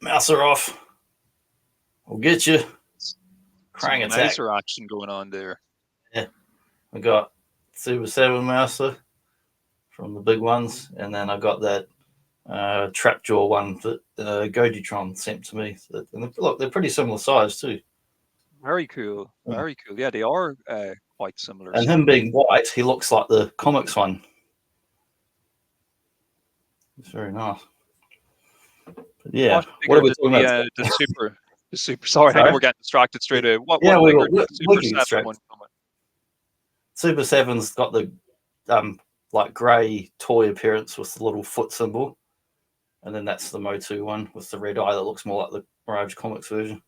Mouser off. We'll get you. Some Krang attack. Mouser action going on there. Yeah. We got Super 7 Mouser from the big ones, and then I got that Trapjaw one that Goditron sent to me. And look, they're pretty similar size too. Very cool. Very cool. Yeah, they are quite similar. And him being white, he looks like the comics one. It's very nice. But yeah. What are we talking about? The super. Sorry, I know we're getting distracted straight away. What figure did the Super 7 one come with? Super 7's got the like grey toy appearance with the little foot symbol. And then that's the Motu one with the red eye that looks more like the Mirage Comics version.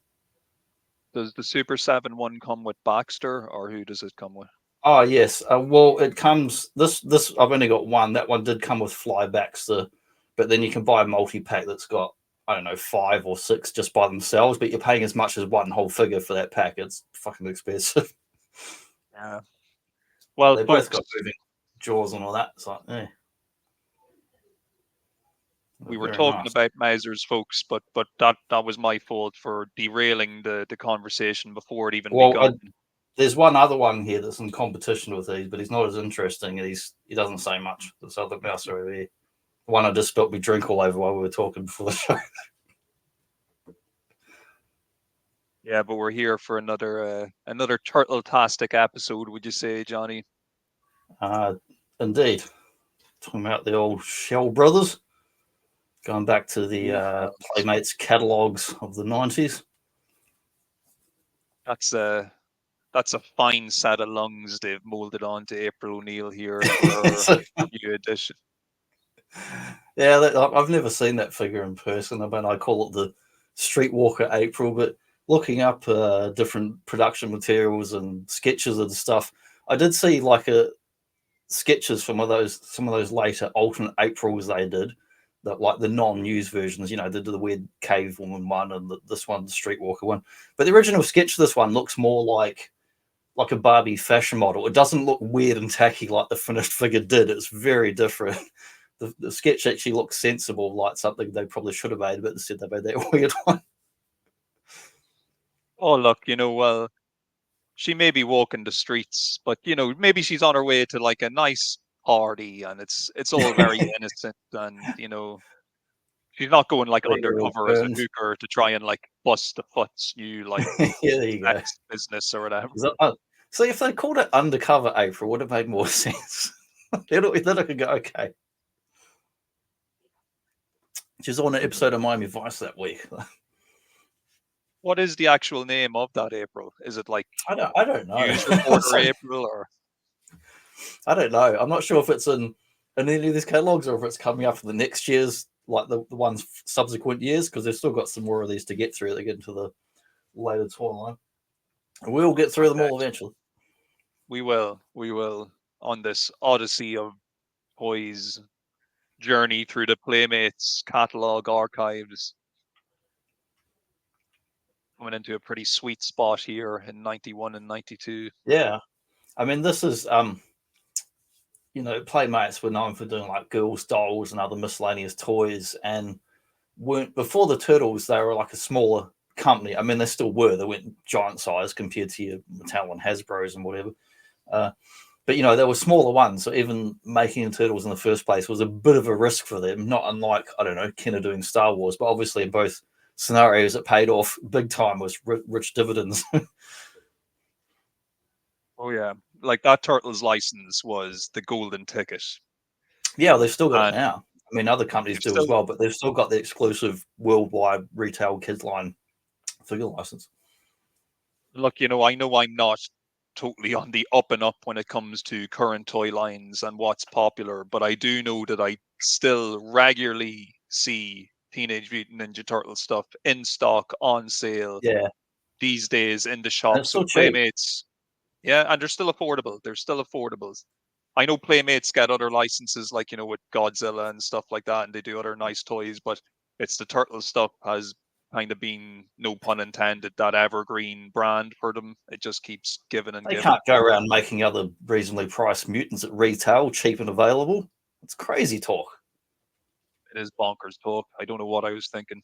Does the Super 7 one come with Baxter, or who does it come with? Oh yes. Well, it comes. This I've only got one. That one did come with Fly Baxter, but then you can buy a multi-pack that's got, I don't know, 5 or 6 just by themselves. But you're paying as much as one whole figure for that pack. It's fucking expensive. Yeah. Well, they both got moving jaws and all that. It's like, eh. We were talking about Mouser's, folks, but that was my fault for derailing the conversation before it even begun. There's one other one here that's in competition with these, but he's not as interesting. He doesn't say much. This other mouse over here, the one I just spilled me drink all over while we were talking before the show. Yeah, but we're here for another turtle-tastic episode. Would you say, Johnny? Indeed. Talking about the old Shell brothers. Going back to the Playmates catalogs of the 90s. That's a fine set of lungs they've molded onto April O'Neil here for a new edition. Yeah, I've never seen that figure in person. I mean, I call it the Streetwalker April, but looking up different production materials and sketches and stuff, I did see like sketches from some of those later alternate Aprils they did, that like the non-news versions. You know, they did the weird cave woman one and this one, the Streetwalker one. But the original sketch of this one looks more like a Barbie fashion model. It doesn't look weird and tacky like the finished figure did. It's very different. The sketch actually looks sensible, like something they probably should have made, but instead they made that weird one. Oh, look, well, she may be walking the streets, but maybe she's on her way to like a nice party, and it's all very innocent, and she's not going like undercover as a hooker to try and like bust the foot's new like yeah, there you go. business or whatever. So if they called it Undercover April, it would have made more sense. then I could go, okay. She's on an episode of Miami Vice that week. What is the actual name of that April? Is it like I don't know. News Reporter April, or I don't know. I'm not sure if it's in any of these catalogs or if it's coming up for the next year's, like the ones subsequent years, because they've still got some more of these to get through. They get into the later toy line. We'll get through them all eventually. We will on this odyssey of toys journey through the Playmates catalog archives. Coming into a pretty sweet spot here in 91 and 92. Yeah. I mean, this is, Playmates were known for doing like girls' dolls and other miscellaneous toys, and before the Turtles, they were like a smaller company. I mean, they still were. They weren't giant size compared to your Mattel and Hasbro's and whatever. But, there were smaller ones. So even making the Turtles in the first place was a bit of a risk for them, not unlike, I don't know, Kenner doing Star Wars. But obviously in both scenarios, it paid off big time with rich dividends. Oh, yeah. Like that Turtles license was the golden ticket. Yeah, they've still got it now. I mean, other companies do as well, but they've still got the exclusive worldwide retail kids line figure license. Look, I know I'm not totally on the up and up when it comes to current toy lines and what's popular, but I do know that I still regularly see Teenage Mutant Ninja Turtle stuff in stock, on sale. Yeah. These days in the shops. So Playmates. Yeah, and they're still affordable. They're still affordables. I know Playmates get other licenses, like, with Godzilla and stuff like that, and they do other nice toys, but it's the Turtle stuff has kind of been, no pun intended, that evergreen brand for them. It just keeps giving and giving. They can't go around making other reasonably priced mutants at retail, cheap and available. It's crazy talk. It is bonkers talk. I don't know what I was thinking.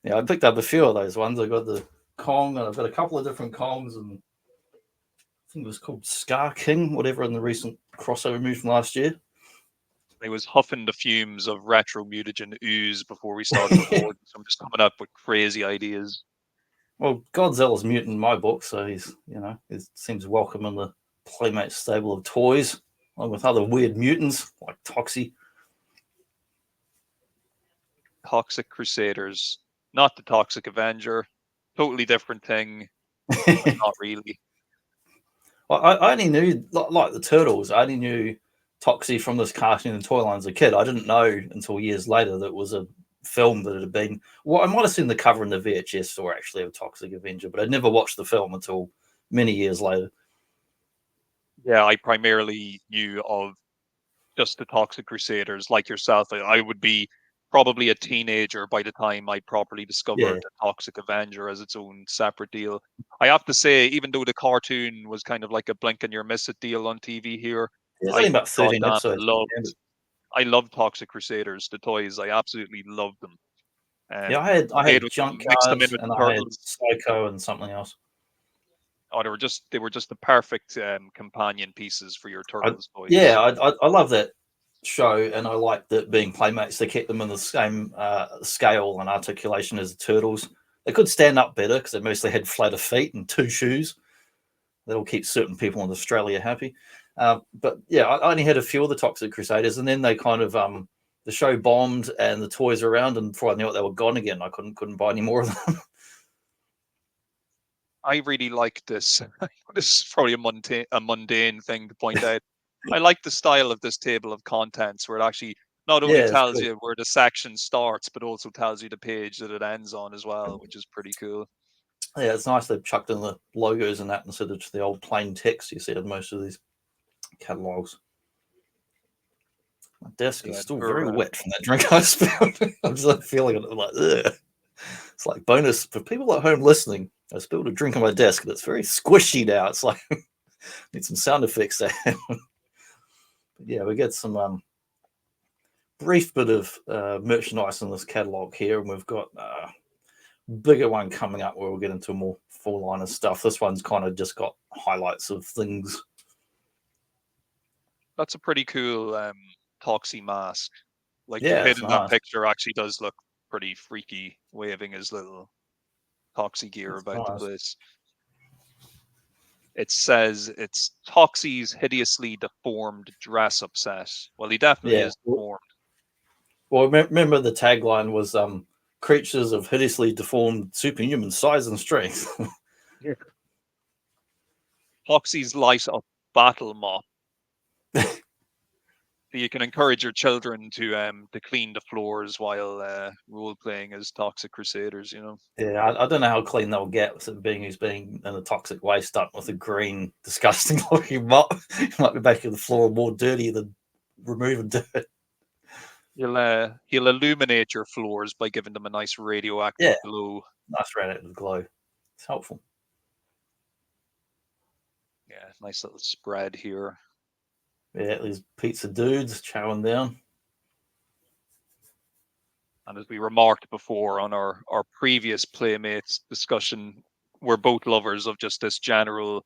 Yeah, I picked up a few of those ones. I got the Kong, and I've got a couple of different Kongs, and I think it was called Scar King, whatever, in the recent crossover movie from last year. I was huffing the fumes of retro mutagen ooze before we started recording, so I'm just coming up with crazy ideas. Well, Godzilla's mutant in my book, so he's, he seems welcome in the Playmates stable of toys, along with other weird mutants like Toxie. Toxic Crusaders, not the Toxic Avenger. Totally different thing, but not really. I only knew, like the Turtles, I only knew Toxie from this cartoon and toy line as a kid. I didn't know until years later that it was a film that it had been. Well, I might have seen the cover in the VHS store actually of Toxic Avenger, but I'd never watched the film until many years later. Yeah, I primarily knew of just the Toxic Crusaders, like yourself. I would be probably a teenager by the time I properly discovered the Toxic Avenger as its own separate deal. I have to say, even though the cartoon was kind of like a blink and you miss it deal on TV here, There's only about 13 episodes. I love Toxic Crusaders, the toys. I absolutely loved them. Yeah, I had Junkyard and I had Psycho and something else. Oh, they were just the perfect companion pieces for your Turtles toys. Yeah, I love that show, and I liked that being Playmates. They kept them in the same scale and articulation as the Turtles. They could stand up better because they mostly had flatter feet and 2 shoes. That'll keep certain people in Australia happy. But yeah, I only had a few of the Toxic Crusaders, and then they kind of the show bombed, and the toys were around, and before I knew it, they were gone again. I couldn't buy any more of them. I really like this. This is probably a mundane thing to point out. I like the style of this table of contents where it actually not only tells you where the section starts, but also tells you the page that it ends on as well, which is pretty cool. Yeah, it's nice they've chucked in the logos and that instead of just the old plain text you see in most of these catalogs. My desk is still very wet from that drink I spilled. I'm just feeling it like, ugh. It's like bonus for people at home listening. I spilled a drink on my desk, but it's very squishy now. It's like need some sound effects there. Yeah, we get some brief bit of merchandise in this catalog here, and we've got a bigger one coming up where we'll get into a more full line of stuff. This one's kind of just got highlights of things. That's a pretty cool Toxie mask. Like the kid in that picture actually does look pretty freaky, waving his little Toxie gear about the place. It says it's Toxie's hideously deformed dress-up set. Well, he definitely is deformed. Well, remember the tagline was creatures of hideously deformed superhuman size and strength. Yeah. Toxie's light up battle mop. You can encourage your children to clean the floors while role playing as Toxic Crusaders. Yeah, I don't know how clean they'll get with it being who's being in a toxic waste dump with a green, disgusting looking mop. You might be making the floor more dirty than removing dirt. He'll illuminate your floors by giving them a nice radioactive glow. Nice radioactive glow. It's helpful. Yeah, nice little spread here. Yeah, these pizza dudes chowing down. And as we remarked before on our previous Playmates discussion, we're both lovers of just this general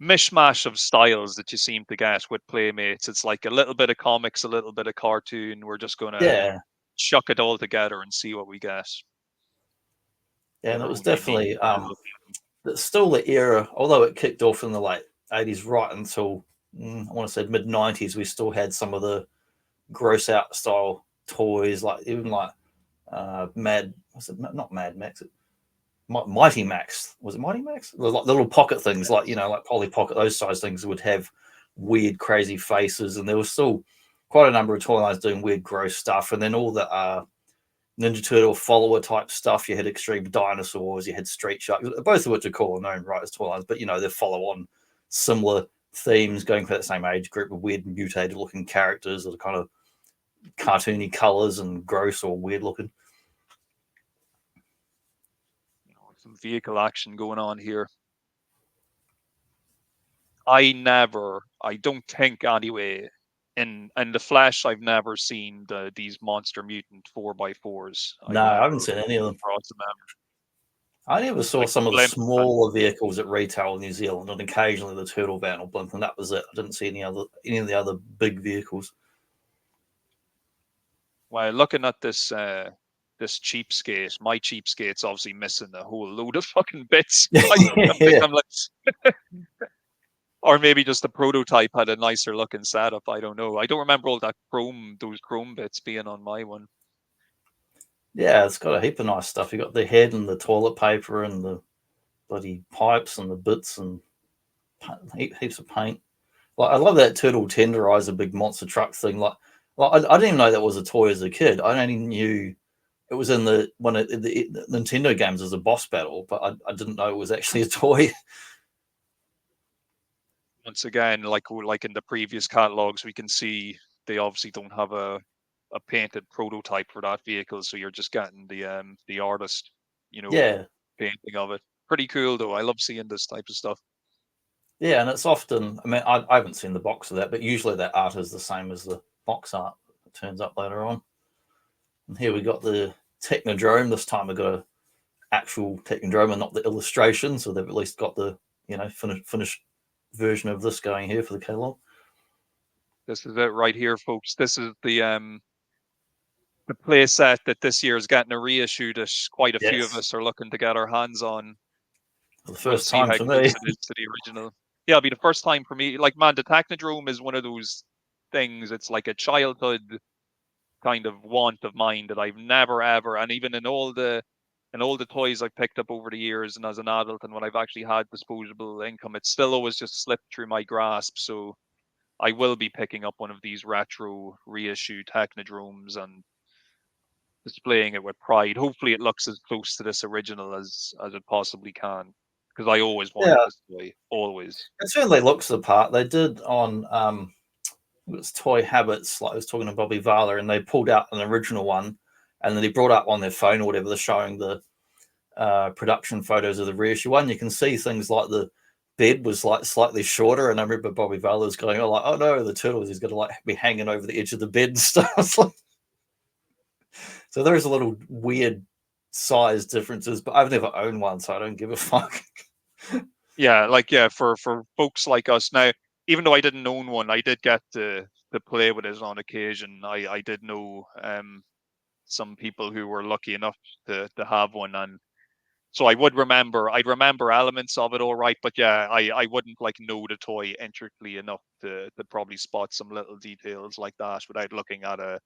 mishmash of styles that you seem to get with Playmates. It's like a little bit of comics, a little bit of cartoon. We're just going to chuck it all together and see what we get. Yeah, and it was definitely still the era, although it kicked off in the late 80s right until I want to say mid 90s, we still had some of the gross out style toys, like even like not Mad Max, Mighty Max. Was it Mighty Max? Like little pocket things, like like Polly Pocket, those size things would have weird, crazy faces, and there was still quite a number of toy lines doing weird, gross stuff. And then all the Ninja Turtle follower type stuff. You had Extreme Dinosaurs, you had Street Sharks, both of which are cool and known right as toy lines, but they follow on similar themes, going for that same age group of weird, mutated looking characters that are kind of cartoony colors and gross or weird looking. Some vehicle action going on here. I don't think anyway, in the flesh, I've never seen these Monster Mutant 4x4s. No, I haven't seen any of them. I never saw like some of the smaller vehicles at retail in New Zealand, and occasionally the turtle van or blimp, and that was it. I didn't see any of the other big vehicles. Well, looking at this this cheapskate, my cheapskate's obviously missing a whole load of fucking bits. I'm like, or maybe just the prototype had a nicer looking setup. I don't know. I don't remember all that those chrome bits being on my one. Yeah, it's got a heap of nice stuff. You got the head and the toilet paper and the bloody pipes and the bits and heaps of paint. Like, I love that turtle tenderizer big monster truck thing. Like I didn't even know that was a toy as a kid. I only knew it was in the Nintendo games as a boss battle, but I didn't know it was actually a toy. Once again, like in the previous catalogs, we can see they obviously don't have a painted prototype for that vehicle, so you're just getting the artist, painting of it. Pretty cool though. I love seeing this type of stuff. Yeah, and it's often, I mean, I haven't seen the box of that, but usually that art is the same as the box art that turns up later on. And here we got the Technodrome. This time we got an actual Technodrome and not the illustration, so they've at least got the finished version of this going here for the KAALLLL. This is it right here, folks. This is the play set that this year is getting a reissue that quite a few of us are looking to get our hands on. For the first time for me. It is to the original. Yeah, it'll be the first time for me. Like, man, the Technodrome is one of those things. It's like a childhood kind of want of mine that I've never ever, and even in all the toys I've picked up over the years and as an adult, and when I've actually had disposable income, it's still always just slipped through my grasp. So I will be picking up one of these retro reissue Technodromes and displaying it with pride. Hopefully it looks as close to this original as it possibly can, because I always wanted this toy, always. It certainly looks the part. They did on it was Toy Habits, like I was talking to Bobby Vala, and they pulled out an original one, and then he brought up on their phone or whatever, they're showing the production photos of the reissue one. You can see things like the bed was like slightly shorter, and I remember Bobby Vala was going, oh no, the turtles, he's going to like be hanging over the edge of the bed and stuff. So there's a little weird size differences, but I've never owned one, so I don't give a fuck. Yeah, for folks like us now, even though I didn't own one, I did get to play with it on occasion. I did know some people who were lucky enough to have one, and so I'd remember elements of it all right, but yeah, I wouldn't like know the toy intricately enough to probably spot some little details like that without looking at a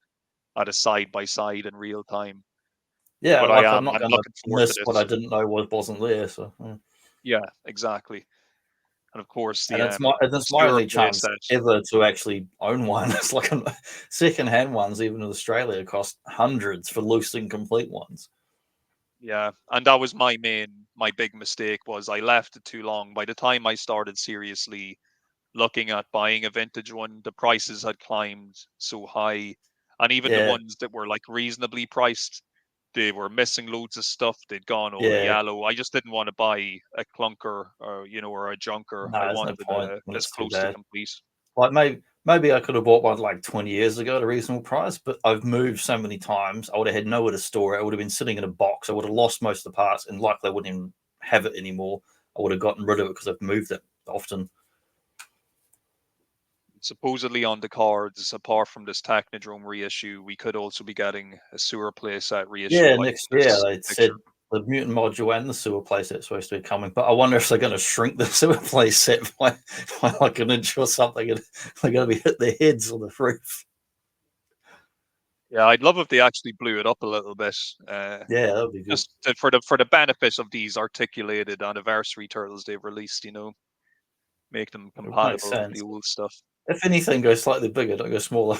side by side in real time. Yeah, but like I'm not going to miss to what I didn't know wasn't there. So yeah, exactly. And of course, it's my only chance ever to actually own one. It's like second-hand ones, even in Australia, cost hundreds for loose incomplete ones. Yeah, and that was my big mistake, was I left it too long. By the time I started seriously looking at buying a vintage one, the prices had climbed so high, and even the ones that were like reasonably priced, they were missing loads of stuff. They'd gone all yellow. I just didn't want to buy a clunker or a junker. No, I there's wanted no point when as it's too close to bad. complete. Like maybe I could have bought one like 20 years ago at a reasonable price, but I've moved so many times. I would have had nowhere to store it. I would have been sitting in a box. I would have lost most of the parts, and likely I wouldn't even have it anymore. I would have gotten rid of it because I've moved it often. Supposedly on the cards, apart from this Technodrome reissue, we could also be getting a sewer playset reissue. Yeah, next year they said the mutant module and the sewer playset supposed to be coming, but I wonder if they're going to shrink the sewer playset by like an inch or something, and they're going to be hit their heads on the roof. Yeah, I'd love if they actually blew it up a little bit. Yeah, that would be good. Just for the benefit of these articulated anniversary turtles they've released, make them compatible with the old stuff. If anything, go slightly bigger, don't go smaller.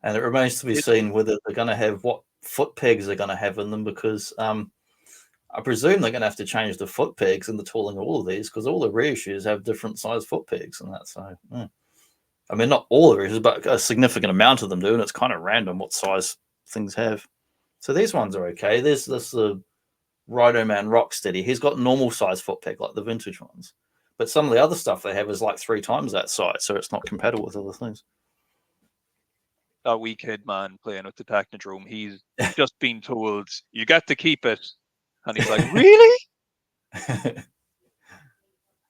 And it remains to be seen whether they're going to have what foot pegs they're going to have in them, because I presume they're going to have to change the foot pegs in the tooling of all of these, because all the reissues have different size foot pegs and that. So, I mean, not all the reissues, but a significant amount of them do, and it's kind of random what size things have. So these ones are okay. There's the Rhino Man Rocksteady. He's got normal size foot peg like the vintage ones. But some of the other stuff they have is like 3 times that size, so it's not compatible with other things. That wee kid man playing with the Technodrome, he's just been told, you got to keep it. And he's like, really?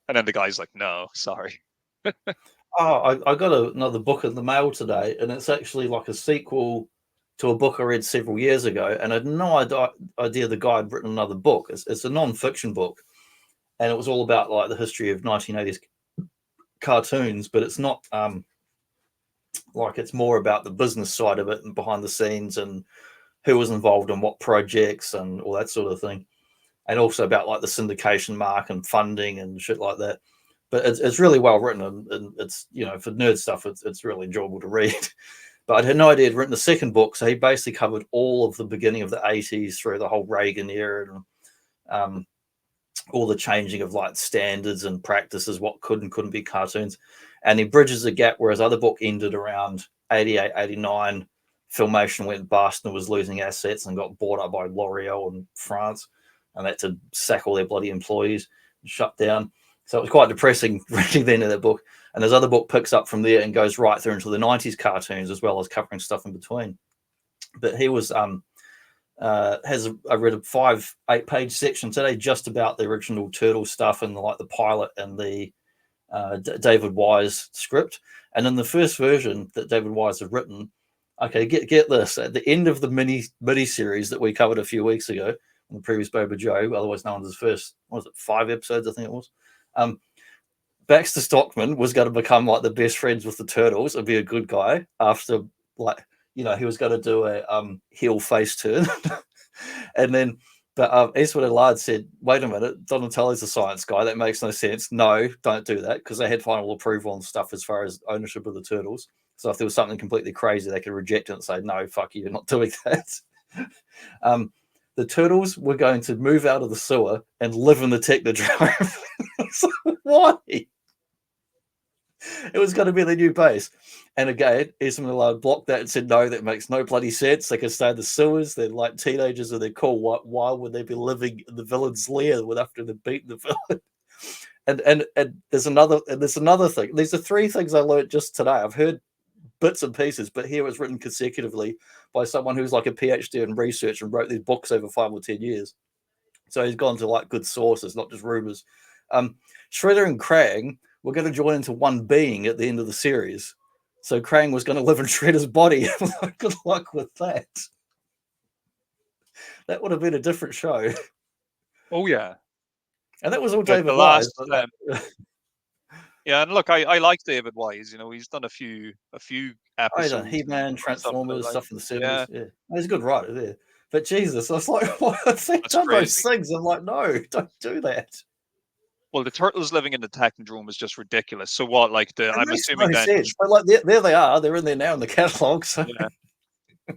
And then the guy's like, no, sorry. Oh, I got another book in the mail today, and it's actually like a sequel to a book I read several years ago, and I had no idea the guy had written another book. It's a non-fiction book, and it was all about like the history of 1980s cartoons, but it's not like, it's more about the business side of it and behind the scenes and who was involved in what projects and all that sort of thing, and also about like the syndication mark and funding and shit like that. But it's really well written, and it's, you know, for nerd stuff, it's really enjoyable to read. But I had no idea he'd written a second book, so he basically covered all of the beginning of the 80s through the whole Reagan era, and all the changing of like standards and practices, what could and couldn't be cartoons. And he bridges the gap, whereas other book ended around 88, 89. Filmation went bust and was losing assets and got bought up by L'Oreal in France, and they had to sack all their bloody employees and shut down. So it was quite depressing reading the end of that book. And his other book picks up from there and goes right through into the 90s cartoons, as well as covering stuff in between. But he was I read a 5-8 page section today just about the original Turtle stuff and like the pilot and the David Wise script. And in the first version that David Wise had written, okay, get this, at the end of the mini series that we covered a few weeks ago on the previous Boba Joe, otherwise known as his first, what was it, 5 episodes, I think it was. Baxter Stockman was going to become like the best friends with the Turtles and be a good guy after, like, you know, he was going to do a heel face turn. And then, but Eastwood and Lard said, wait a minute, Donatello's a science guy. That makes no sense. No, don't do that, because they had final approval and stuff as far as ownership of the Turtles. So if there was something completely crazy, they could reject it and say, no, fuck you, you're not doing that. The Turtles were going to move out of the sewer and live in the Technodrome. So why? It was going to be the new base. And again, Eastman Allard blocked that and said, no, that makes no bloody sense. They can stay in the sewers. They're like teenagers and they're cool. Why would they be living in the villain's lair after they've beaten the villain? And there's another thing. These are 3 things I learned just today. I've heard bits and pieces, but here it's written consecutively by someone who's like a PhD in research and wrote these books over 5 or 10 years. So he's gone to like good sources, not just rumors. Shredder and Krang were going to join into one being at the end of the series. So Krang was going to live in Shredder's body. Good luck with that. That would have been a different show. Oh yeah, and that was all David Wise. Yeah, and look, I like David Wise. You know, he's done a few episodes. He-Man, Transformers, stuff in the 70s. Yeah. He's a good writer there. But Jesus, I was like, what? They've done those things. I'm like, no, don't do that. Well, the Turtles living in the Technodrome is just ridiculous. So what? Like I'm assuming that. But like there they are. They're in there now in the catalog. So yeah.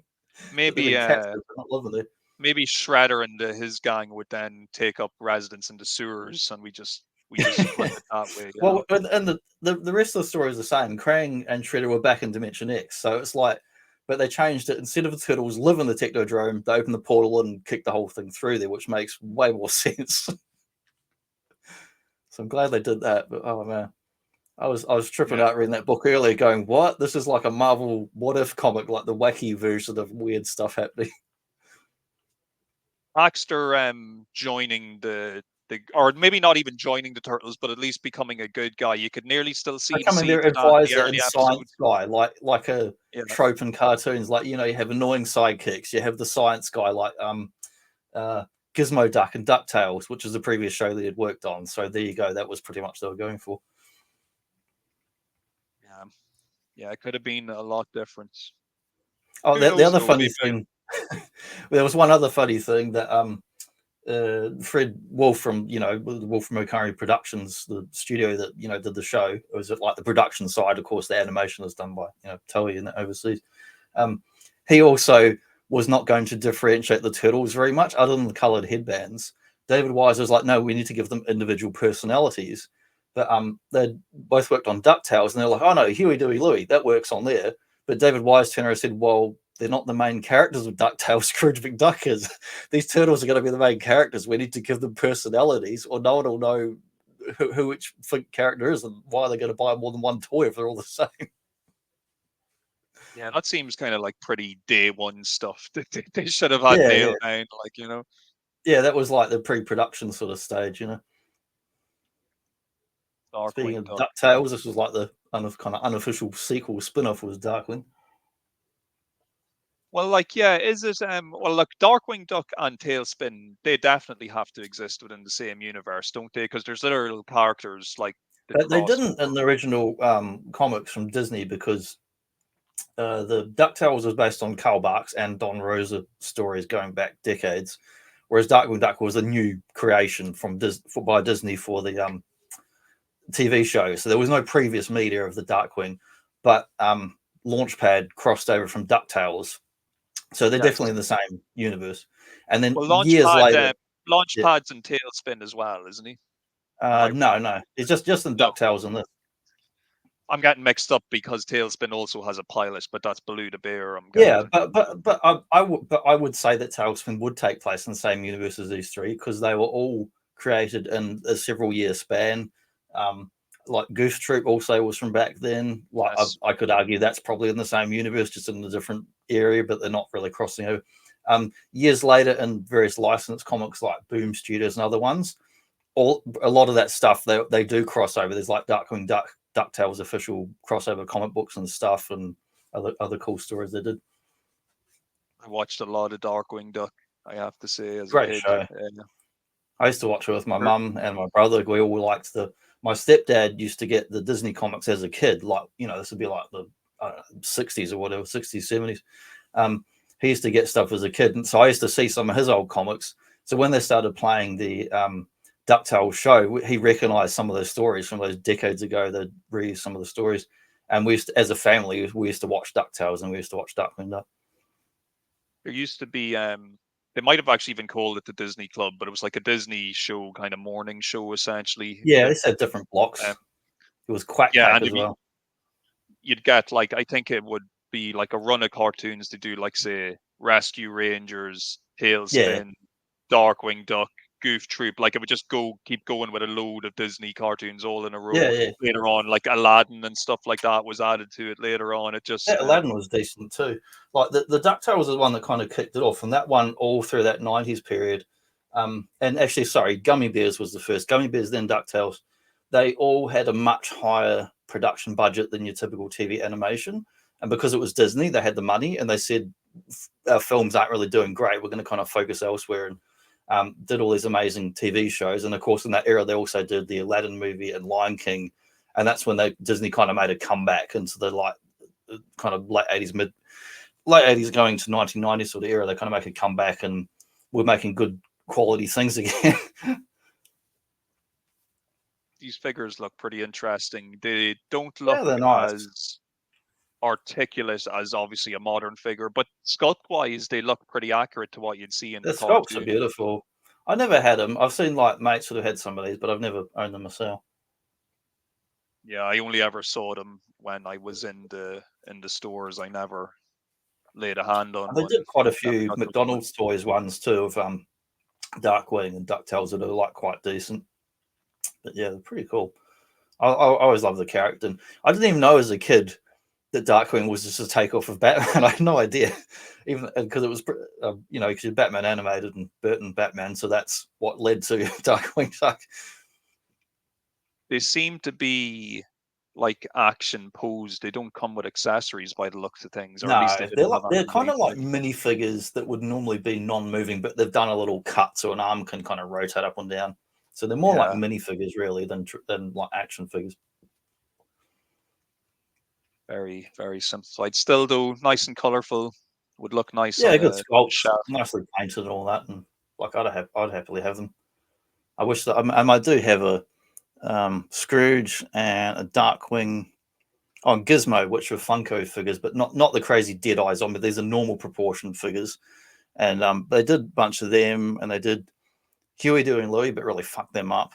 Maybe not living there. Maybe Shredder and his gang would then take up residence in the sewers, and we just split it that way. Well, and the rest of the story is the same. Krang and Shredder were back in Dimension X, so it's like, but they changed it. Instead of the Turtles live in the Technodrome, they open the portal and kick the whole thing through there, which makes way more sense. So I'm glad they did that. But oh man, I was tripping out reading that book earlier, going, "What? This is like a Marvel What If comic, like the wacky version of weird stuff happening." Baxter joining the or maybe not even joining the Turtles, but at least becoming a good guy. You could nearly still see becoming their advisor and science guy, like a trope in cartoons. Like, you know, you have annoying sidekicks. You have the science guy, like Gizmo Duck and DuckTales, which is the previous show that he had worked on. So there you go. That was pretty much what they were going for. Yeah, it could have been a lot different. Oh, the other funny thing. There was one other funny thing that Fred Wolf from Wolf from Okari Productions, the studio that did the show, it was at like the production side. Of course, the animation is done by Toei and overseas. He also was not going to differentiate the Turtles very much, other than the colored headbands. David Wise was like, no, we need to give them individual personalities. But they both worked on DuckTales, and they're like, oh no, Huey, Dewey, Louie, that works on there. But David Wise turned around and said, well, they're not the main characters of DuckTales. Scrooge McDuck is. These turtles are going to be the main characters. We need to give them personalities, or no one will know who which character is and why they're going to buy more than one toy if they're all the same. Yeah, that seems kind of like pretty day one stuff. They should have had nailed down, like, you know. Yeah, that was like the pre-production sort of stage, you know. Darkwing Speaking of Duck. DuckTales, this was like the kind of unofficial sequel spin-off was Darkwing. Well, like, yeah, is it? Well, look, Darkwing Duck and Tailspin, they definitely have to exist within the same universe, don't they? Because there's other little characters like But they didn't in the original comics from Disney because the DuckTales was based on Carl Barks and Don Rosa stories going back decades, whereas Darkwing Duck was a new creation by Disney for the TV show. So there was no previous media of the Darkwing, but Launchpad crossed over from DuckTales. So they're definitely in the same universe. And then years later, Launchpad's in Tailspin as well, isn't he? No, it's just in DuckTales and this. I'm getting mixed up because Tailspin also has a pilot, but that's Baloo the Bear. But I would say that Tailspin would take place in the same universe as these three because they were all created in a several-year span. Like Goof Troop also was from back then. Like yes. I could argue that's probably in the same universe, just in a different area, but they're not really crossing over. Years later, in various licensed comics like Boom Studios and other ones, a lot of that stuff they do cross over. There's like Darkwing Duck, DuckTales official crossover comic books and stuff, and other cool stories they did. I watched a lot of Darkwing Duck, I have to say, as Great a kid. show. I used to watch it with my mum and my brother. We all liked my stepdad used to get the Disney comics as a kid. Like, you know, this would be like the 60s or whatever, 60s, 70s. He used to get stuff as a kid. And so I used to see some of his old comics. So when they started playing the DuckTales show, he recognized some of those stories from those decades ago. They'd read some of the stories. And we used to, as a family, we used to watch DuckTales and we used to watch Darkwing Duck. There used to be they might have actually even called it the Disney Club, but it was like a Disney show, kind of morning show, essentially. Yeah, they said different blocks. It was Quack Pack as well. You'd get, like, I think it would be like a run of cartoons to do, like, say, Rescue Rangers, Tailspin, Darkwing Duck, Goof Troop. Like, it would just keep going with a load of Disney cartoons all in a row. Later on, like Aladdin and stuff like that was added to it later on. It just Aladdin was decent too. Like the DuckTales was the one that kind of kicked it off, and that one all through that 90s period. And actually, sorry, Gummy Bears was the first. Gummy Bears, then DuckTales. They all had a much higher production budget than your typical TV animation, and because it was Disney, they had the money, and they said our films aren't really doing great. We're going to kind of focus elsewhere, and did all these amazing TV shows. And of course, in that era, they also did the Aladdin movie and Lion King, and that's when Disney kind of made a comeback into the kind of late 80s going to 1990s sort of era. They kind of make a comeback, and we're making good quality things again. These figures look pretty interesting. They don't look as articulate as obviously a modern figure, but sculpt wise they look pretty accurate to what you'd see in the sculpts are beautiful. I never had them. I've seen like mates that have had some of these, but I've never owned them myself. Yeah, I only ever saw them when I was in the stores. I never laid a hand on they one. Did quite a few McDonald's toys ones too of Darkwing and DuckTales that are like quite decent. But yeah, they're pretty cool. I always love the character. And I didn't even know as a kid that Darkwing was just a takeoff of Batman. I had no idea, even because it was, you know, because Batman animated and Burton Batman, so that's what led to Darkwing Duck. They seem to be like action posed. They don't come with accessories by the looks of things. Or no, at least they're kind of like minifigures that would normally be non-moving, but they've done a little cut so an arm can kind of rotate up and down. So they're more like minifigures really than like action figures. Very, very simplified. Still though, nice and colorful. Would look nice. Yeah, good sculpts, nicely painted and all that. And like I'd happily have them. I wish that I do have a Scrooge and a Darkwing on Gizmo, which are Funko figures, but not the crazy dead eye zombie. These are normal proportioned figures, and they did a bunch of them, and they did Huey, Dewey, and Louie, but really fucked them up,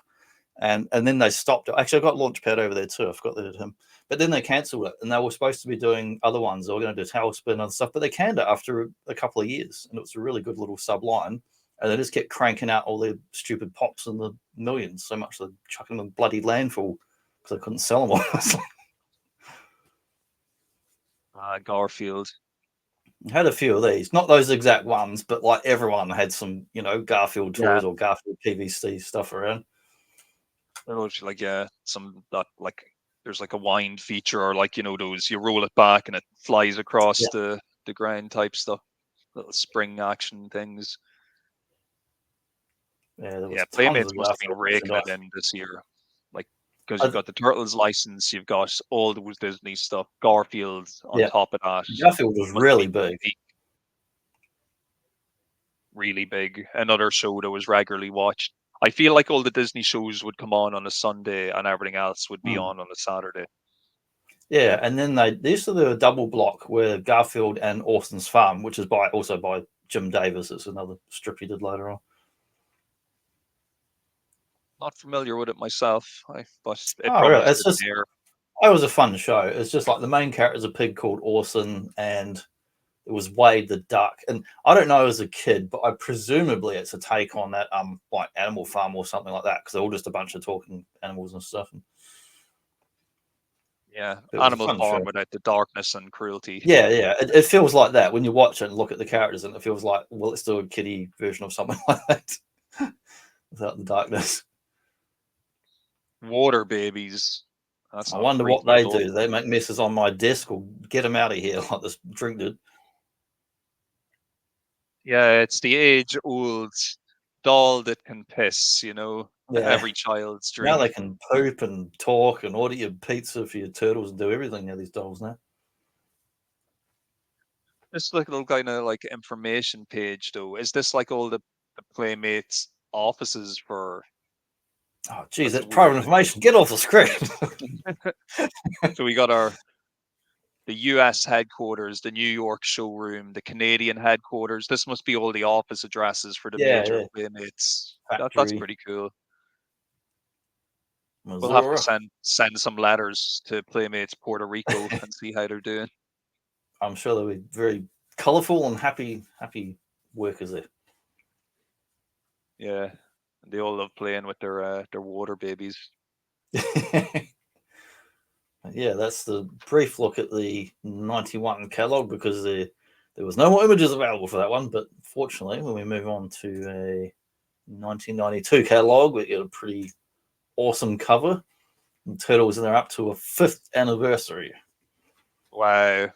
and then they stopped. Actually, I got Launchpad over there too. I forgot they did him, but then they cancelled it, and they were supposed to be doing other ones. They were going to do Tailspin and stuff, but they canned it after a couple of years, and it was a really good little sub line. and they just kept cranking out all their stupid pops in the millions, so much they're chucking them in bloody landfill because they couldn't sell them all. Garfield. I had a few of these, not those exact ones, but like everyone had some, Garfield toys or Garfield PVC stuff around. Like some that like there's like a wind feature, or like those you roll it back and it flies across the ground type stuff, little spring action things. Yeah, Playmates must have been raking it in this year, like because you've got the Turtles license, you've got all those Disney stuff, Garfield on top of that. Garfield was really big. Really big. Another show that was regularly watched. I feel like all the Disney shows would come on a Sunday and everything else would be on a Saturday. Yeah, and then they used to do a double block where Garfield and Austin's Farm, which is also by Jim Davis. It's another strip he did later on. Not familiar with it myself, but it really? It's just there. It was a fun show. It's just like the main character is a pig called Orson, and it was Wade the duck. And I don't know as a kid, but presumably it's a take on that like Animal Farm or something like that, because they're all just a bunch of talking animals and stuff. Yeah, Animal Farm without the darkness and cruelty. Yeah. It feels like that when you watch it and look at the characters, and it feels like, well, let's do a kiddie version of something like that without the darkness. Water babies. I wonder what they do. They make messes on my desk, or get them out of here like this drink did. Yeah, it's the age-old doll that can piss, every child's dream. Now they can poop and talk and order your pizza for your turtles and do everything now, these dolls now. This little kind of like information page, though. Is this like all the Playmates offices for... Oh, geez, that's private information. Get off the screen. So we got the US headquarters, the New York showroom, the Canadian headquarters. This must be all the office addresses for the major Playmates. That's pretty cool. Missouri. We'll have to send some letters to Playmates Puerto Rico and see how they're doing. I'm sure they'll be very colourful and happy workers there. Yeah, they all love playing with their water babies. Yeah, that's the brief look at the 91 catalogue, because there was no more images available for that one. But fortunately, when we move on to a 1992 catalogue, we get a pretty awesome cover. And Turtles, and they're up to a 5th anniversary. Wow.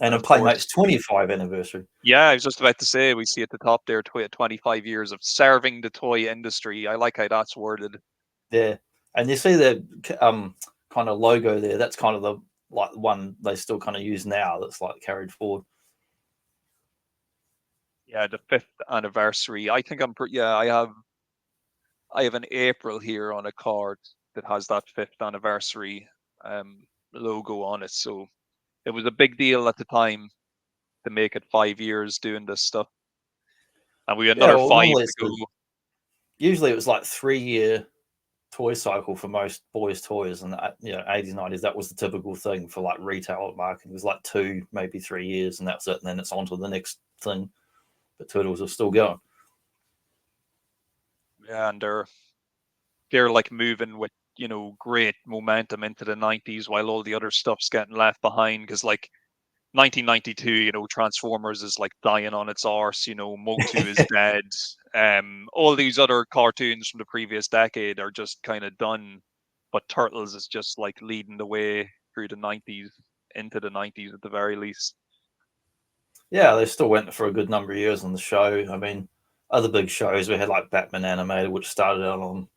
And a Playmates 25 anniversary. Yeah, I was just about to say, we see at the top there 25 years of serving the toy industry. I like how that's worded. Yeah, and you see the kind of logo there. That's kind of the one they still kind of use now. That's like carried forward. Yeah, the 5th anniversary. I think I have an April here on a card that has that 5th anniversary logo on it. So it was a big deal at the time to make it 5 years doing this stuff. And we had another 5 to go. Usually it was like 3-year toy cycle for most boys' toys, and 80s, 90s, that was the typical thing for like retail marketing. It was like 2, maybe 3 years, and that's it. And then it's on to the next thing. But Turtles are still going. Yeah, and they're like moving with great momentum into the 90s, while all the other stuff's getting left behind. Because like 1992, Transformers is like dying on its arse. Motu is dead. All these other cartoons from the previous decade are just kind of done, but Turtles is just like leading the way through the 90s, into the 90s at the very least. Yeah, they still went for a good number of years on the show. I mean, other big shows, we had like Batman Animated, which started on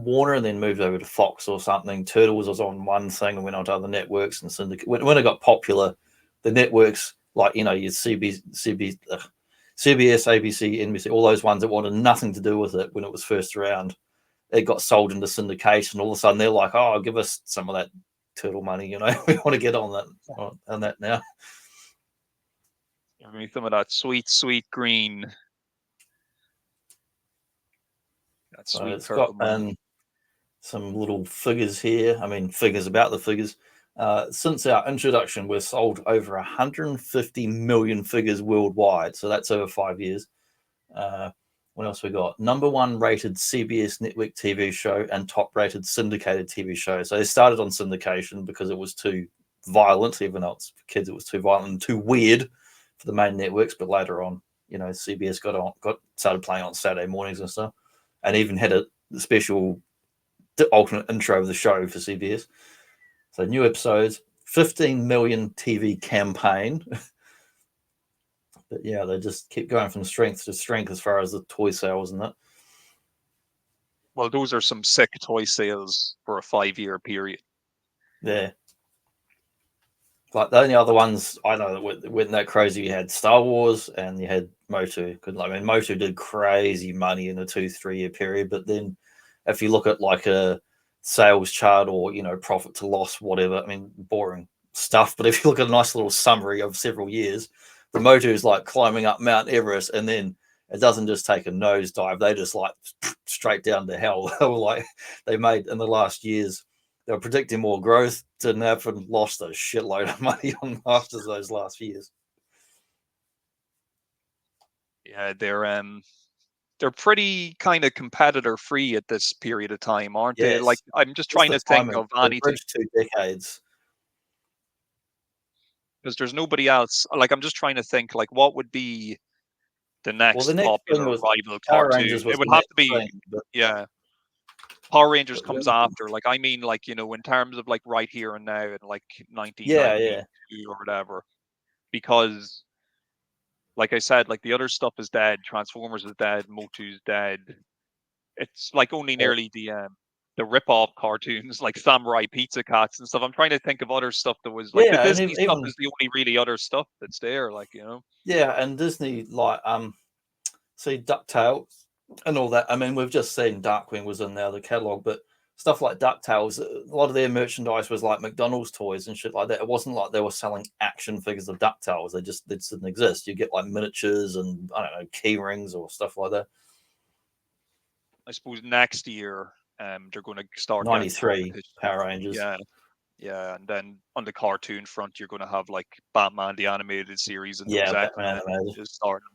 Warner and then moved over to Fox or something. Turtles was on one thing and went on to other networks and syndicate. When it got popular, the networks, like, your CBS, ABC, NBC, all those ones that wanted nothing to do with it when it was first around, it got sold into syndication. All of a sudden, they're like, "Oh, give us some of that turtle money, we want to get on that now." Give me some of that sweet, sweet green. That's sweet. It's got some little figures here. I mean, figures about the figures. Since our introduction, we've sold over 150 million figures worldwide. So that's over 5 years. What else we got? #1 rated CBS network TV show and top rated syndicated TV show. So they started on syndication because it was too violent, even though it's for kids, it was too violent and too weird for the main networks. But later on, CBS got started playing on Saturday mornings and stuff, and even had a special alternate intro of the show for CBS. So new episodes, 15 million TV campaign. But yeah, they just keep going from strength to strength as far as the toy sales and that. Well, those are some sick toy sales for a 5-year period. Yeah. Like the only other ones I know that weren't that crazy, you had Star Wars and you had Motu. Because I mean, Motu did crazy money in a 2-3 year period. But then if you look at like a sales chart or, profit to loss, whatever, I mean, boring stuff. But if you look at a nice little summary of several years, the Motu is like climbing up Mount Everest, and then it doesn't just take a nosedive. They just like straight down to hell. They made in the last years, they were predicting more growth, didn't have, and lost a shitload of money on Masters those last years. Yeah, they're pretty kind of competitor free at this period of time, aren't they? Like, I'm just trying to think of anything. 2 decades. Because there's nobody else. Like, I'm just trying to think, like, what would be the next popular rival cartoon? It would have to be, yeah. Power Rangers comes after. Like, I mean, like, in terms of like right here and now, in like 1992 or whatever. Because, like I said, like the other stuff is dead. Transformers is dead. Motu's dead. It's like only nearly the rip-off cartoons like Samurai Pizza Cats and stuff. I'm trying to think of other stuff that was like the Disney stuff is the only really other stuff that's there, like, Yeah, and Disney, like, see DuckTales and all that. I mean, we've just seen Darkwing was in the other catalog, but stuff like DuckTales, a lot of their merchandise was like McDonald's toys and shit like that. It wasn't like they were selling action figures of DuckTales. They didn't exist. You get like miniatures and, I don't know, key rings or stuff like that. I suppose next year, they're going to start 93 Power Rangers. Yeah, and then on the cartoon front, you're going to have like Batman the animated series and those Batman animated just starting.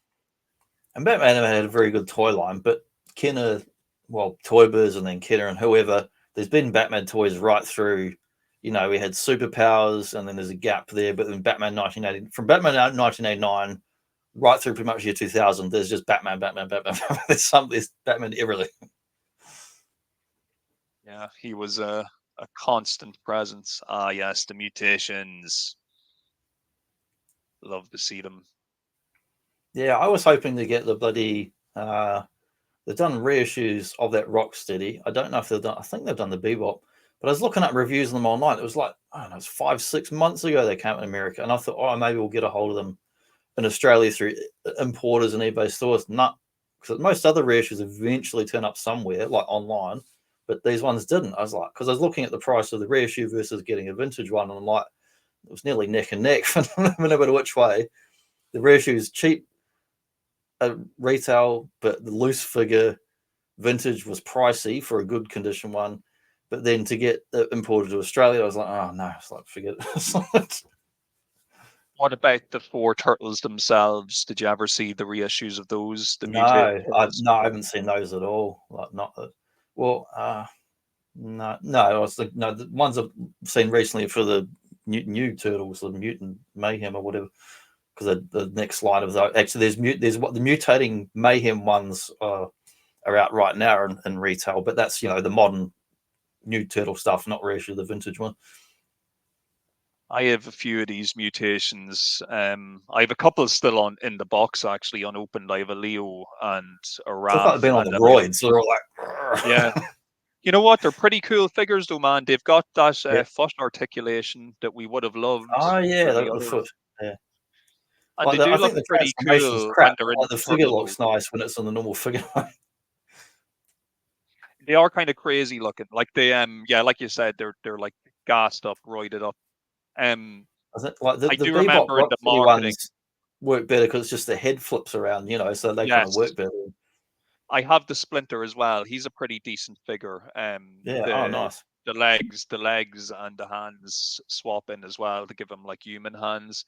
And Batman animated had a very good toy line, but Kenner, Toy Biz and then Kenner and whoever, there's been Batman toys right through. We had Superpowers, and then there's a gap there. But then from Batman 1989 right through pretty much year 2000, there's just Batman. There's Batman everything. Yeah, he was a constant presence. Ah, yes, the mutations. Love to see them. Yeah, I was hoping to get the bloody. They've done reissues of that Rocksteady. I don't know if they've done. I think they've done the Bebop, but I was looking up reviews of them online. It was like, I don't know, it's 5-6 months ago they came in America, and I thought, maybe we'll get a hold of them in Australia through importers and eBay stores. Not because most other reissues eventually turn up somewhere, like online, but these ones didn't. I was like, because I was looking at the price of the reissue versus getting a vintage one, and I'm like, it was nearly neck and neck, no matter which way. The reissue is cheap at retail, but the loose figure vintage was pricey for a good condition one. But then to get it imported to Australia, I was like, oh no, it's like, forget it. What about the 4 turtles themselves? Did you ever see the reissues of those? No, I haven't seen those at all. Like, not that. Well, no. I was thinking, no, the ones I've seen recently for the new turtles, the Mutant Mayhem or whatever. Because the next line of those, actually, there's what the mutating Mayhem ones are out right now in retail, but that's the modern new turtle stuff, not really the vintage one. I have a few of these mutations. I have a couple still in the box, actually, unopened. I have a Leo and a Raph. They've been on the roids, so they're all like, yeah. You know what? They're pretty cool figures, though, man. They've got that foot articulation that we would have loved. Oh yeah, they've got the foot. Yeah. And they do look pretty cool when they're in the figure looks nice when it's on the normal figure. They are kind of crazy looking. Like they like you said, they're like gassed up, roided up. I think like the do remember in the marketing ones work better because it's just the head flips around, so they kind of work better. I have the Splinter as well. He's a pretty decent figure. Nice. the legs and the hands swap in as well to give them like human hands.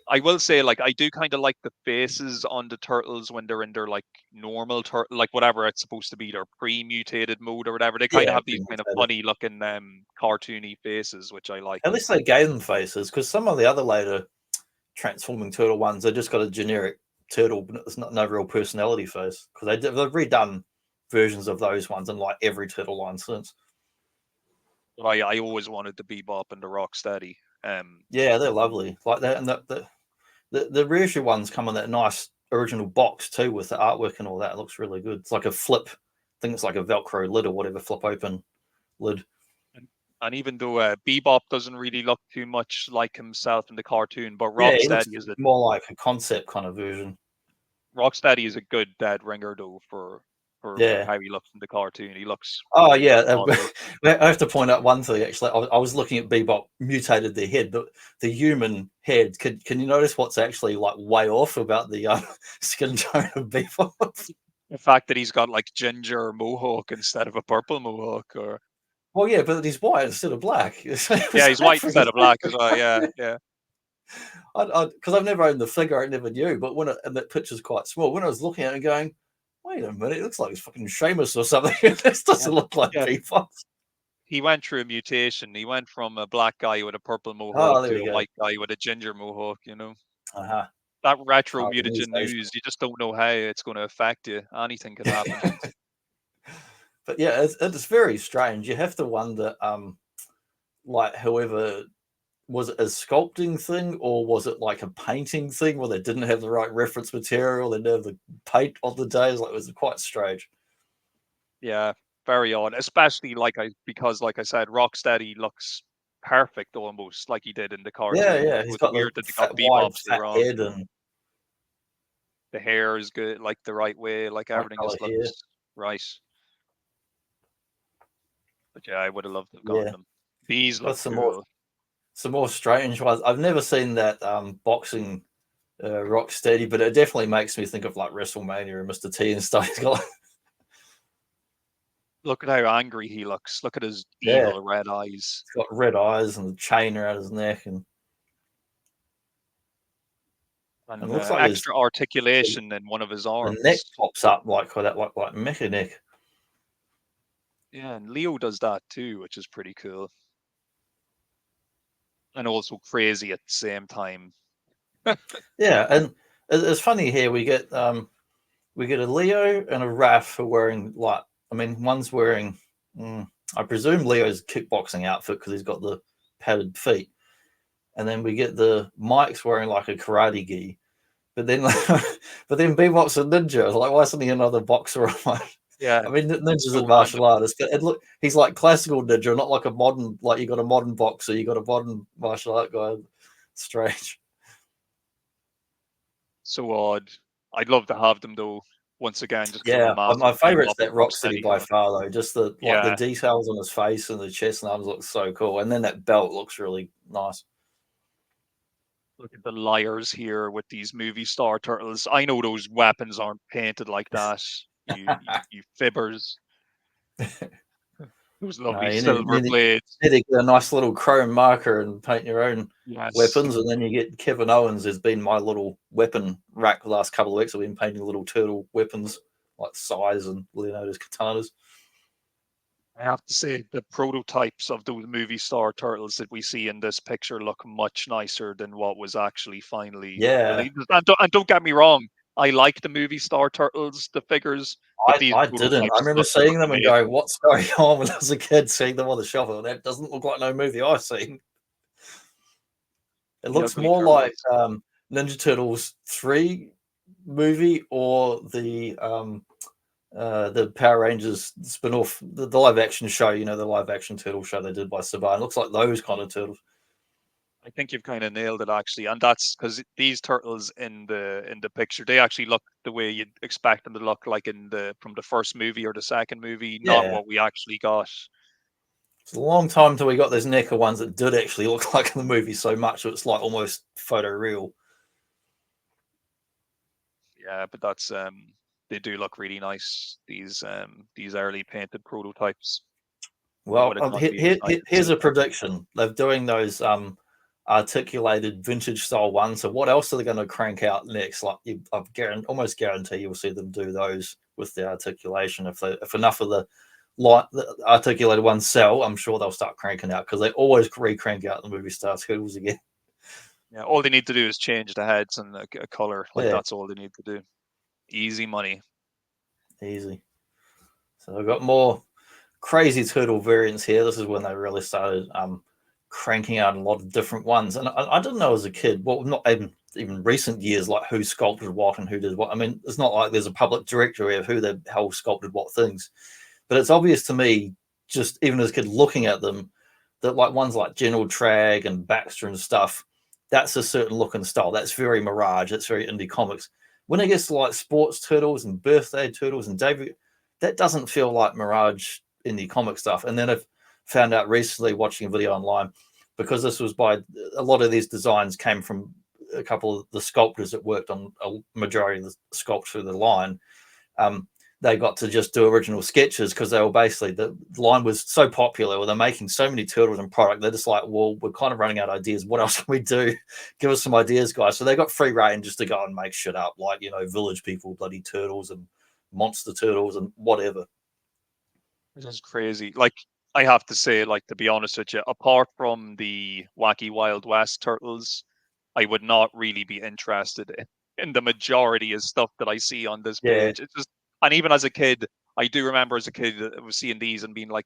I will say, like, I do kind of like the faces on the turtles when they're in their like normal turtle, like whatever it's supposed to be, their pre-mutated mode or whatever. They kind of Yeah, have these kind of funny looking cartoony faces, which I like. at least they gave them faces, because some of the other later transforming turtle ones, they just got a generic turtle, but it's not no real personality face, because they've redone versions of those ones in like every turtle line since. But I always wanted the Bebop and the Rocksteady. Yeah, they're lovely, like that, and the reissue ones come in that nice original box too, with the artwork and all that. It looks really good. It's like a flip. I think it's like a Velcro lid or whatever, flip open lid. And even though Bebop doesn't really look too much like himself in the cartoon, but Yeah, he looks Rocksteady is more like a concept kind of version. Rocksteady is a good dead ringer though for Yeah. how he looks in the cartoon. He looks Oh yeah. awesome. I have to point out one thing. Actually, I was looking at Bebop mutated their head, the human head. Can you notice what's actually like way off about the skin tone of Bebop? The fact that he's got like ginger mohawk instead of a purple mohawk, or Well, yeah, but he's white instead of black. yeah, he's white instead of black as well. Yeah, yeah. Because I've never owned the figure, I never knew. But and that picture's quite small. When I was looking at it, and going, wait a minute, it looks like it's fucking Seamus or something. This doesn't look like Yeah. Bebop. He went through a mutation. He went from a black guy with a purple mohawk Oh, there to we a go. white guy with a ginger mohawk. You know, Uh-huh. that retro Oh, mutagen news. You just don't know how it's going to affect you. Anything could happen. But yeah, it's very strange. You have to wonder, like whoever was it a sculpting thing, or was it like a painting thing where they didn't have the right reference material, they didn't have the paint on the days? Like, it was quite strange. Yeah, very odd. Especially because like I said, Rocksteady looks perfect almost like he did in the Yeah, cartoon. yeah, So he's it's got the weird that they got fat, wide, Bebop so fat wrong. head and The hair is good, like the right way, like everything color just hair. looks right. But yeah, I would have loved to have gotten Yeah, them. These look got cool. some more strange ones. I've never seen that boxing rock steady, but it definitely makes me think of like WrestleMania and Mr. T and stuff. He's got Look at how angry he looks. Look at his yeah, evil red eyes. he's got red eyes and the chain around his neck, and And it looks like extra articulation in one of his the neck arms. pops up like that, like mecha neck. Yeah, and Leo does that too, which is pretty cool. And also crazy at the same time. Yeah, and it's funny here we get a Leo and a Raph who are wearing like, I mean, one's wearing I presume Leo's kickboxing outfit because he's got the padded feet, and then we get the Mike's wearing like a karate gi, but then Bebop's a ninja. Like, why isn't he another boxer? Yeah, I mean, it's ninja's a so martial random. artist, but he's like classical ninja, not like a modern, like you got a modern boxer, you got a modern martial art guy. Strange. So odd. I'd love to have them though. Once again, just because I'm a Yeah, massive my favorite's Bebop and that Rocksteady Rocksteady by fan. far, though. Just the Yeah, details on his face and the chest and arms look so cool, and then that belt looks really nice. look at the liars here with these movie star turtles. I know those weapons aren't painted like that. You fibbers. Those No, lovely silver blades. need to get a nice little chrome marker and paint your own Yes. weapons, and then you get Kevin Owens has been my little weapon rack the last couple of weeks. I've been painting little turtle weapons like Sais and Leonardo's katanas. I have to say the prototypes of those movie star turtles that we see in this picture look much nicer than what was actually finally Yeah, released. And don't get me wrong, I like the movie star turtles, the figures, but these I didn't. I prototypes remember look seeing them and amazing. going, "What's going on?" When I was a kid, seeing them on the shelf, and that doesn't look like no movie I've seen. It The looks ugly more like turtles. Ninja Turtles 3 movie, or the Power Rangers spin-off, the live action show, the live action turtle show they did by Saban. It looks like those kind of turtles. I think you've kind of nailed it actually, and that's because these turtles in the picture they actually look the way you'd expect them to look, like in the from the first movie or the second movie, not Yeah. what we actually got. It's a long time till we got those NECA ones that did actually look like in the movie so much, so it's like almost photo real. Yeah, but that's they do look really nice. These early painted prototypes. Well, here's a prediction. They're doing those articulated vintage style ones. So what else are they going to crank out next? Like almost guarantee you'll see them do those with the articulation. If enough of the articulated ones sell, I'm sure they'll start cranking out, because they always crank out the movie star Skittles again. Yeah, all they need to do is change the heads and a color. Like, that's all they need to do. Easy money. Easy. So I've got more crazy turtle variants here. This is when they really started cranking out a lot of different ones. And I didn't know as a kid, well, not even recent years, like who sculpted what and who did what. I mean, it's not like there's a public directory of who the hell sculpted what things. But it's obvious to me, just even as a kid looking at them, that like ones like General Trag and Baxter and stuff, that's a certain look and style. That's very Mirage. That's very indie comics. When it gets to like sports turtles and birthday turtles and David, that doesn't feel like Mirage indie comic stuff. And then I've found out recently, watching a video online, because this was by a lot of these designs came from a couple of the sculptors that worked on a majority of the sculpts through the line. They got to just do original sketches, because they were basically, the line was so popular, or they're making so many turtles and product, they're just like, well, we're kind of running out of ideas. What else can we do? Give us some ideas, guys. So they got free reign just to go and make shit up, like, Village People, bloody turtles and monster turtles and whatever. This is crazy. Like, I have to say, like, to be honest with you, apart from the Wacky Wild West turtles, I would not really be interested in the majority of stuff that I see on this page. It's just, and even as a kid, I do remember as a kid was seeing these and being like,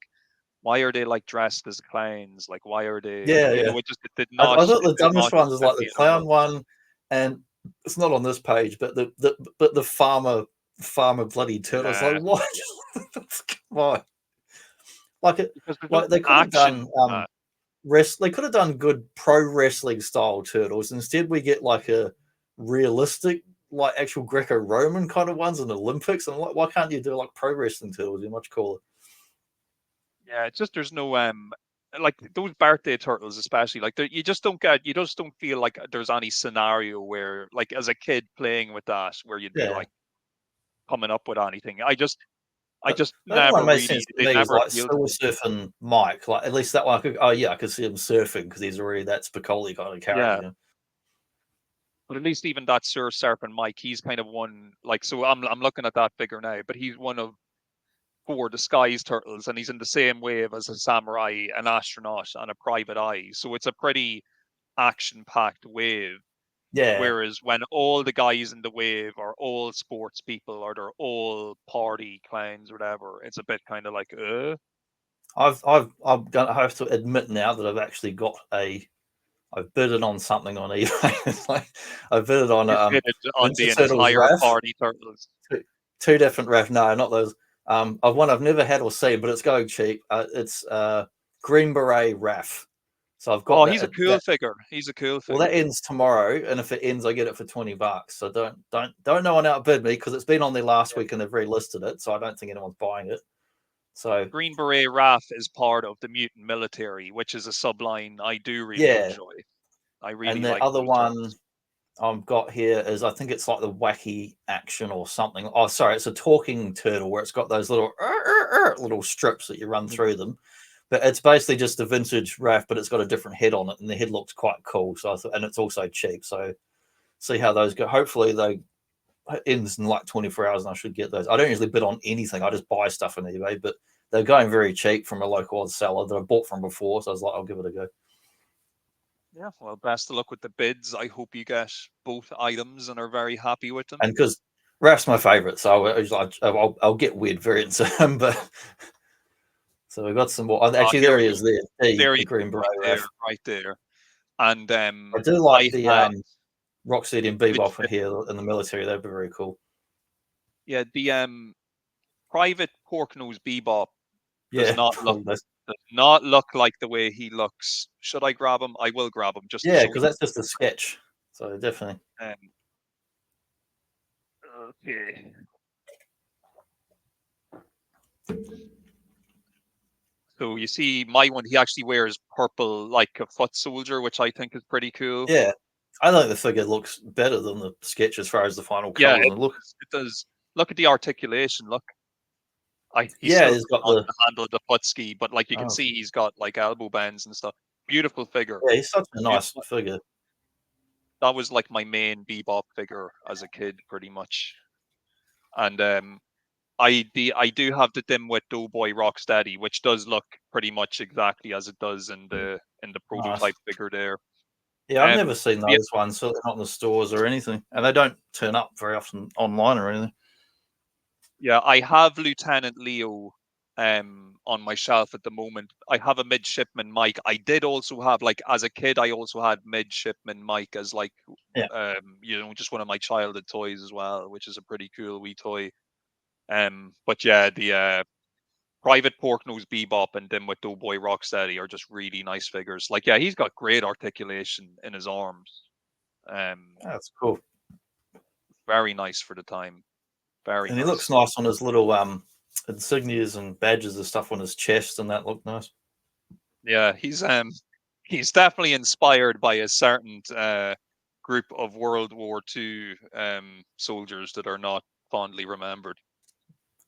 why are they like dressed as clowns? Like, why are they? It did not. I thought the dumbest one was like the clown one, and it's not on this page, but the farmer bloody turtle. It's like, what? Come on. Like they could have done they could have done good pro wrestling style turtles. Instead, we get like a realistic, like actual Greco-Roman kind of ones in the Olympics. And why can't you do like pro wrestling turtles? You're much cooler. Yeah, it's just there's no like those birthday turtles, especially, like you just don't feel like there's any scenario where, like, as a kid playing with that, where you'd be like coming up with anything. I just never really. They never like surfing Mike. Like, at least that one, I could see him surfing, because he's already that Spicoli kind of character. Yeah. But at least even that surfing Mike, he's kind of one, like, so I'm looking at that figure now, but he's one of 4 disguised turtles, and he's in the same wave as a samurai, an astronaut, and a private eye. So it's a pretty action-packed wave. Yeah. Whereas when all the guys in the wave are all sports people, or they're all party clowns, or whatever, it's a bit kind of like, I'm gonna have to admit now that I've actually got I've bidded on something on eBay. It's like I've bidded on the entire party turtles. Two different ref. No, not those. I've never had or seen, but it's going cheap. It's Green Beret Raph. So I've got. Oh, he's a cool figure. He's a cool figure. Well, that ends tomorrow, and if it ends, I get it for $20. So don't no one outbid me, because it's been on there last week and they've relisted it. So I don't think anyone's buying it. So Green Beret Raph is part of the Mutant Military, which is a subline I do really enjoy. I really and the like other one I've got here is, I think it's like the Wacky Action or something. Oh, sorry, it's a talking turtle where it's got those little strips that you run through them. But it's basically just a vintage Raph, but it's got a different head on it, and the head looks quite cool. So and it's also cheap. So see how those go. Hopefully they ends in like 24 hours, and I should get those. I don't usually bid on anything. I just buy stuff on eBay, but they're going very cheap from a local seller that I bought from before. So I was like, I'll give it a go. Yeah, well, best of luck with the bids. I hope you get both items and are very happy with them. And because Raph's my favorite, so I'll get weird variants of him. But so we got some more. Actually, there he is. There the Green Beret right there. And I do like the Rocksteady and Bebop here in the military. That'd be very cool. Yeah, the Private Porknose Bebop does not look like the way he looks. Should I grab him? I will grab him. Because that's just a sketch. So definitely. Okay. So you see, my one, he actually wears purple like a foot soldier, which I think is pretty cool. Yeah, I think the figure looks better than the sketch as far as the final colors. Yeah, it does. Look at the articulation. Look. He still he's got on the the handle of the putski, but like you can see, he's got like elbow bands and stuff. Beautiful figure. Yeah, he's such a nice figure. That was like my main Bebop figure as a kid, pretty much. And I do have the Dimwit Doughboy Rocksteady, which does look pretty much exactly as it does in the prototype figure there. Yeah, I've never seen yeah, those ones, so they're not in the stores or anything, and they don't turn up very often online or anything. Yeah, I have Lieutenant Leo on my shelf at the moment. I have a midshipman Mike. I did also have, like, as a kid, I also had midshipman Mike as like you know, just one of my childhood toys as well, which is a pretty cool wee toy. But yeah, the Private Porknose Bebop and Dimwit Doughboy Rocksteady are just really nice figures. Like, yeah, he's got great articulation in his arms. That's cool. Very nice for the time. Very And nice. he looks nice on his little insignias and badges and stuff on his chest, and that looked nice. Yeah, he's definitely inspired by a certain group of World War II soldiers that are not fondly remembered.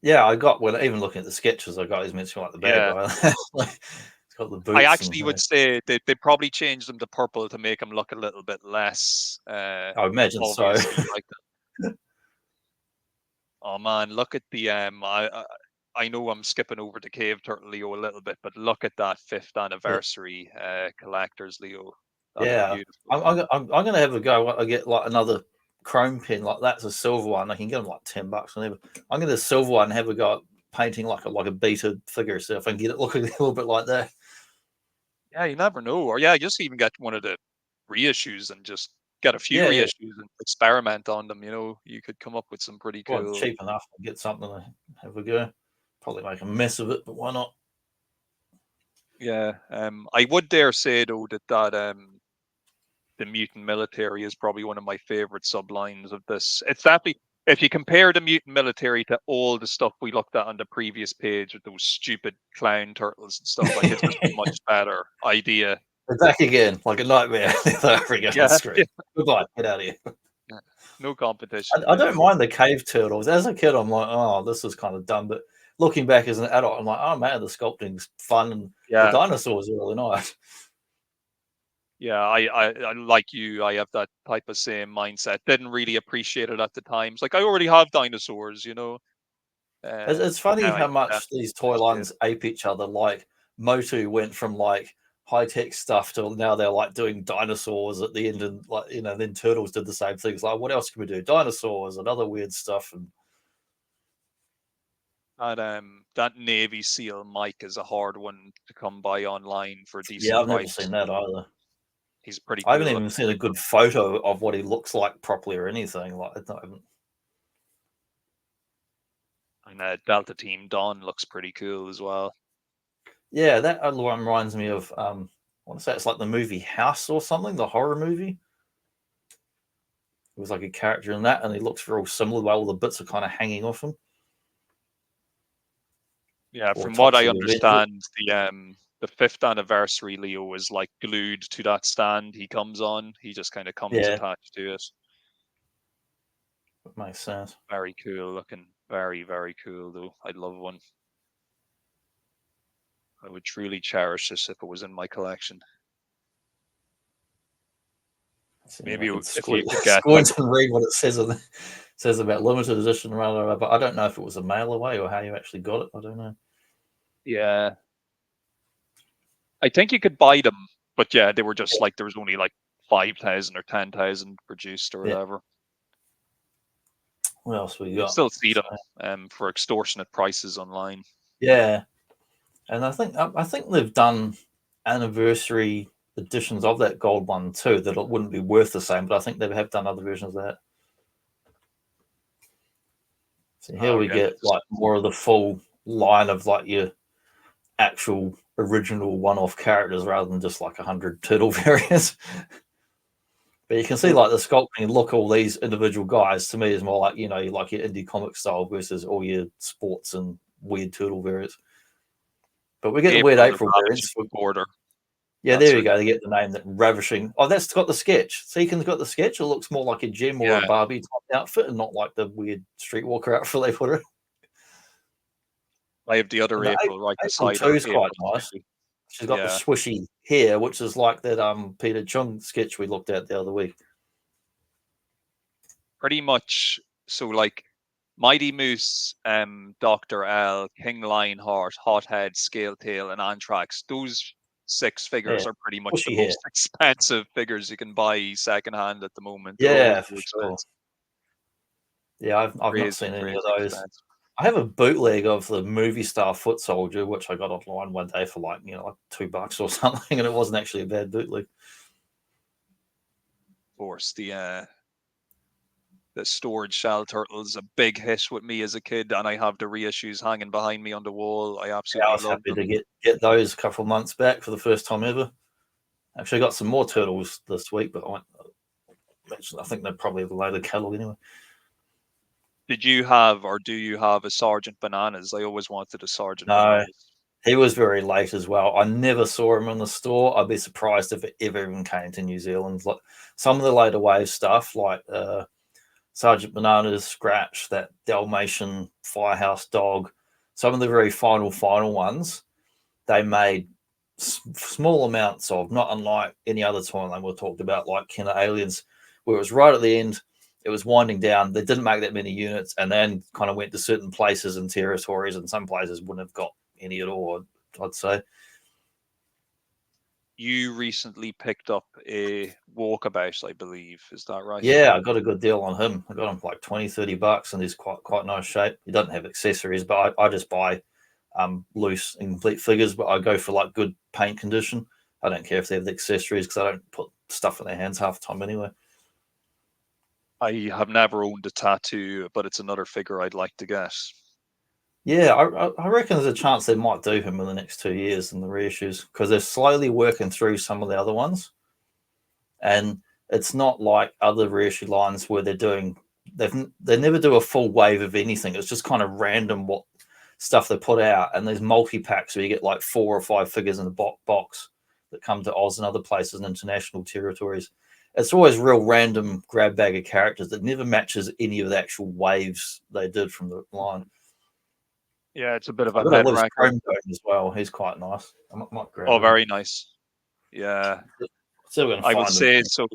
Yeah, I got even looking at the sketches, I got his mention like the bad guy. It's got the boots. I actually would say they probably changed them to purple to make him look a little bit less. I imagine obviously so. like that. Oh man, look at the I know I'm skipping over to Cave Turtle Leo a little bit, but look at that 5th anniversary collector's Leo. That is beautiful. I'm going to have a go. I get like another chrome pin, like that's a silver one. I can get them like $10 whenever. I'm going to get a silver one and have a go at painting like a beta figure, so if I can get it looking a little bit like that. Yeah, you never know. Or yeah, just even get one of the reissues and just get a few reissues and experiment on them. You know, you could come up with some pretty cool. Well, cheap enough to get something to have a go. Probably make a mess of it, but why not? Yeah, I would dare say though that the Mutant Military is probably one of my favorite sublines of this. It's definitely, if you compare the Mutant Military to all the stuff we looked at on the previous page with those stupid clown turtles and stuff, like it's just a much better idea. They're back again, like a nightmare. On screen. Yeah. Goodbye, get out of here. Yeah. No competition. I don't mind the cave turtles. As a kid, I'm like, oh, this is kind of dumb. But looking back as an adult, I'm like, oh man, the sculpting's fun and the dinosaurs are really nice. Yeah, I like you. I have that type of same mindset. Didn't really appreciate it at the times. Like I already have dinosaurs, you know. It's funny how much these toy lines ape each other. Like Motu went from like high tech stuff to now they're like doing dinosaurs at the end, and like then Turtles did the same things. Like, what else can we do? Dinosaurs and other weird stuff. And that Navy SEAL Mike is a hard one to come by online for a decent I've price. never seen that either. He's pretty cool. I haven't even seen a good photo of what he looks like properly or anything. Like, I haven't. And Delta Team Dawn looks pretty cool as well. Yeah, that other one reminds me of I want to say it's like the movie House or something, the horror movie. It was like a character in that, and he looks real similar. While all the bits are kind of hanging off him. Yeah, from what I understand, the 5th anniversary Leo is like glued to that stand he comes on. He just kind of comes attached to it. That makes sense. Very cool looking. Very, very cool though. I'd love one. I would truly cherish this if it was in my collection. Maybe if you could get and read what it says about limited edition, rather, but I don't know if it was a mail away or how you actually got it. I don't know. Yeah, I think you could buy them, but yeah, they were just like there was only like 5,000 or 10,000 produced or whatever. What else we got? You still see them for extortionate prices online. Yeah, and I think they've done anniversary editions of that gold one too. That it wouldn't be worth the same, but I think they have done other versions of that. So here we get like more of the full line of like your actual original one-off characters rather than just like 100 turtle variants. But you can see like the sculpting look, all these individual guys to me is more like, like your indie comic style versus all your sports and weird turtle variants. But we get the weird April variants. Border. Yeah, there we go. They get the name, that Ravishing. Oh, that's got the sketch. Seekin's got the sketch. It looks more like a Gem or a Barbie type outfit and not like the weird streetwalker outfit they put her in. I have the other And the April right April beside 2 her. is quite nice. She's got the Yeah. swishy hair, which is like that Peter Chung sketch we looked at the other week. Pretty much. So like Mighty Moose, Dr. L, King Lionheart, Hothead, Scaletail, and Anthrax. Those 6 figures are pretty much the most expensive figures you can buy secondhand at the moment. Yeah, for sure. Yeah, I've not seen any of those. Expensive. I have a bootleg of the movie star Foot Soldier, which I got online one day for like like $2 or something, and it wasn't actually a bad bootleg. Of course, the Storage Shell Turtles, a big hit with me as a kid, and I have the reissues hanging behind me on the wall. I absolutely love happy them. to get those a couple of months back for the first time ever. Actually, got some more turtles this week, but I think they're probably the later catalog anyway. Did you have, or do you have, a Sergeant Bananas? I always wanted a Sergeant Bananas. He was very late as well. I never saw him in the store. I'd be surprised if it ever even came to New Zealand. Like some of the later wave stuff, like Sergeant Bananas, Scratch, that Dalmatian Firehouse dog, some of the very final ones, they made small amounts of, not unlike any other time they were talked about, like KAALLLL, where it was right at the end, it was winding down. They didn't make that many units, and then kind of went to certain places and territories, and some places wouldn't have got any at all, I'd say. You recently picked up a Walkabout, I believe. Is that right? Yeah, I got a good deal on him. I got him for like $20-$30, and he's quite nice shape. He doesn't have accessories, but I just buy loose and complete figures, but I go for like good paint condition. I don't care if they have the accessories because I don't put stuff in their hands half the time anyway. I have never owned a tattoo, but it's another figure I'd like to get. Yeah, I reckon there's a chance they might do him in the next 2 years in the reissues because they're slowly working through some of the other ones. And it's not like other reissue lines where they never do a full wave of anything. It's just kind of random what stuff they put out. And there's multi-packs where you get like 4 or 5 figures in a box that come to Oz and other places and international territories. It's always real random grab bag of characters that never matches any of the actual waves they did from the line. Yeah, it's a bit of a head wrecker. Chrome Dome as well. He's quite nice. I might grab him. Very nice. Yeah. I would say so.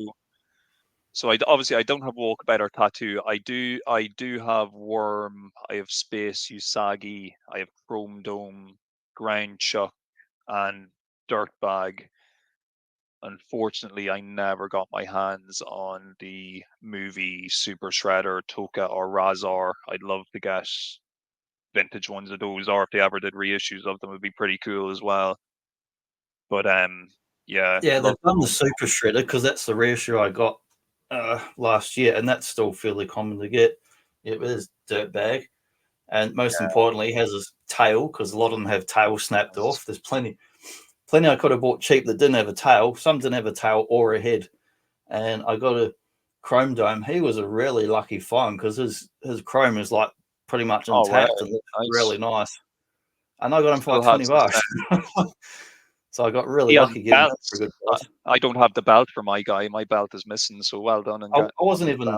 So I don't have Walkabout or Tattoo. I do have Worm. I have Space Usagi. I have Chrome Dome, Ground Chuck, and Dirtbag. Unfortunately, I never got my hands on the movie Super Shredder, Toka, or Razor. I'd love to get vintage ones of those, or if they ever did reissues of them, would be pretty cool as well. But yeah, they've done the Super Shredder because that's the reissue I got last year, and that's still fairly common to get. It is Dirtbag, and most importantly, he has his tail because a lot of them have tail snapped off. There's plenty I could have bought cheap that didn't have a tail. Some didn't have a tail or a head, and I got a Chrome Dome. He was a really lucky find because his chrome is like pretty much intact and looks really nice. And I got him for like $20. So I got really lucky getting that for a good price. I don't have the belt for my guy. My belt is missing, so well done. And I wasn't even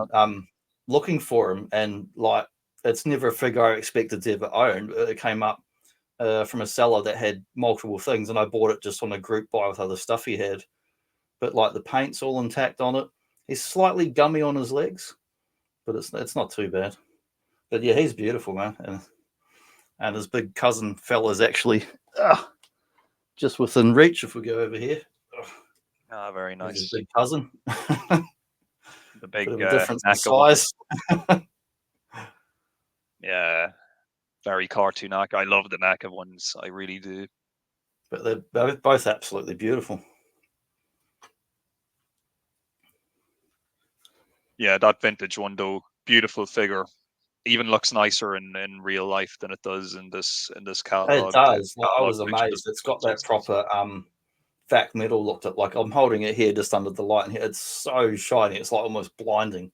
looking for him, and like it's never a figure I expected to ever own. It came up from a seller that had multiple things, and I bought it just on a group buy with other stuff he had. But like the paint's all intact on it. He's slightly gummy on his legs, but it's not too bad. But yeah, he's beautiful, man. And his big cousin fella's actually just within reach if we go over here. Very nice. His big cousin. The big difference in size. Yeah, very cartoon-like. I love the NECA ones. I really do. But they're both absolutely beautiful. Yeah, that vintage one though, beautiful figure. Even looks nicer in real life than it does in this catalog. It does. I was amazed. It's got that proper fact metal looked at. Like I'm holding it here just under the light, and it's so shiny. It's like almost blinding.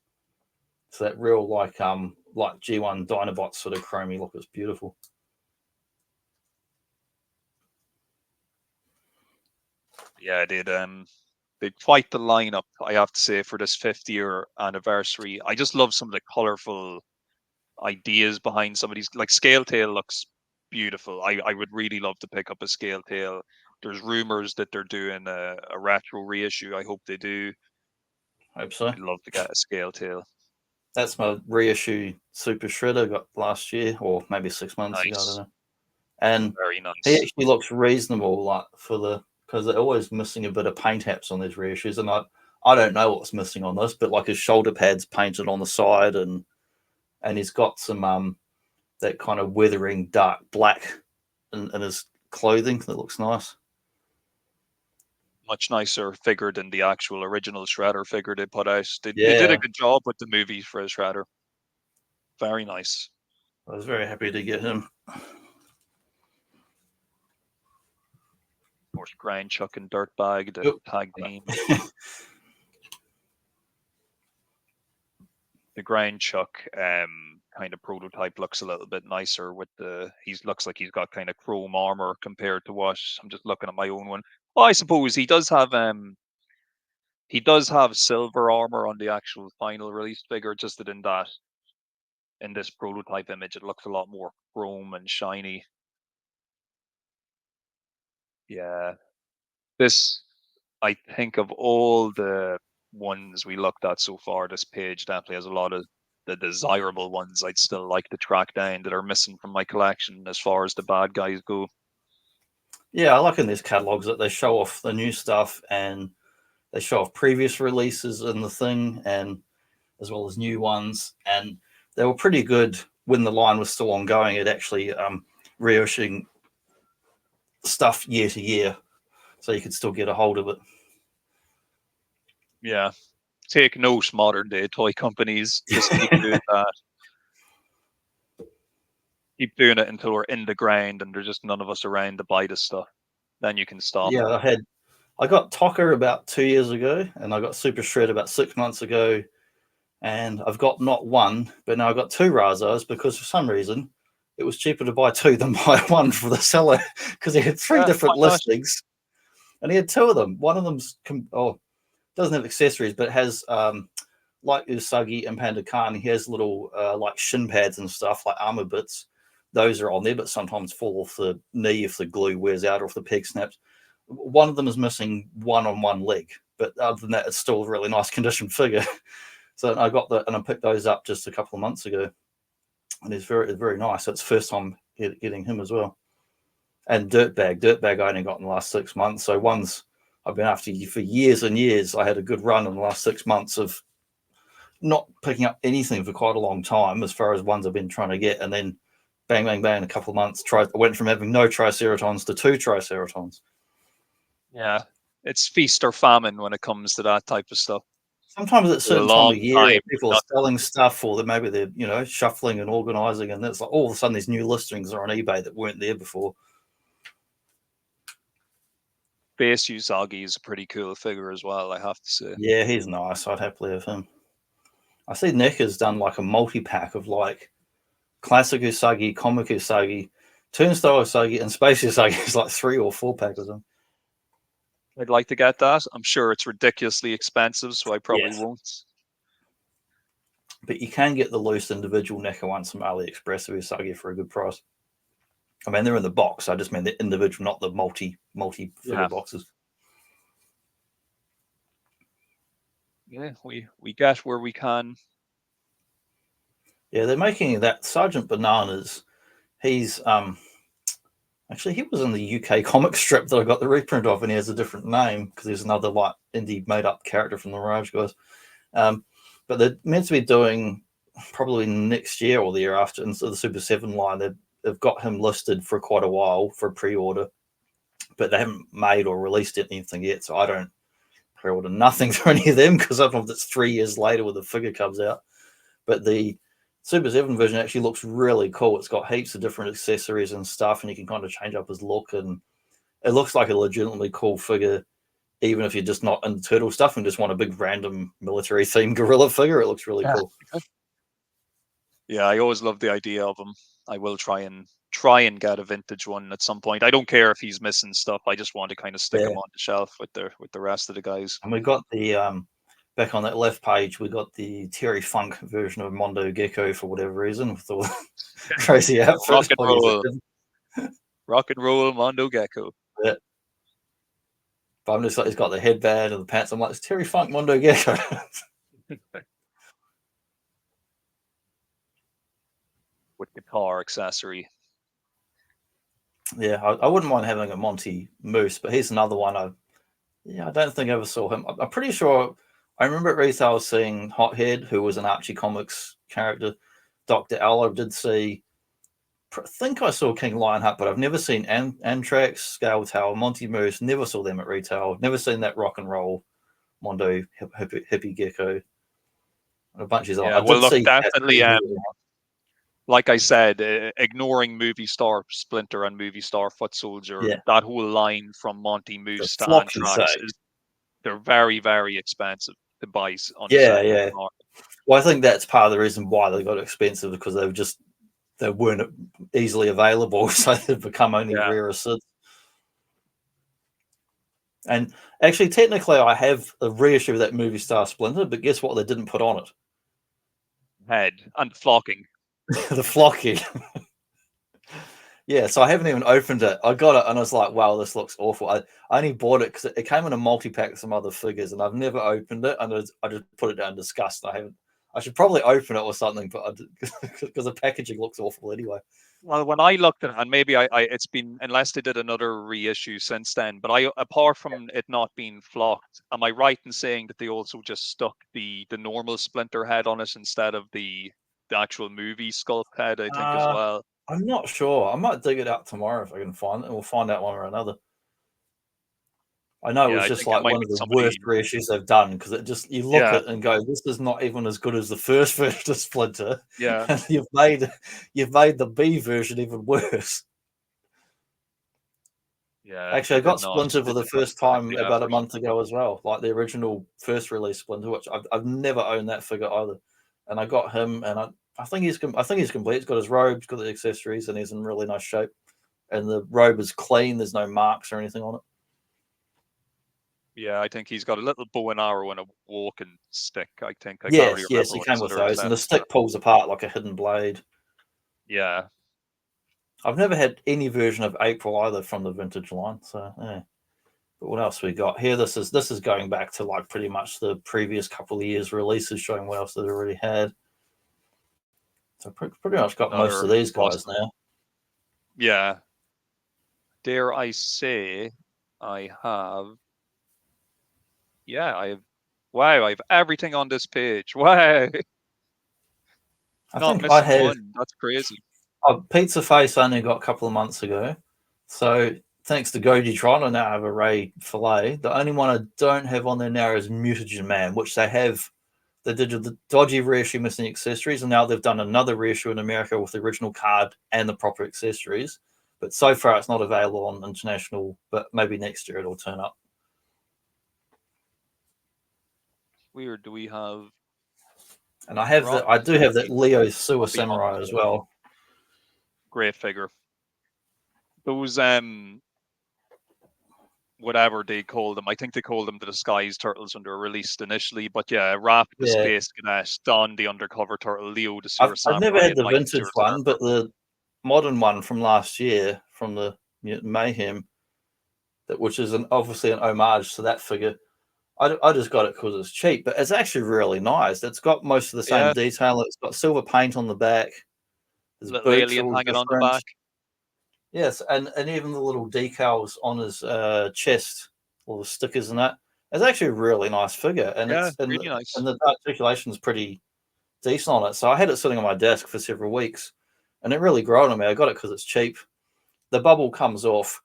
So that real like G1 Dinobots sort of chromey look is beautiful. Yeah, they'd quite the lineup, I have to say, for this 50th anniversary. I just love some of the colorful ideas behind some of these. Like Scaletail looks beautiful. I would really love to pick up a scale tail. There's rumors that they're doing a retro reissue. I hope they do. Hope so. I'd love to get a scale tail. That's my reissue Super Shredder got last year, or maybe 6 months ago. I don't know. And very nice. He actually looks reasonable, like because they're always missing a bit of paint apps on these reissues, and I don't know what's missing on this, but like his shoulder pads painted on the side, and he's got some that kind of weathering dark black in his clothing that looks nice. Much nicer figure than the actual original Shredder figure they put out. They did a good job with the movie for a Shredder. Very nice. I was very happy to get him. Of course, Grind Chuck and Dirtbag, the tag team. The Grind Chuck kind of prototype looks a little bit nicer with he looks like he's got kind of chrome armor compared to what I'm just looking at my own one. Well, I suppose he does have silver armor on the actual final release figure, just that in this prototype image it looks a lot more chrome and shiny. Yeah. This, I think, of all the ones we looked at so far, this page definitely has a lot of the desirable ones I'd still like to track down that are missing from my collection as far as the bad guys go. Yeah, I like in these catalogs that they show off the new stuff and they show off previous releases in the thing, and as well as new ones. And they were pretty good when the line was still ongoing at actually reissuing stuff year to year, so you could still get a hold of it. Yeah. Take note, modern day toy companies. Just keep doing that. Keep doing it until we're in the ground and there's just none of us around to buy this stuff. Then you can stop. Yeah, I got Tocker about 2 years ago, and I got Super Shred about 6 months ago, and I've got not one, but now I've got two Razars because for some reason it was cheaper to buy two than buy one for the seller because he had three different listings, and he had two of them. One of them's doesn't have accessories, but it has like Usagi and Panda Khan. He has little like shin pads and stuff, like armor bits. Those are on there, but sometimes fall off the knee if the glue wears out or if the peg snaps. One of them is missing one on one leg, but other than that, it's still a really nice condition figure. So I got that, and I picked those up just a couple of months ago, and it's very, very nice. It's first time getting him as well. And Dirtbag I only got in the last 6 months. So one's I've been after for years and years. I had a good run in the last 6 months of not picking up anything for quite a long time as far as ones I've been trying to get, and then bang, bang, bang, a couple of months. I went from having no Triceratons to 2 Triceratons. Yeah, it's feast or famine when it comes to that type of stuff. Sometimes it's a certain time of year where people are selling stuff, or maybe they're shuffling and organizing, and it's like all of a sudden these new listings are on eBay that weren't there before. Base Usagi is a pretty cool figure as well, I have to say. Yeah, he's nice. I'd happily have him. I see Nick has done like a multi-pack of like classic Usagi, comic Usagi, turnstile Usagi, and space Usagi. It's like 3 or 4 packs of them. I'd like to get that. I'm sure it's ridiculously expensive, so I probably won't. But you can get the loose individual NECA ones from AliExpress of Usagi for a good price. I mean, they're in the box. I just mean the individual, not the multi figure boxes. Yeah, we get where we can. Yeah, they're making that Sergeant Bananas. He's actually he was in the UK comic strip that I got the reprint of, and he has a different name because he's another like indie made up character from the Mirage guys. But they're meant to be doing probably next year or the year after into the Super 7 line. They've got him listed for quite a while for pre-order, but they haven't made or released anything yet. So I don't pre-order nothing for any of them because I don't know if it's 3 years later when the figure comes out. But the Super 7 version actually looks really cool. It's got heaps of different accessories and stuff, and you can kind of change up his look, and it looks like a legitimately cool figure. Even if you're just not into turtle stuff and just want a big random military themed gorilla figure, it looks really cool. Yeah, I always love the idea of him. I will try and get a vintage one at some point. I don't care if he's missing stuff. I just want to kind of stick him on the shelf with the rest of the guys. And we got the back on that left page, we got the Terry Funk version of Mondo Gecko for whatever reason with all the crazy outfits. Rock and roll Mondo Gecko. Yeah. But I'm just like, he's got the headband and the pants. I'm like, it's Terry Funk Mondo Gecko. With guitar accessory. Yeah, I wouldn't mind having a Monty Moose, but he's another one I don't think I ever saw him. I'm pretty sure I remember at retail seeing Hothead, who was an Archie Comics character. Dr. L, I did see. I think I saw King Lionheart, but I've never seen Anthrax, Scale Tower, Monty Moose. Never saw them at retail. Never seen that rock and roll Mondo hippie gecko. And a bunch of yeah, well, look, definitely. Like I said, ignoring Movie Star Splinter and Movie Star Foot Soldier, that whole line from Monty Moose to Anthrax they're very, very expensive to buy on the secondary market. Well, I think that's part of the reason why they got expensive, because they weren't easily available, so they've become only rare acids. And actually, technically, I have a reissue of that Movie Star Splinter, but guess what? They didn't put on it. Head and flocking. The flocking. Yeah, so I haven't even opened it. I got it and I was like, wow, this looks awful. I only bought it because it came in a multi-pack with some other figures, and I've never opened it, and I just put it down in disgust. I should probably open it or something, but because the packaging looks awful anyway. Well, when I looked at it, and maybe it's been, unless they did another reissue since then, but apart from it not being flocked, am I right in saying that they also just stuck the normal Splinter head on it instead of the actual movie sculpt head, I think, as well? I'm not sure. I might dig it out tomorrow if I can find it, and we'll find out one or another. I know it was just like one of the worst reissues they've done, because it just, you look at it and go, this is not even as good as the first version of Splinter. Yeah, and you've made the B version even worse. Yeah, actually, I got Splinter for the first time about a month ago as well, like the original first release Splinter, which I've never owned that figure either. And I got him, and I think he's complete. He's got his robe, he's got the accessories, and he's in really nice shape. And the robe is clean. There's no marks or anything on it. Yeah, I think he's got a little bow and arrow and a walking stick. I think. Yes, he came with those, and the stick pulls apart like a hidden blade. Yeah. I've never had any version of April either from the vintage line. So, yeah. But what else we got here? This is going back to like pretty much the previous couple of years releases, showing what else they already had. So pretty much got most of these guys now. Yeah. Dare I say, I have. Yeah, I have. Wow, I have everything on this page. Wow. Not missing one. That's crazy. Pizza Face only got a couple of months ago. So thanks to Gojitron, I now have a Ray Fillet. The only one I don't have on there now is Mutagen Man, which they have. They did the dodgy reissue missing accessories, and now they've done another reissue in America with the original card and the proper accessories. But so far, it's not available on international, but maybe next year it'll turn up. Weird. Do we have? And I have I do have that Leo Sewer Samurai as well. Great figure. Those whatever they call them, I think they called them the Disguised Turtles when they were released initially. But yeah, Raph the Space Cadet, Don the Undercover Turtle, Leo the Sewer Samurai. I've never had the vintage one, but the modern one from last year from the Mayhem, which is obviously an homage to that figure. I just got it because it's cheap, but it's actually really nice. It's got most of the same detail. It's got silver paint on the back. There's little alien hanging on the back. Yes, and even the little decals on his chest, all the stickers and that. It's actually a really nice figure, and it's really nice. And the articulation is pretty decent on it. So I had it sitting on my desk for several weeks, and it really grew on me. I got it because it's cheap. The bubble comes off,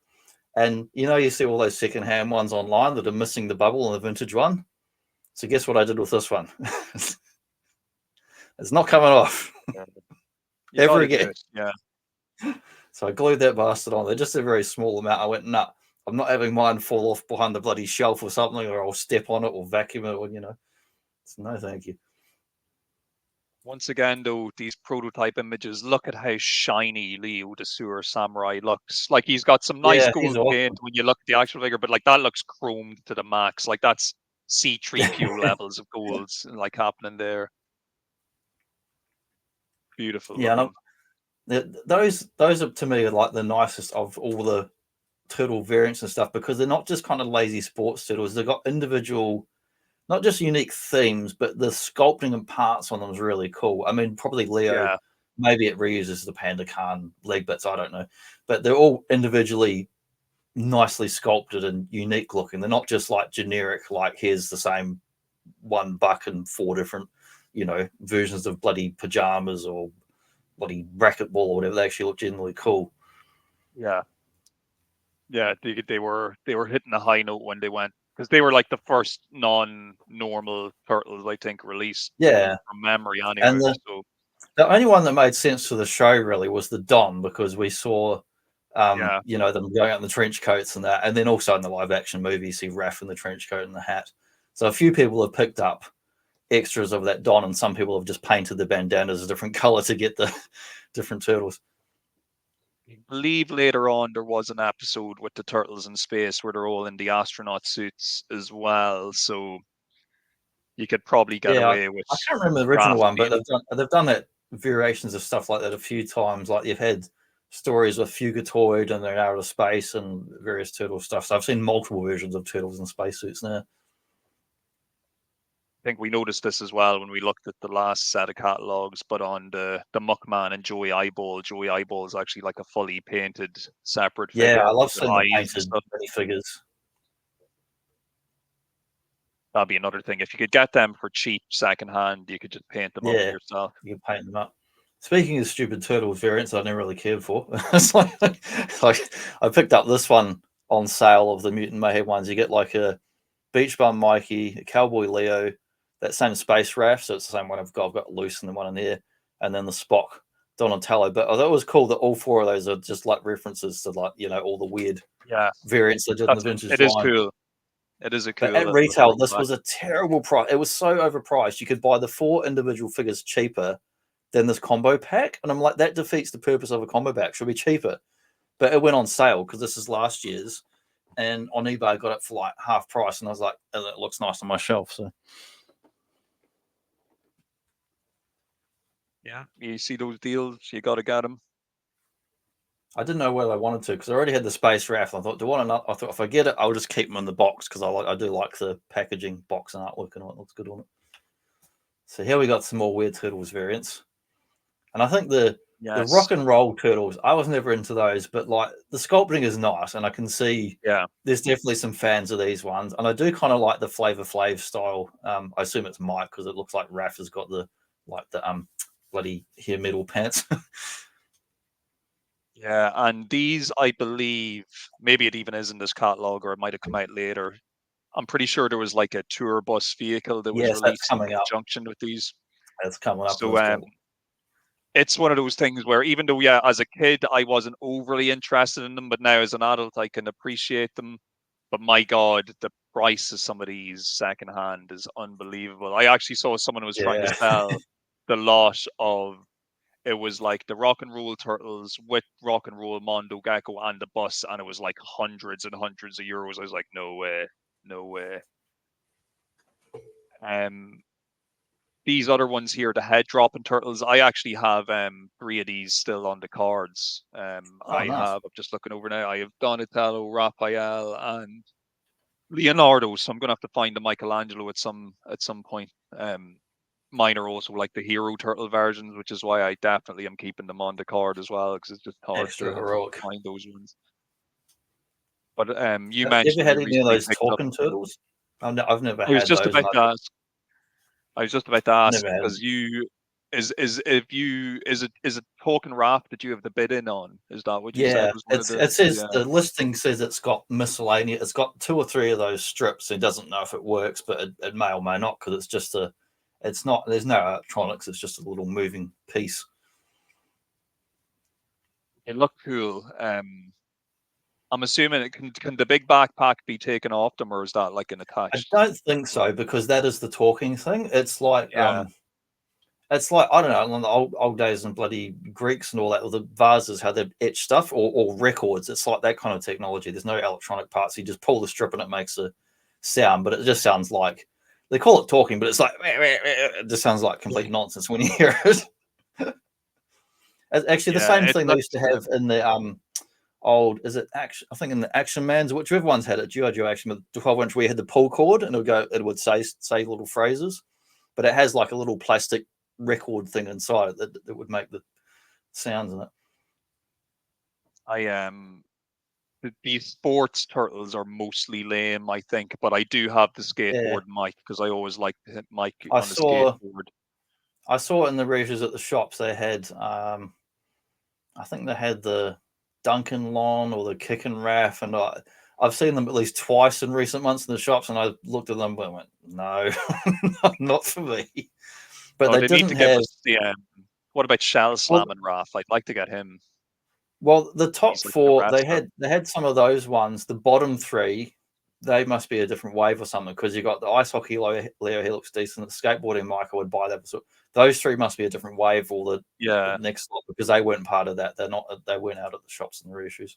and you see all those secondhand ones online that are missing the bubble in the vintage one. So guess what I did with this one? It's not coming off ever again. Yeah. So I glued that bastard on. They're just a very small amount. I went, nah, I'm not having mine fall off behind the bloody shelf or something, or I'll step on it or vacuum it, or So no, thank you. Once again, though, these prototype images, look at how shiny Leo the Sewer Samurai looks. Like, he's got some nice gold paint when you look at the actual figure, but like that looks chromed to the max. Like, that's C3PO levels of golds like happening there. Beautiful. Yeah, those are to me like the nicest of all the turtle variants and stuff, because they're not just kind of lazy sports turtles. They've got individual, not just unique themes, but the sculpting and parts on them is really cool. I mean, probably Leo, maybe it reuses the Panda Khan leg bits, I don't know, but they're all individually nicely sculpted and unique looking. They're not just like generic, like here's the same $1 and 4 different, versions of bloody pajamas or bloody racquetball or whatever. They actually look genuinely cool. Yeah. Yeah, they were hitting a high note when they went, because they were like the first non-normal turtles, I think, released. Yeah, from memory anyway. And the only one that made sense to the show really was the Don, because we saw, them going out in the trench coats and that, and then also in the live action movie, you see Raph in the trench coat and the hat. So a few people have picked up extras of that Don, and some people have just painted the bandanas a different color to get the different turtles. I believe later on there was an episode with the turtles in space where they're all in the astronaut suits as well, so you could probably get away with. I can't remember the original one, but they've done that variations of stuff like that a few times. Like you've had stories with Fugatoid and they're in outer space and various turtle stuff. So I've seen multiple versions of turtles in spacesuits now. I think we noticed this as well when we looked at the last set of catalogs, but on the Muckman and Joey Eyeball is actually like a fully painted separate figure. Yeah, I love seeing the painted minifigures. That'd be another thing. If you could get them for cheap secondhand, you could just paint them up yourself. You can paint them up. Speaking of stupid turtles variants, I never really cared for. It's like I picked up this one on sale of the Mutant Mayhem ones. You get like a Beach Bum Mikey, a Cowboy Leo, that same Space Raph, so it's the same one I've got loose and the one in there, and then the Spock Donatello. But I thought it was cool that all 4 of those are just like references to like all the weird variants they did in the vintage line. It is cool. It is a cool. But at retail, this was a terrible price. It was so overpriced. You could buy the 4 individual figures cheaper than this combo pack, and I'm like, that defeats the purpose of a combo pack. It should be cheaper. But it went on sale because this is last year's, and on eBay I got it for like half price, and I was like, oh, that looks nice on my shelf. So yeah, you see those deals, you got to get them. I didn't know whether I wanted to, because I already had the Space Raph. I thought, I thought if I get it, I'll just keep them in the box, because I do like the packaging, box and artwork, and it looks good on it. So here we got some more Weird Turtles variants, and I think the rock and roll turtles, I was never into those, but like the sculpting is nice, and I can see there's definitely some fans of these ones, and I do kind of like the Flavor Flav style. I assume it's Mike, because it looks like Raph has got the bloody hair metal pants. Yeah, and these, I believe, maybe it even is in this catalog, or it might have come out later. I'm pretty sure there was like a tour bus vehicle that was released in conjunction with these. That's coming up. So it's one of those things where, even though as a kid I wasn't overly interested in them, but now as an adult I can appreciate them. But my God, the price of some of these secondhand is unbelievable. I actually saw someone who was trying to sell the lot of. It was like the Rock and Roll Turtles with Rock and Roll Mondo Gecko and the bus, and it was like hundreds and hundreds of euros. I was like, no way, no way. These other ones here, the head dropping turtles, I actually have 3 of these still on the cards. I'm just looking over now. I have Donatello, Raphael, and Leonardo. So I'm gonna have to find the Michelangelo at some point. Mine are also like the hero turtle versions, which is why I definitely am keeping them on the card as well, because it's just hard extra heroic to find those ones. But you mentioned, you ever had any of those talking turtles? I've never had those. I was just about to ask, because is it talking Raph that you have the bid in on? Is that what you said? It says the listing says it's got miscellaneous. It's got 2 or 3 of those strips. It doesn't know if it works, but it may or may not, because it's just it's not. There's no electronics. It's just a little moving piece. It looked cool. I'm assuming it can the big backpack be taken off them, or is that like an attached? I don't think so, because that is the talking thing. It's like it's like, I don't know, in the old days and bloody Greeks and all that, or the vases, how they etch stuff, or records. It's like that kind of technology. There's no electronic parts. You just pull the strip and it makes a sound, but it just sounds like, they call it talking, but it's like, it just sounds like complete nonsense when you hear it. Actually, the same thing they used to have in the old, is it action? I think in the Action Mans, whichever ones had it, G.I. Joe Action with the 12-inch, where you had the pull cord and it would say little phrases, but it has like a little plastic record thing inside it that would make the sounds in it. These sports turtles are mostly lame, I think, but I do have the skateboard mic because I always like the mic on the skateboard. I saw it in the reviews at the shops. They had, I think they had the Duncan Lon or the Kick and Raff, and I've seen them at least twice in recent months in the shops, and I looked at them and went, no, not for me. But they didn't have. What about Shell Slam and Raff? I'd like to get him. Well, the top four, they had some of those ones. The bottom three, they must be a different wave or something, because you got the ice hockey Leo, he looks decent. The skateboarding Mike, I would buy that. So those three must be a different wave, or the next lot, because they weren't part of that. They weren't out at the shops and the reissues.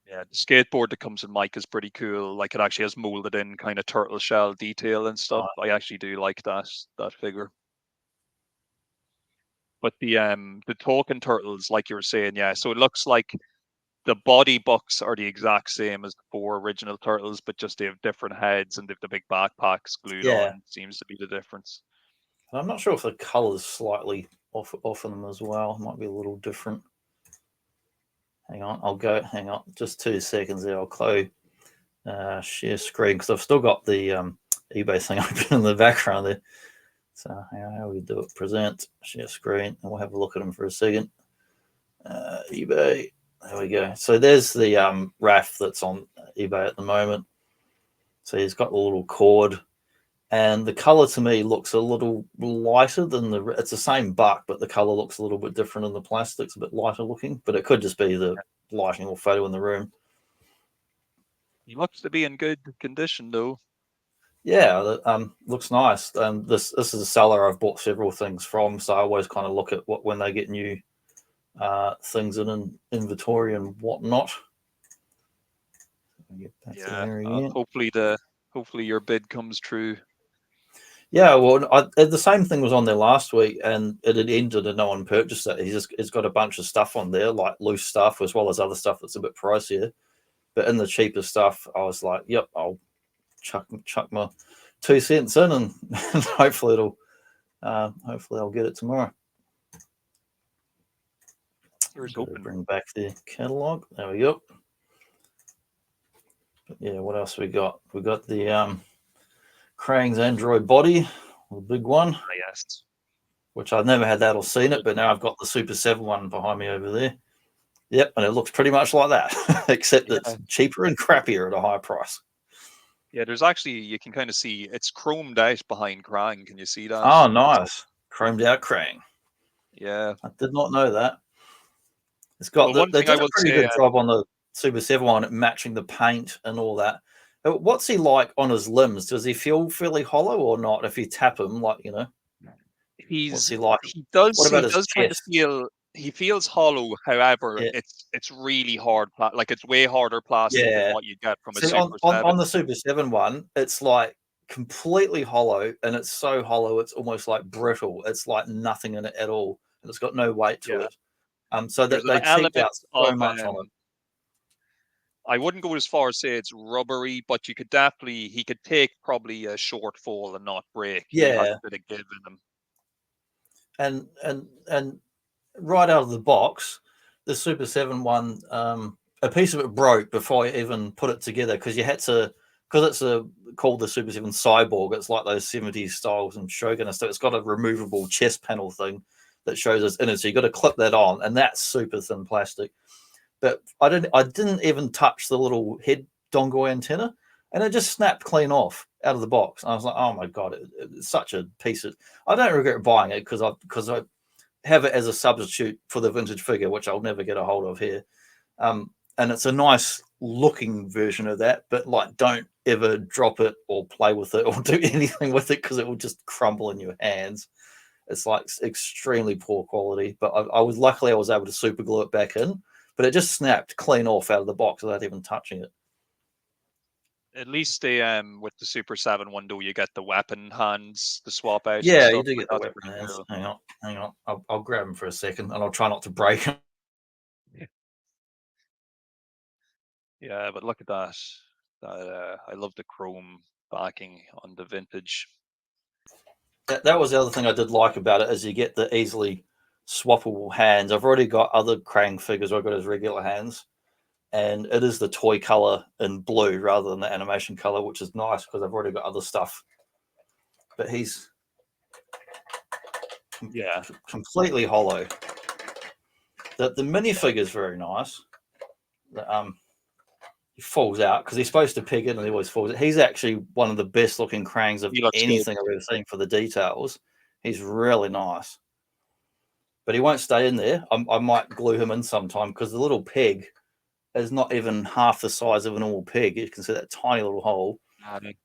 Yeah, the skateboard that comes in Mike is pretty cool. Like, it actually has molded in kind of turtle shell detail and stuff. I actually do like that figure. But the Talking Turtles, like you were saying, yeah. So it looks like the body bucks are the exact same as the 4 original turtles, but just they have different heads and they have the big backpacks glued on. Seems to be the difference. I'm not sure if the color's slightly off in them as well. It might be a little different. Hang on, hang on, just 2 seconds there. I'll close share screen, because I've still got the eBay thing open in the background there. So how we do it? Present, share screen, and we'll have a look at them for a second. eBay, there we go. So there's the Raff that's on eBay at the moment. So he's got the little cord, and the color to me looks a little lighter than it's the same buck, but the color looks a little bit different in the plastic's a bit lighter looking, but it could just be the lighting or photo in the room. He looks to be in good condition though. Yeah, looks nice. This is a seller I've bought several things from, so I always kind of look at when they get new things in inventory and whatnot. Hopefully your bid comes true. Yeah, well, the same thing was on there last week, and it had ended and no one purchased it. He's got a bunch of stuff on there, like loose stuff, as well as other stuff that's a bit pricier. But in the cheaper stuff, I was like, yep, I'll chuck my 2 cents in, and hopefully I'll get it tomorrow. Bring back the catalog. There we go. But yeah, what else we got? We got the Krang's Android body, the big one. Yes. Which I've never had that or seen it, but now I've got the Super 7 one behind me over there. Yep, and it looks pretty much like that, except it's cheaper and crappier at a high price. Yeah, there's actually, you can kind of see it's chromed out behind Krang. Can you see that? Oh, nice. Chromed out Krang. Yeah. I did not know that. It's got they did a pretty good job on the Super 7 one at matching the paint and all that. What's he like on his limbs? Does he feel fairly hollow or not if you tap him, like, you know? What's he like? He does kind of feel, he feels hollow. However, it's really hard. Like, it's way harder plastic than what you get from a Super 7. On the Super 7 one, it's like completely hollow, and it's so hollow it's almost like brittle. It's like nothing in it at all, and it's got no weight to it. So that they cheaped out so much on it. I wouldn't go as far as say it's rubbery, but he could take probably a short fall and not break. Yeah, he has a bit of give in him. And right out of the box, the Super 7 one, a piece of it broke before I even put it together, because you had to, because it's called the Super 7 Cyborg. It's like those 70s styles and Shogun and stuff. It's got a removable chest panel thing that shows its innards. So you got to clip that on, and that's super thin plastic. But I didn't even touch the little head dongle antenna, and it just snapped clean off out of the box. And I was like, oh my god, it's such a piece of. I don't regret buying it because I have it as a substitute for the vintage figure, which I'll never get a hold of here. And it's a nice looking version of that, but like, don't ever drop it or play with it or do anything with it, because it will just crumble in your hands. It's like extremely poor quality. But I was able to super glue it back in. But it just snapped clean off out of the box without even touching it. At least they with the Super 7 one, though, you get the weapon hands, the swap outs. Yeah, and you stuff. do get the weapon hands. Cool. Hang on. I'll grab them for a second, and I'll try not to break them. Yeah, but look at that. I love the chrome backing on the vintage. That was the other thing I did like about it, is you get the easily swappable hands. I've already got other Krang figures I've got as regular hands, and it is the toy color in blue rather than the animation color, which is nice because I've already got other stuff. But he's completely hollow. The minifigure is very nice. He falls out because he's supposed to peg in and he always falls out. He's actually one of the best looking Krangs of anything I've ever seen for the details. He's really nice. But he won't stay in there. I might glue him in sometime because the little peg is not even half the size of a normal peg. You can see that tiny little hole.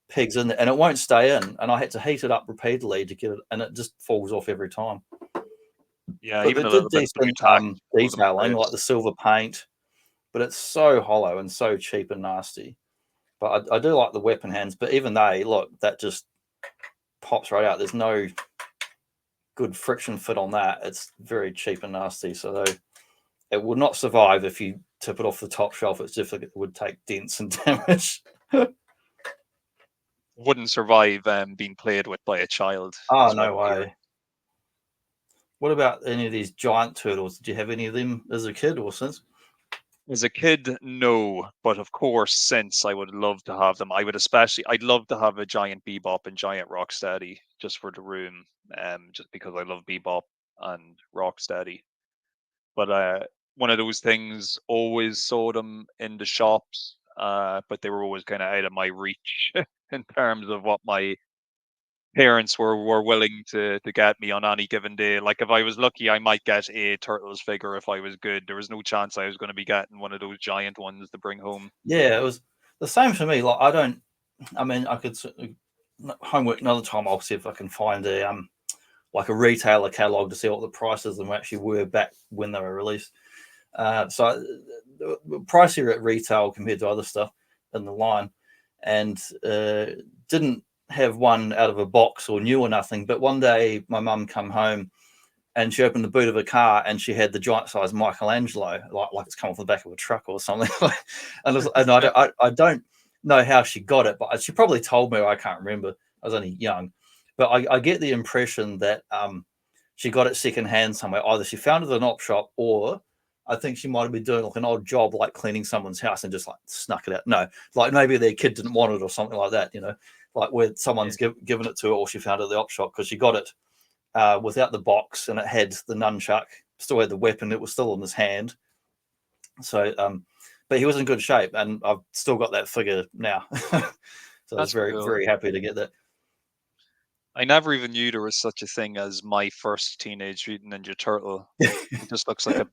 Pegs in there, and it won't stay in. And I had to heat it up repeatedly to get it, and it just falls off every time. Yeah, but even it did decent detailing, like the silver paint, but it's so hollow and so cheap and nasty. But I do like the weapon hands. But even that just pops right out. There's no good friction fit on that. It's very cheap and nasty. So it would not survive if you tip it off the top shelf. It's difficult. It would take dents and damage. Wouldn't survive being played with by a child. Oh, no way. What about any of these giant turtles? Did you have any of them as a kid or since? As a kid, no. But of course, since I would love to have them, I'd love to have a giant Bebop and giant Rocksteady just for the room, just because I love Bebop and Rocksteady. But one of those things, always saw them in the shops, but they were always kind of out of my reach in terms of what my parents were willing to get me on any given day. Like if I was lucky, I might get a Turtles figure if I was good. There was no chance I was going to be getting one of those giant ones to bring home. Yeah, it was the same for me. Like I could homework another time. I'll see if I can find a like a retailer catalog to see what the prices of them actually were back when they were released. So the pricier at retail compared to other stuff in the line, and didn't have one out of a box or new or nothing. But one day my mum come home and she opened the boot of a car and she had the giant size Michelangelo, like it's come off the back of a truck or something. and I don't know how she got it, but she probably told me. I can't remember. I was only young, but I get the impression that she got it secondhand somewhere. Either she found it at an op shop, or I think she might have been doing like an odd job, like cleaning someone's house and just like snuck it out. No, like maybe their kid didn't want it or something like that, like where someone's given it to her, or she found it at the op shop because she got it without the box and it had the nunchuck, still had the weapon. It was still in his hand. So, but he was in good shape, and I've still got that figure now. So I was very, very happy to get that. I never even knew there was such a thing as My First Teenage Mutant Ninja Turtle. It just looks like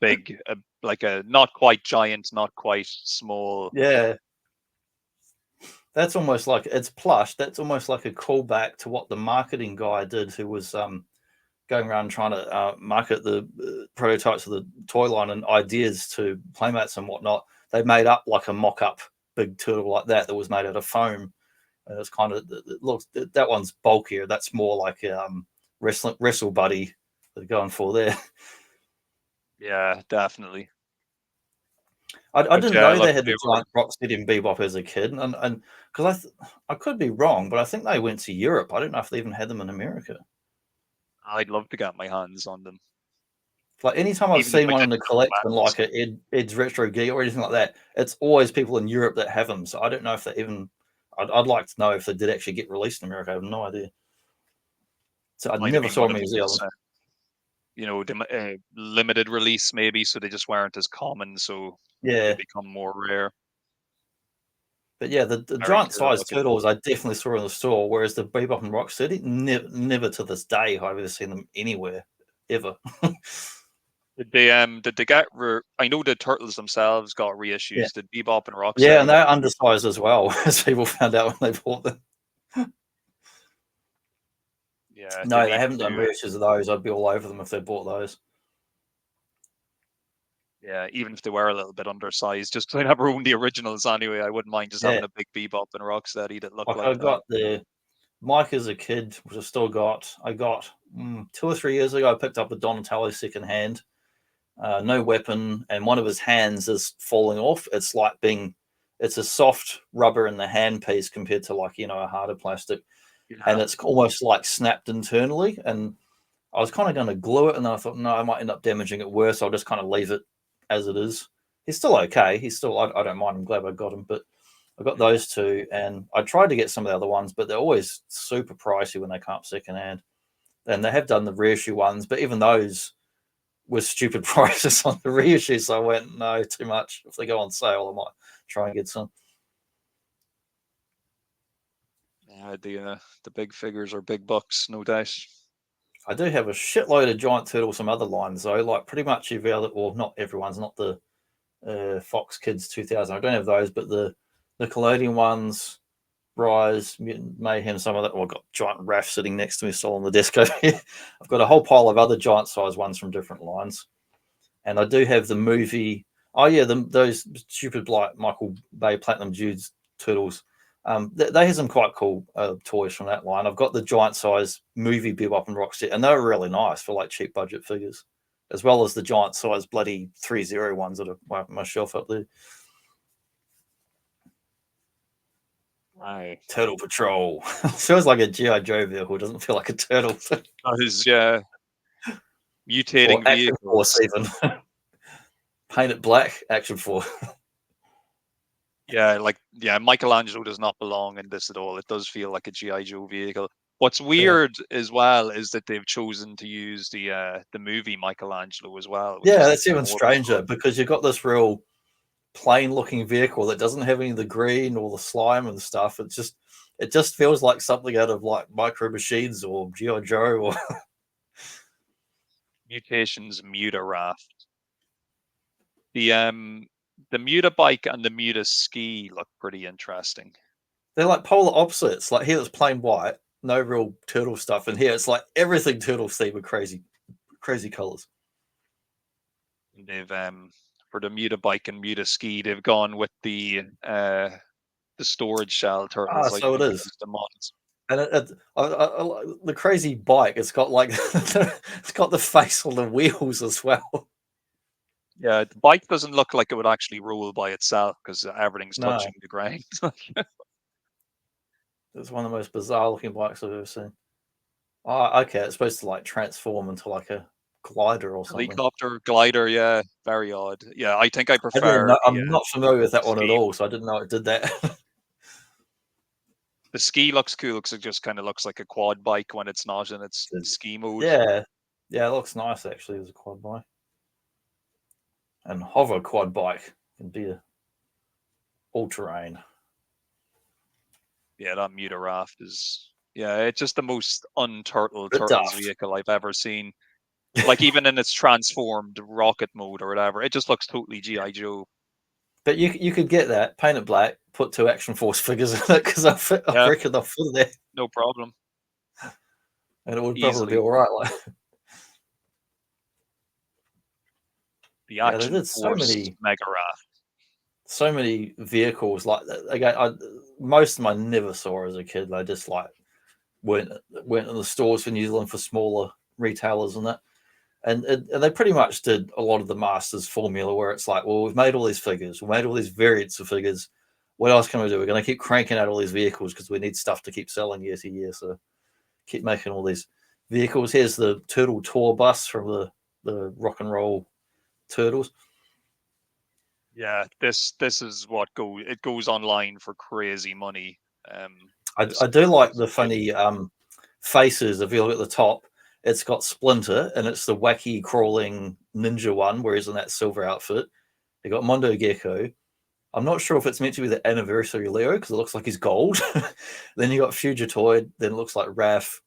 like a not quite giant, not quite small. Yeah. That's almost like it's plush. That's almost like a callback to what the marketing guy did, who was going around trying to market the prototypes of the toy line and ideas to Playmates and whatnot. They made up like a mock-up big turtle like that was made out of foam. And it's kind of, it looks, that one's bulkier. That's more like wrestle buddy they're going for there. Yeah, definitely. I didn't know they had the giant Rocksteady and Bebop as a kid, and because I could be wrong, but I think they went to Europe. I don't know if they even had them in America. I'd love to get my hands on them. Like anytime I've seen one in the collection, like Ed's Retro Geek or anything like that, it's always people in Europe that have them. So I don't know if they even. I'd like to know if they did actually get released in America. I have no idea. So I never saw them in New Zealand. The limited release maybe, so they just weren't as common. So they become more rare. But yeah, the giant size turtles I definitely saw in the store, whereas the Bebop and Rocksteady, never to this day have I ever seen them anywhere, ever. Did they get? I know the turtles themselves got reissues. Yeah. Did Bebop and Rocksteady? Yeah, and they're undersized as well, as people found out when they bought them. Yeah. No, they haven't done reissues of those. I'd be all over them if they bought those. Yeah, even if they were a little bit undersized, just because I never owned the originals anyway, I wouldn't mind just having a big Bebop and Rocksteady that looked like I that. got the Mike as a kid, which I still got. I got 2 or 3 years ago. I picked up a Donatello secondhand, no weapon, and one of his hands is falling off. It's like it's a soft rubber in the hand piece compared to like a harder plastic, and it's almost like snapped internally. And I was kind of going to glue it, and then I thought, no, I might end up damaging it worse. I'll just kind of leave it as it is. He's still okay. He's still, I don't mind. I'm glad I got him, but I got those two, and I tried to get some of the other ones, but they're always super pricey when they come up secondhand. And they have done the reissue ones, but even those were stupid prices on the reissue. So I went, no, too much. If they go on sale, I might try and get some. Yeah, the big figures are big bucks, no doubt. I do have a shitload of Giant Turtle, some other lines though, like pretty much every other, well, not everyone's, not the Fox Kids 2000. I don't have those, but the Nickelodeon ones, Rise, Mutant Mayhem, some of that. I've got Giant Raph sitting next to me, still on the desk over here. I've got a whole pile of other giant size ones from different lines, and I do have the movie. Oh yeah, those stupid like Michael Bay Platinum Dudes Turtles. They have some quite cool toys from that line. I've got the giant size movie Bebop and Rocksteady, and they're really nice for like cheap budget figures, as well as the giant size bloody 3-0 ones that are wiping my shelf up there. Right. Turtle Patrol. Feels like a G.I. Joe vehicle. Doesn't feel like a turtle. Yeah. Mutating Action vehicles. Force even. Paint it black, Action Force. Yeah, Michelangelo does not belong in this at all. It does feel like a G.I. Joe vehicle. What's weird as well is that they've chosen to use the movie Michelangelo as well. Yeah, that's even stranger because you've got this real plain looking vehicle that doesn't have any of the green or the slime and stuff. It just feels like something out of like Micro Machines or G.I. Joe or Mutations Muta-Raft. The Muta-Bike and the Muta-Ski look pretty interesting. They're like polar opposites. Like here it's plain white, no real turtle stuff, and here it's like everything turtle theme with crazy colors. They've for the Muta-Bike and Muta-Ski, they've gone with the storage shell turtles. So it is. The mods. And the crazy bike, it's got like it's got the face on the wheels as well. Yeah, the bike doesn't look like it would actually roll by itself because everything's touching the ground. It's one of the most bizarre looking bikes I've ever seen. Oh, okay. It's supposed to like transform into like a glider or something. Helicopter, glider, yeah, very odd. Yeah, I think I prefer. I'm not familiar with that one at all, so I didn't know it did that. The ski looks cool because it just kind of looks like a quad bike when it's not in its ski mode. Yeah, it looks nice actually as a quad bike. And hover quad bike can be all terrain. Yeah, that Muta-Raft is. Yeah, it's just the most unturtle turtles vehicle I've ever seen. Like even in its transformed rocket mode or whatever, it just looks totally G.I. Joe. But you could get that, paint it black, put 2 Action Force figures in it because I reckon they'll fit there. No problem. And it would probably be all right. Like the Action Force Mega Raft. So many vehicles like that. Again, most of them I never saw as a kid. They just like went in the stores for New Zealand for smaller retailers and that. And they pretty much did a lot of the Masters formula where it's like, well, we've made all these figures, we made all these variants of figures. What else can we do? We're going to keep cranking out all these vehicles because we need stuff to keep selling year to year. So keep making all these vehicles. Here's the Turtle Tour bus from the Rock and Roll Turtles. Yeah, this is what it goes online for crazy money. I do like the funny faces. If you look at the top, it's got Splinter, and it's the wacky crawling ninja one, where he's in that silver outfit. They got Mondo Gecko. I'm not sure if it's meant to be the anniversary Leo because it looks like he's gold. Then you got Fugitoid. Then it looks like Raph.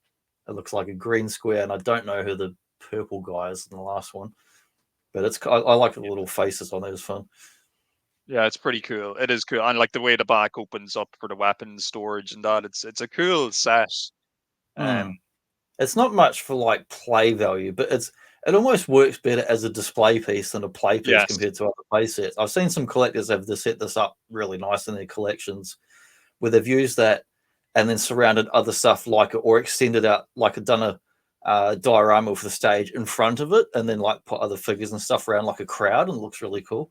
It looks like a green square, and I don't know who the purple guy is in the last one. But I like the little faces on there. It's fun. Yeah, it's pretty cool. It is cool, and like the way the back opens up for the weapons storage and that. It's a cool set. It's not much for like play value, but it almost works better as a display piece than a play piece compared to other play sets. I've seen some collectors have set this up really nice in their collections, where they've used that and then surrounded other stuff like it, or extended out, like done a diorama for the stage in front of it, and then like put other figures and stuff around like a crowd, and it looks really cool.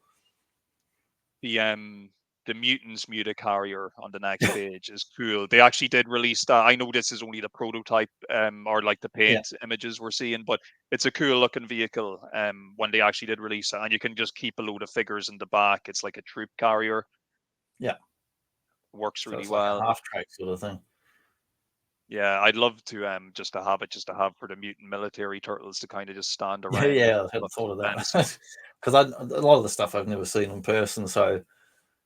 The Mutants Mutacarrier on the next page is cool. They actually did release that. I know this is only the prototype, or like the paint images we're seeing, but it's a cool looking vehicle. When they actually did release it, and you can just keep a load of figures in the back. It's like a troop carrier. Yeah, works really it's well. Like a half track sort of thing. Yeah, I'd love to just to have for the mutant military turtles to kind of just stand around. Yeah, I hadn't thought of that because a lot of the stuff I've never seen in person. So,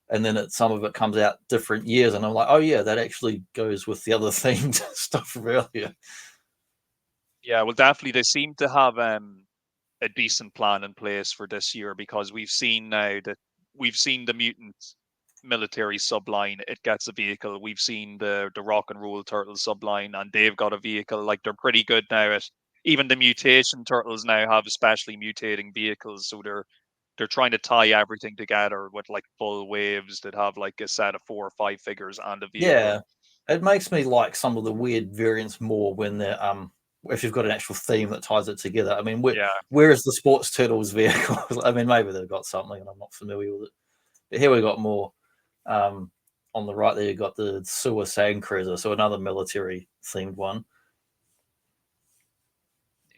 and then some of it comes out different years, and I'm like, oh yeah, that actually goes with the other themed stuff from earlier. Yeah, well, definitely they seem to have a decent plan in place for this year, because we've seen now that the mutant military subline, it gets a vehicle. We've seen the rock and roll turtle subline, and they've got a vehicle. Like, they're pretty good now at, even the mutation turtles now have especially mutating vehicles, so they're trying to tie everything together with like full waves that have like a set of 4 or 5 figures and a vehicle. Yeah, it makes me like some of the weird variants more when they're if you've got an actual theme that ties it together. I mean, where is the Sports Turtles vehicle? I mean, maybe they've got something and I'm not familiar with it. But here we got more. On the right there, you got the Sewer Sand Cruiser, so another military themed one.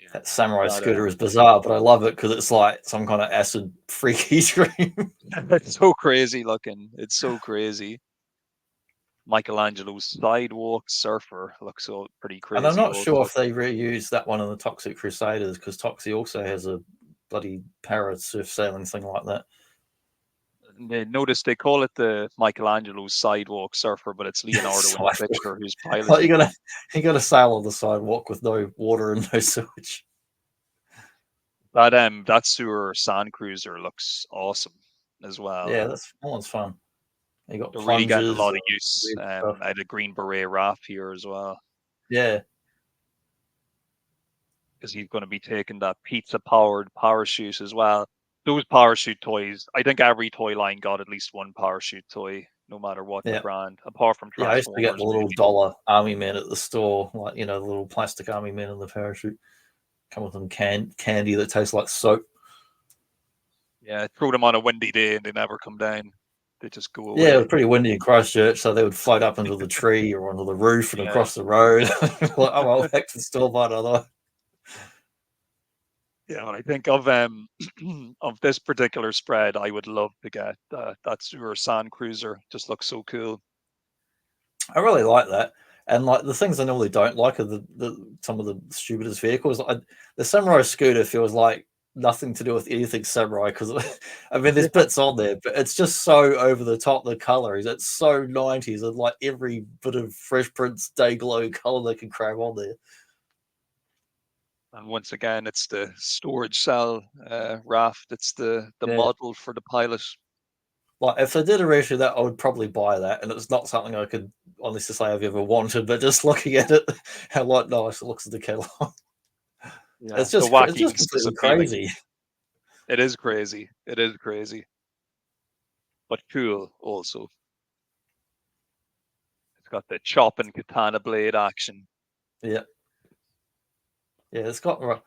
Yeah, that samurai scooter is bizarre, but I love it because it's like some kind of acid freaky scream. It's so crazy looking. It's so crazy. Michelangelo's Sidewalk Surfer looks so pretty crazy. And I'm not sure if they reused that one in the Toxic Crusaders, because Toxie also has a bloody para surf sailing thing like that. Notice they call it the Michelangelo's Sidewalk Surfer, but it's Leonardo in the picture who's piloting. You gotta sail on the sidewalk with no water and no sewage. That sewer sand cruiser looks awesome as well. Yeah, that one's fun. You got they're really getting a lot of use out of Green Beret Raph here as well. Yeah, because he's going to be taking that pizza-powered parachute as well. Those parachute toys, I think every toy line got at least one parachute toy, no matter what the brand, apart from Transformers. Yeah, I used to get the little dollar army men at the store, like, you know, the little plastic army men in the parachute. Come with them candy that tastes like soap. Yeah, throw them on a windy day and they never come down. They just go away. Yeah, it was pretty windy in Christchurch, so they would float up into the tree or onto the roof and across the road. Like, oh, well, back to the store by another. Yeah, when I think of of this particular spread, I would love to get that sewer sand cruiser. Just looks so cool. I really like that. And like the things I normally don't like are some of the stupidest vehicles. The Samurai scooter feels like nothing to do with anything samurai, because I mean there's bits on there, but it's just so over the top. The colors, it's so 90s, and like every bit of Fresh Prince Day Glow color they can cram on there. And once again, it's the storage cell raft. It's the model for the pilot. Like if they did a reissue that, I would probably buy that, and it's not something I could honestly say I've ever wanted. But just looking at it, how like nice it looks in the catalog. Yeah, it's just completely crazy. It is crazy. It is crazy, but cool also. It's got the chop and katana blade action. Yeah. Yeah, it's got.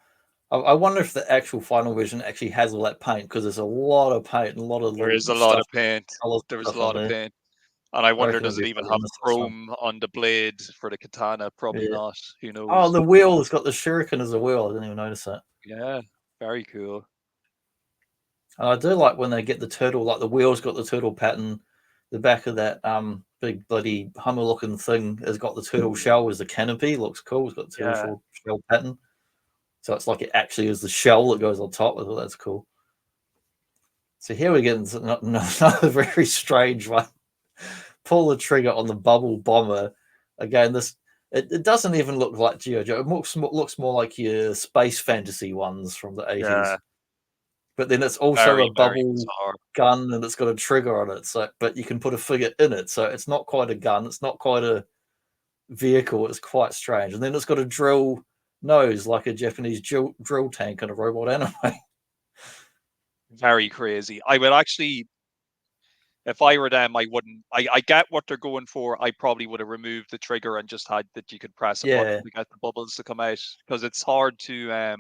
I wonder if the actual final version actually has all that paint, because there's a lot of paint and a lot of. There is a lot of paint. There was a lot of paint, and I wonder, does it even have chrome on the blade for the katana? Probably not. Who knows? Oh, the wheel has got the shuriken as a wheel. I didn't even notice that. Yeah, very cool. And I do like when they get the turtle, like the wheel's got the turtle pattern. The back of that big bloody Hummer looking thing has got the turtle shell as the canopy. Looks cool. It's got the turtle shell pattern. So it's like it actually is the shell that goes on top. I thought that's cool. So here we get another very strange one. Pull the trigger on the bubble bomber. Again, it doesn't even look like G.I. Joe. It looks more like your space fantasy ones from the 80s. Yeah. But then it's also a bubble gun, and it's got a trigger on it. So, but you can put a figure in it. So it's not quite a gun. It's not quite a vehicle. It's quite strange. And then it's got a drill nose like a Japanese drill tank in a robot anime. Very crazy. I would actually, if I were them, I wouldn't. I get what they're going for. I probably would have removed the trigger and just had that you could press a button to get the bubbles to come out, because it's hard to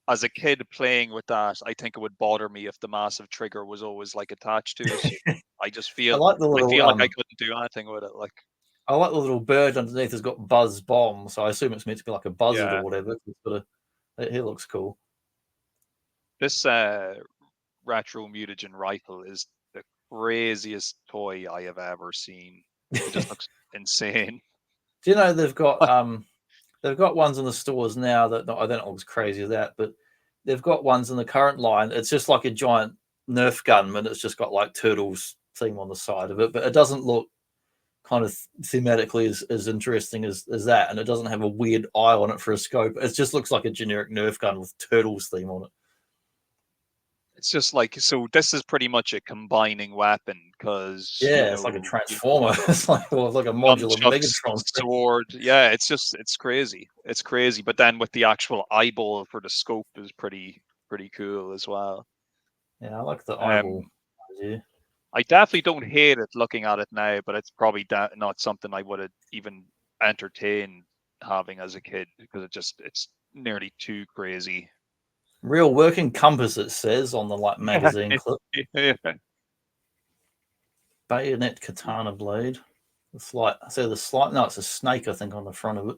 as a kid playing with that. I think it would bother me if the massive trigger was always like attached to it. I just I feel like the I little feel like I couldn't do anything with it. Like, I like the little bird underneath has got buzz bomb, so I assume it's meant to be like a buzzard or whatever. But it looks cool. This retro mutagen rifle is the craziest toy I have ever seen. It just looks insane. Do you know they've got ones in the stores now that I don't know what's crazy as that, but they've got ones in the current line. It's just like a giant Nerf gun, and it's just got like turtles theme on the side of it, but it doesn't look kind of thematically as interesting as that, and it doesn't have a weird eye on it for a scope. It just looks like a generic Nerf gun with turtles theme on it. It's just like, so this is pretty much a combining weapon, because it's like a transformer. It's like a modular Megatron sword. Yeah, it's crazy. It's crazy. But then with the actual eyeball for the scope is pretty cool as well. Yeah, I like the eyeball. I definitely don't hate it looking at it now, but it's probably not something I would have even entertained having as a kid, because it's nearly too crazy. Real working compass, it says on the magazine clip. Bayonet katana blade. It's like, no, it's a snake, I think, on the front of it.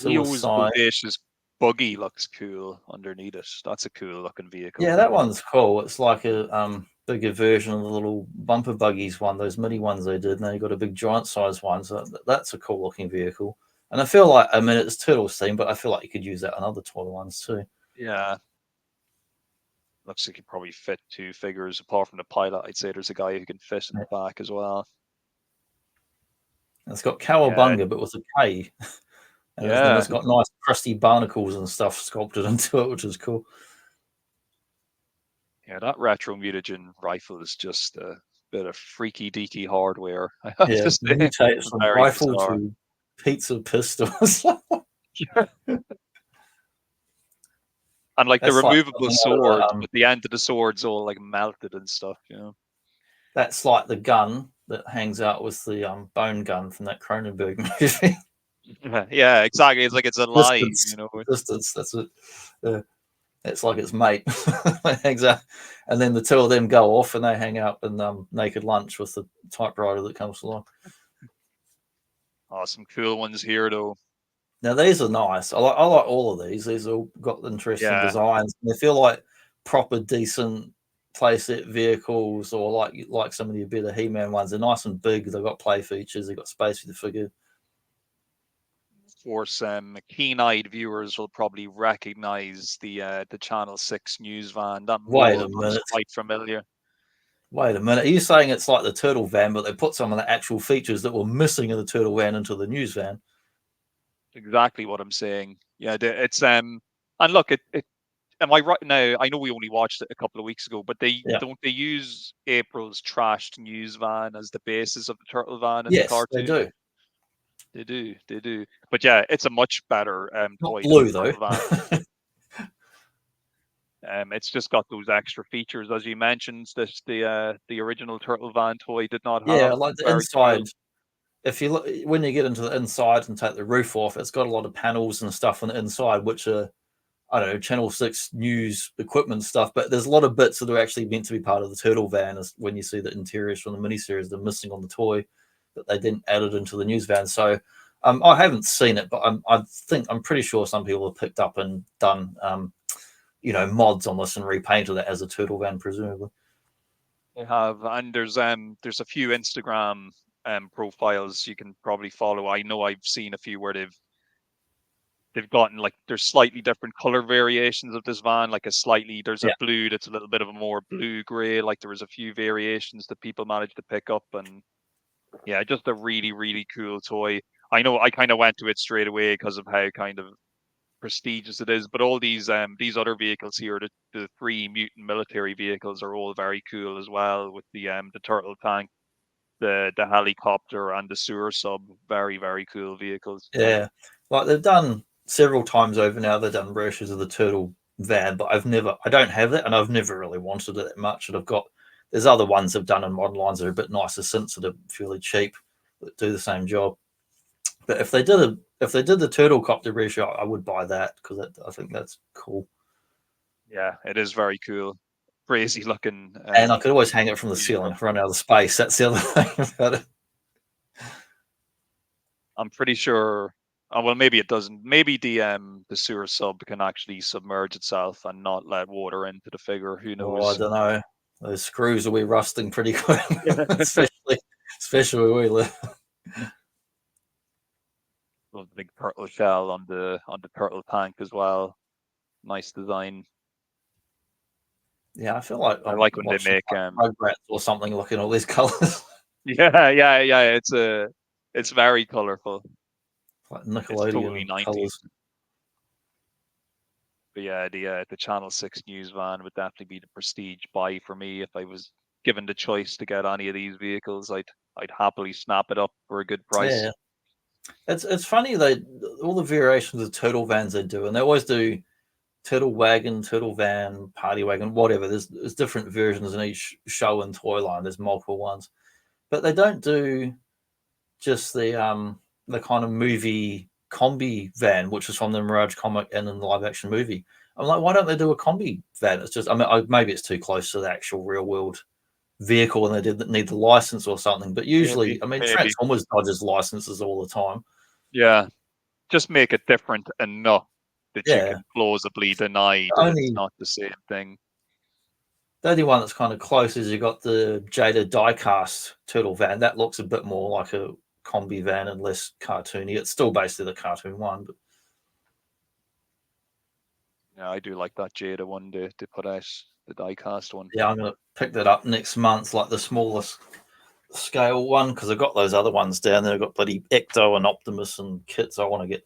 Leo's Bodacious buggy looks cool underneath it. That's a cool looking vehicle. Yeah, that one's cool. It's like a bigger version of the little bumper buggies one, those mini ones they did. Now you got a big giant size one, so that's a cool looking vehicle. And I feel like, I mean, it's Turtles theme, but I feel like you could use that on other toy ones too. Yeah. Looks like you probably fit 2 figures. Apart from the pilot, I'd say there's a guy who can fit in the back as well. It's got Cowabunga, but with a K. And then it's got nice crusty barnacles and stuff sculpted into it, which is cool. Yeah, that retro mutagen rifle is just a bit of freaky deaky hardware. Mutates from rifle to pizza pistols. And like the removable sword, but the end of the sword's all like melted and stuff, you know. That's like the gun that hangs out with the bone gun from that Cronenberg movie. Yeah, exactly. It's like it's alive, you know. Distance, that's it. It's like its mate. It hangs out, and then the two of them go off and they hang out in naked lunch with the typewriter that comes along. Oh, some cool ones here though. Now these are nice. I like all of these. These all got interesting designs. They feel like proper decent playset vehicles, or like some of the better He-Man ones. They're nice and big. They've got play features. They've got space for the figure. Of course, keen-eyed viewers will probably recognize the Channel 6 news van. That mold looks quite familiar. Wait a minute. Are you saying it's like the Turtle van, but they put some of the actual features that were missing in the Turtle van into the news van? Exactly what I'm saying. Yeah, it's and look, it am I right now? I know we only watched it a couple of weeks ago, but don't they use April's trashed news van as the basis of the Turtle van in the cartoon? Yes, they do. But yeah, it's a much better Not toy blue though. It's just got those extra features, as you mentioned. The original Turtle van toy did not have. Yeah, like the inside. Cool. If you look, when you get into the inside and take the roof off, it's got a lot of panels and stuff on the inside, which are, I don't know, Channel 6 news equipment stuff. But there's a lot of bits that are actually meant to be part of the Turtle van. Is when you see the interiors from the miniseries, they're missing on the toy, that they didn't add it into the news van. So I haven't seen it, but I'm pretty sure some people have picked up and done mods on this and repainted it as a Turtle van, presumably. They have, and there's a few Instagram profiles you can probably follow. I know I've seen a few where they've gotten, like, there's slightly different color variations of this van. Like there's a blue that's a little bit of a more blue gray. Like there was a few variations that people managed to pick up, and yeah, just a really, really cool toy. I know I kind of went to it straight away because of how kind of prestigious it is, but all these other vehicles here, the 3 mutant military vehicles, are all very cool as well, with the turtle tank. the helicopter and the sewer sub. Very, very cool vehicles. Yeah, like they've done several times over now. They've done versions of the turtle van, but I don't have that, and I've never really wanted it that much. And there's other ones they've done in modern lines that are a bit nicer since that are fairly cheap that do the same job. But if they did the turtle copter version, I would buy that because I think that's cool. Yeah, it is very cool. Crazy looking. And I could always hang it from the ceiling, run out of space. That's the other thing about it. I'm pretty sure. Well, maybe it doesn't. Maybe the sewer sub can actually submerge itself and not let water into the figure. Who knows? Oh, I don't know. Those screws will be rusting pretty quick, especially where we live. The big turtle shell on the turtle tank as well. Nice design. Yeah, I feel like I like when they make Rugrats or something looking all these colors. Yeah. It's very colorful. Like Nickelodeon it's totally 90s. colors. But yeah, the Channel 6 news van would definitely be the prestige buy for me if I was given the choice to get any of these vehicles. I'd happily snap it up for a good price. Yeah, it's funny all the variations of turtle vans they do, and they always do turtle wagon, turtle van, party wagon, whatever. There's different versions in each show and toy line. There's multiple ones, but they don't do just the kind of movie combi van, which is from the Mirage comic and in the live action movie. I'm like, why don't they do a combi van? It's just, I mean, maybe it's too close to the actual real world vehicle and they didn't need the license or something. But usually, maybe. Transformers dodges licenses all the time. Yeah, just make it different enough that you can plausibly deny that it's not the same thing. The only one that's kind of close is you got the Jada diecast turtle van. That looks a bit more like a combi van and less cartoony. It's still basically the cartoon one, but yeah, I do like that Jada one to put out, the diecast one. Yeah, I'm gonna pick that up next month, like the smallest scale one, because I've got those other ones down there. I've got bloody Ecto and Optimus and kits. I want to get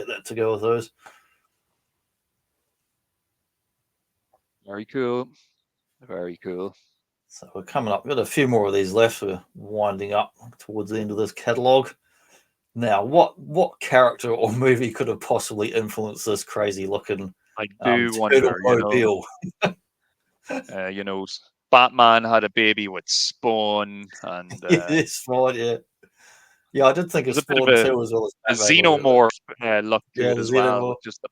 that to go with those. Very cool. Very cool. So we're coming up. We've got a few more of these left. We're winding up towards the end of this catalogue. Now, what character or movie could have possibly influenced this crazy looking? I do wonder. You know, Batman had a baby with Spawn, and Spawn, yeah. Yeah, I did think of Spawn too, as well as Batman. A Xenomorph look to it as well. Just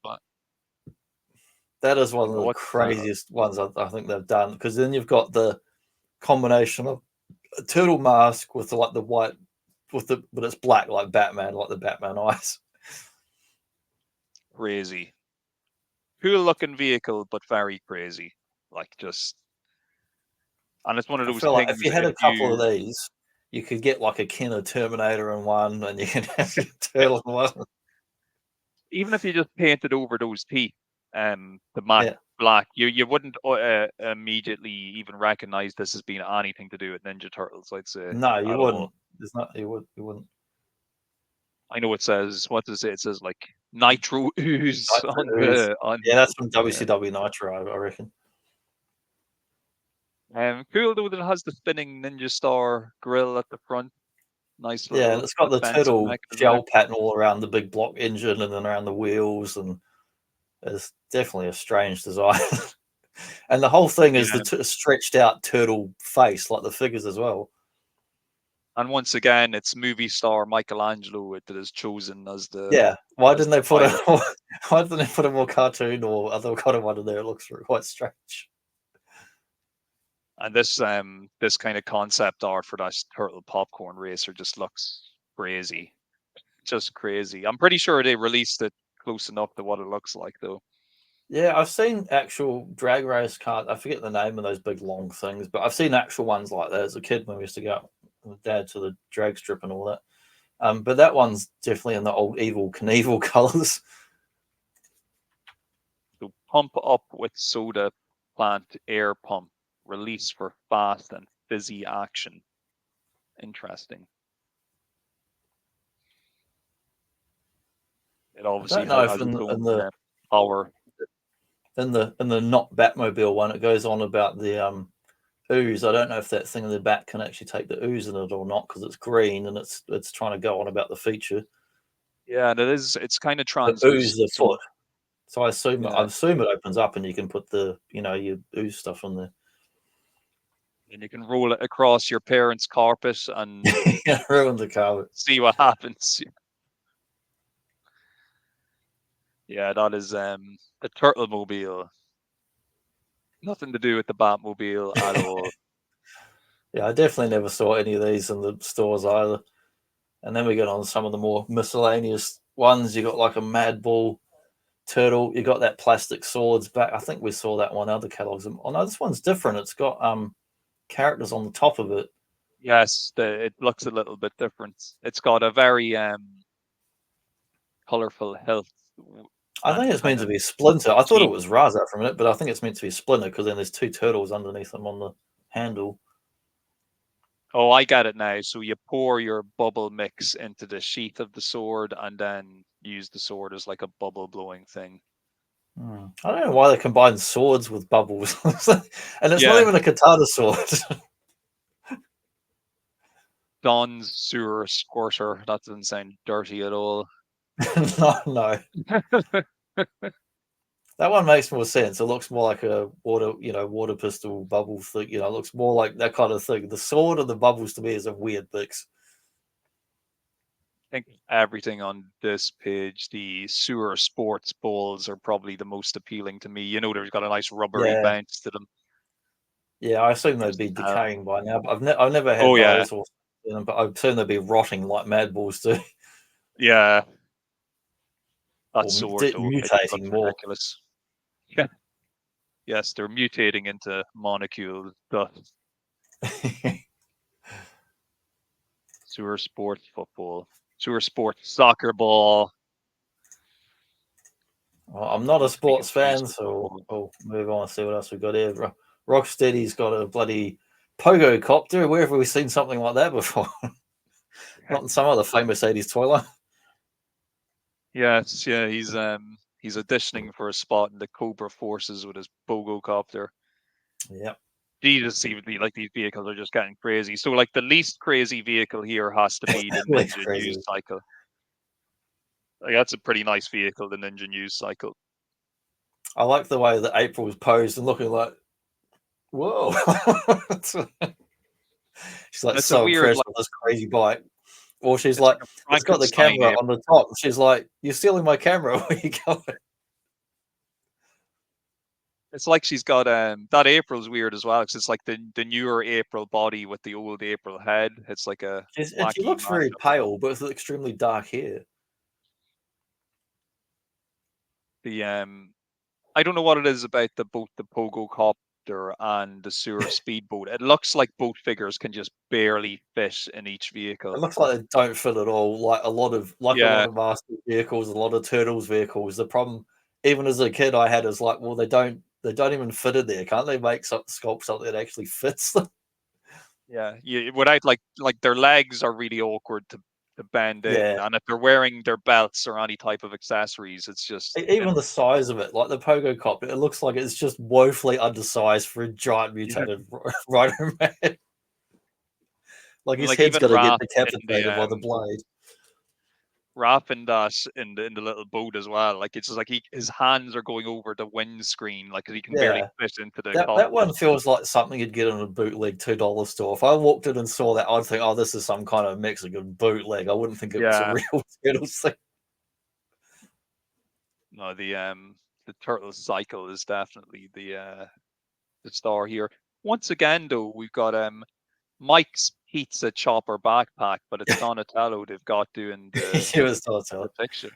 that is one of the craziest ones I think they've done, because then you've got the combination of a turtle mask with like the white, but it's black like Batman, like the Batman eyes. Crazy, cool looking vehicle, but very crazy. Like just, and it's one of those things. Like if you had a couple of these, you could get like a Kenner Terminator in one, and you can have your turtle in one. Even if you just painted over those teeth, the matte black, you wouldn't immediately even recognize this as being anything to do with Ninja Turtles. I'd say no, you wouldn't. There's not. You wouldn't. I know it says, what does it say? It says like Nitro Ooze on yeah, that's from WCW Nitro, I reckon. Cool though that it has the spinning Ninja Star grill at the front. Nice little. Yeah, and it's got the turtle shell pattern all around the big block engine and then around the wheels, and it's definitely a strange design. And the whole thing is the stretched out turtle face, like the figures as well. And once again, it's movie star Michelangelo that is chosen as the. Yeah, why didn't they put a more cartoon or other kind of one in there? It looks quite strange. And this kind of concept art for that turtle popcorn racer just looks crazy, just crazy. I'm pretty sure they released it close enough to what it looks like, though. Yeah, I've seen actual drag race cars. I forget the name of those big long things, but I've seen actual ones like that as a kid when we used to go with Dad to the drag strip and all that. But that one's definitely in the old Evel Knievel colors. So pump up with soda plant air pump. Release for fast and fizzy action. Interesting. It obviously has its own power. In the not Batmobile one, it goes on about the ooze. I don't know if that thing in the back can actually take the ooze in it or not because it's green and it's trying to go on about the feature. Yeah, and it's kind of The ooze translucent. the foot. So I assume Yeah. it opens up and you can put the your ooze stuff on there. And you can roll it across your parents' carpet and ruin the carpet. See what happens. Yeah, that is the Turtle-mobile. Nothing to do with the Batmobile at all. Yeah, I definitely never saw any of these in the stores either. And then we get on some of the more miscellaneous ones. You got like a Mad Bull turtle. You got that plastic swords back. I think we saw that one other catalogs. Oh no, this one's different. It's got characters on the top of it. Yes, it looks a little bit different. It's got a very colorful hilt. I think it's meant to be Splinter. I thought it was Raza for a minute, but I think it's meant to be Splinter because then there's two turtles underneath them on the handle. Oh, I got it now. So you pour your bubble mix into the sheath of the sword and then use the sword as like a bubble blowing thing. I don't know why they combine swords with bubbles. And it's not even a katana sword. Don's sewer squirter. That doesn't sound dirty at all. No. That one makes more sense. It looks more like a water pistol bubble thing. It looks more like that kind of thing. The sword and the bubbles to me is a weird mix. I think everything on this page, the sewer sports balls are probably the most appealing to me. They've got a nice rubbery bounce to them. Yeah, I assume they'd be decaying by now. But I've never had those, but I assume they'd be rotting like Mad Balls do. Yeah, that's sword mutating more. Ridiculous. Yeah. Yes, they're mutating into molecule dust. Sewer sports football. Sewer sports soccer ball. Well, I'm not a sports fan, so we'll move on and see what else we've got here. Rocksteady's got a bloody pogo copter. Where have we seen something like that before? Not in some other famous 80s toy line. Yes, yeah, he's auditioning for a spot in the Cobra Forces with his pogo copter. Yeah. Jesus, like these vehicles are just getting crazy. So like the least crazy vehicle here has to be the Ninja News Cycle. Like, that's a pretty nice vehicle, the Ninja News Cycle. I like the way that April's posed and looking like, whoa. She's like so impressed with this crazy bike. Or she's like, it's got the camera on the top. She's like, you're stealing my camera. Where are you going? It's like she's got that April's weird as well because it's like the newer April body with the old April head. It's like a she looks very pale, but with extremely dark hair. The I don't know what it is about both the pogo copter and the sewer speedboat. It looks like both figures can just barely fit in each vehicle. It looks like they don't fit at all. Like a lot of Master vehicles, a lot of Turtles vehicles. The problem, even as a kid, I had is like, well, they don't even fit in there. Can't they make sculpt something that actually fits them? Yeah, without like their legs are really awkward to bend in, and if they're wearing their belts or any type of accessories, it's just even the size of it, like the pogo cop, it looks like it's just woefully undersized for a giant mutated Rhino Man. Like his head's going to get decapitated by the blade. Wrapping that in the little boat as well, like it's just like his hands are going over the windscreen, like he can barely fit into the. That one feels like something you'd get in a bootleg $2 store. If I walked in and saw that, I'd think, oh, this is some kind of Mexican bootleg. I wouldn't think it was a real Turtles thing. No, the Turtle Cycle is definitely the star here. Once again, though, we've got Mike's Pizza Chopper backpack, but it's Donatello they've got doing the picture.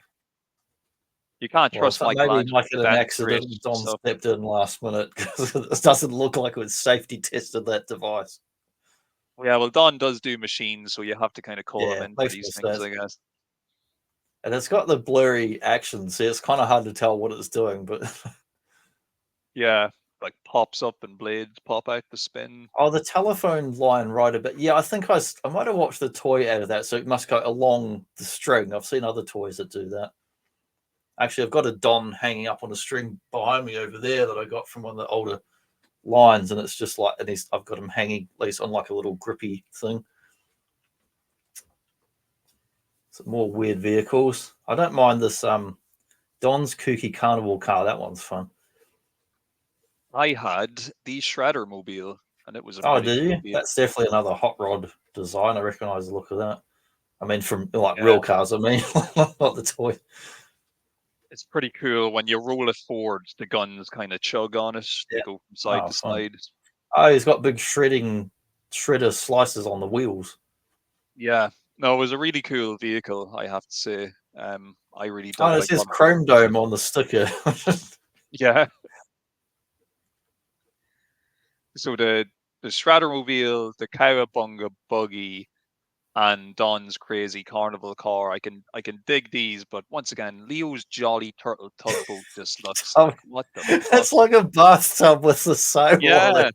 You can't trust Michelangelo. Maybe Mike had an accident. Don stepped in last minute because it doesn't look like it was safety tested that device. Yeah, well, Don does do machines, so you have to kind of call him in for these things, I guess. And it's got the blurry action, so it's kind of hard to tell what it's doing, but yeah, like pops up and blades pop out the spin. Oh, the telephone line right a bit. Yeah, I think I might have watched the toy out of that, so it must go along the string. I've seen other toys that do that. Actually, I've got a Don hanging up on a string behind me over there that I got from one of the older lines, and it's just like, and I've got him hanging at least on like a little grippy thing. Some more weird vehicles. I don't mind this Don's Kooky Carnival car. That one's fun. I had the Shredder mobile, and it was a did you? cool That's definitely another hot rod design. I recognise the look of that. I mean, from like real cars. I mean, not the toy. It's pretty cool when you roll it forward. The guns kind of chug on it. They go from side to fun. side. Oh, he's got big shredder slices on the wheels. Yeah, no, it was a really cool vehicle, I have to say. I really dug. Oh, it says Chrome Dome on the sticker. Yeah. So the Shredder mobile, the Cowabunga buggy, and Don's crazy carnival car. I can dig these, but once again, Leo's Jolly Turtle Tugboat just looks like, what the fuck? It's like a bathtub with the sidewall.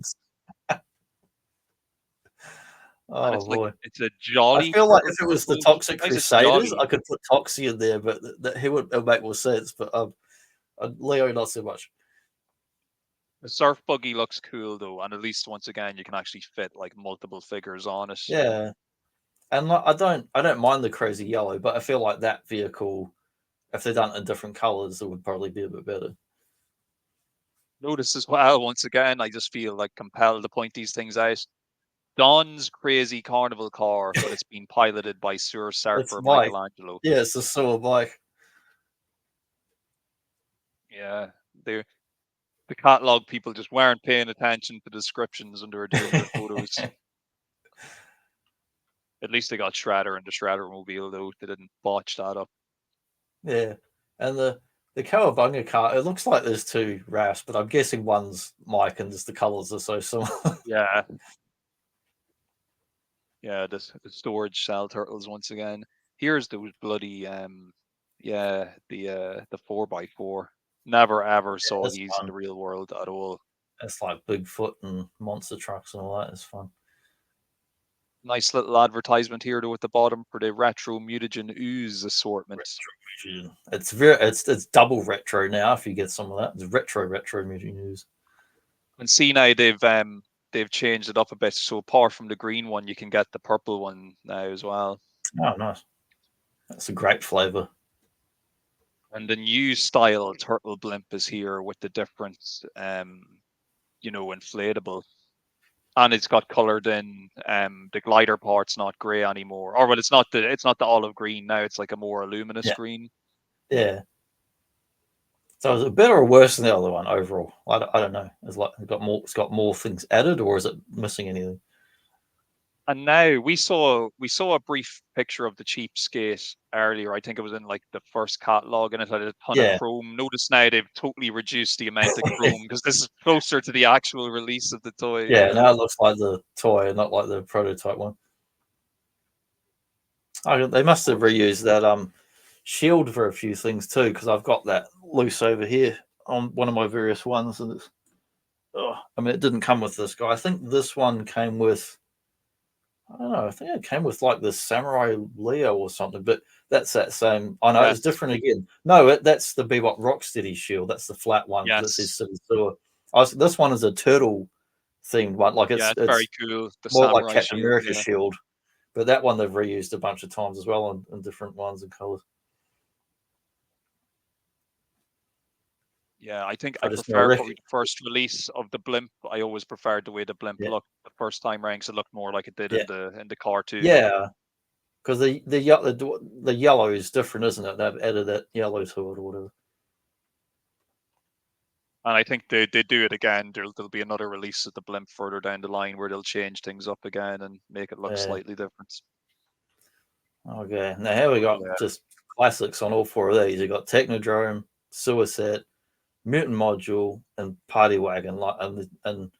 Oh boy, like, it's a Jolly. I feel like if it was the Toxic Crusaders, I could put Toxie in there, but he would make more sense. But Leo, not so much. The surf buggy looks cool though, and at least once again you can actually fit like multiple figures on it. Yeah, and like, I don't mind the crazy yellow, but I feel like that vehicle, if they're done in different colors, it would probably be a bit better. Lotus as well. Once again, I just feel like compelled to point these things out. Don's crazy carnival car, but it's been piloted by Sir Surfer Michelangelo. Yeah, it's a sewer bike. Yeah, the catalog people just weren't paying attention to descriptions when they were doing their photos. At least they got Shredder and the Shredder mobile though. They didn't botch that up. Yeah, and the Cowabunga car, it looks like there's two Rasps, but I'm guessing one's Mike and just the colors are so similar. Yeah. Yeah, the storage cell turtles once again. Here's those bloody the 4x4. Never ever saw these in the real world at all. It's like Bigfoot and monster trucks and all that. It's fun. Nice little advertisement here though at the bottom for the retro mutagen ooze assortment. It's double retro now. If you get some of that, it's retro mutagen ooze. And see now they've changed it up a bit. So apart from the green one, you can get the purple one now as well. Oh, nice. That's a great flavor. And the new style turtle blimp is here with the different inflatable. And it's got colored in. The glider part's not gray anymore, or well, it's not the olive green now. It's like a more luminous green. Yeah. So is it better or worse than the other one overall? I don't know. It's got more things added, or is it missing anything? And now we saw a brief picture of the cheapskate earlier. I think it was in like the first catalog, and it had a ton of chrome. Notice now they've totally reduced the amount of chrome because this is closer to the actual release of the toy. Yeah, now it looks like the toy, not like the prototype one. They must have reused that shield for a few things too, because I've got that loose over here on one of my various ones, and it's. I mean, it didn't come with this guy. I think this one came with. I don't know. I think it came with like the Samurai Leo or something, but that's that same. I know it's different again. No, that's the Bebop Rocksteady shield. That's the flat one. Yes. This is City Sewer. This one is a turtle themed one. Like it's very cool. The more Samurai like Captain America shield, shield, but that one they've reused a bunch of times as well in different ones and colors. Yeah, I think I prefer probably the first release of the blimp. I always preferred the way the blimp looked the first time around, because it looked more like it did in the car too. Yeah, because the yellow is different, isn't it? They've added that yellow to it or whatever. And I think they do it again. There'll be another release of the blimp further down the line where they'll change things up again and make it look slightly different. Okay, now here we got just classics on all four of these. You got Technodrome, Suicide, Mutant Module, and Party Wagon. And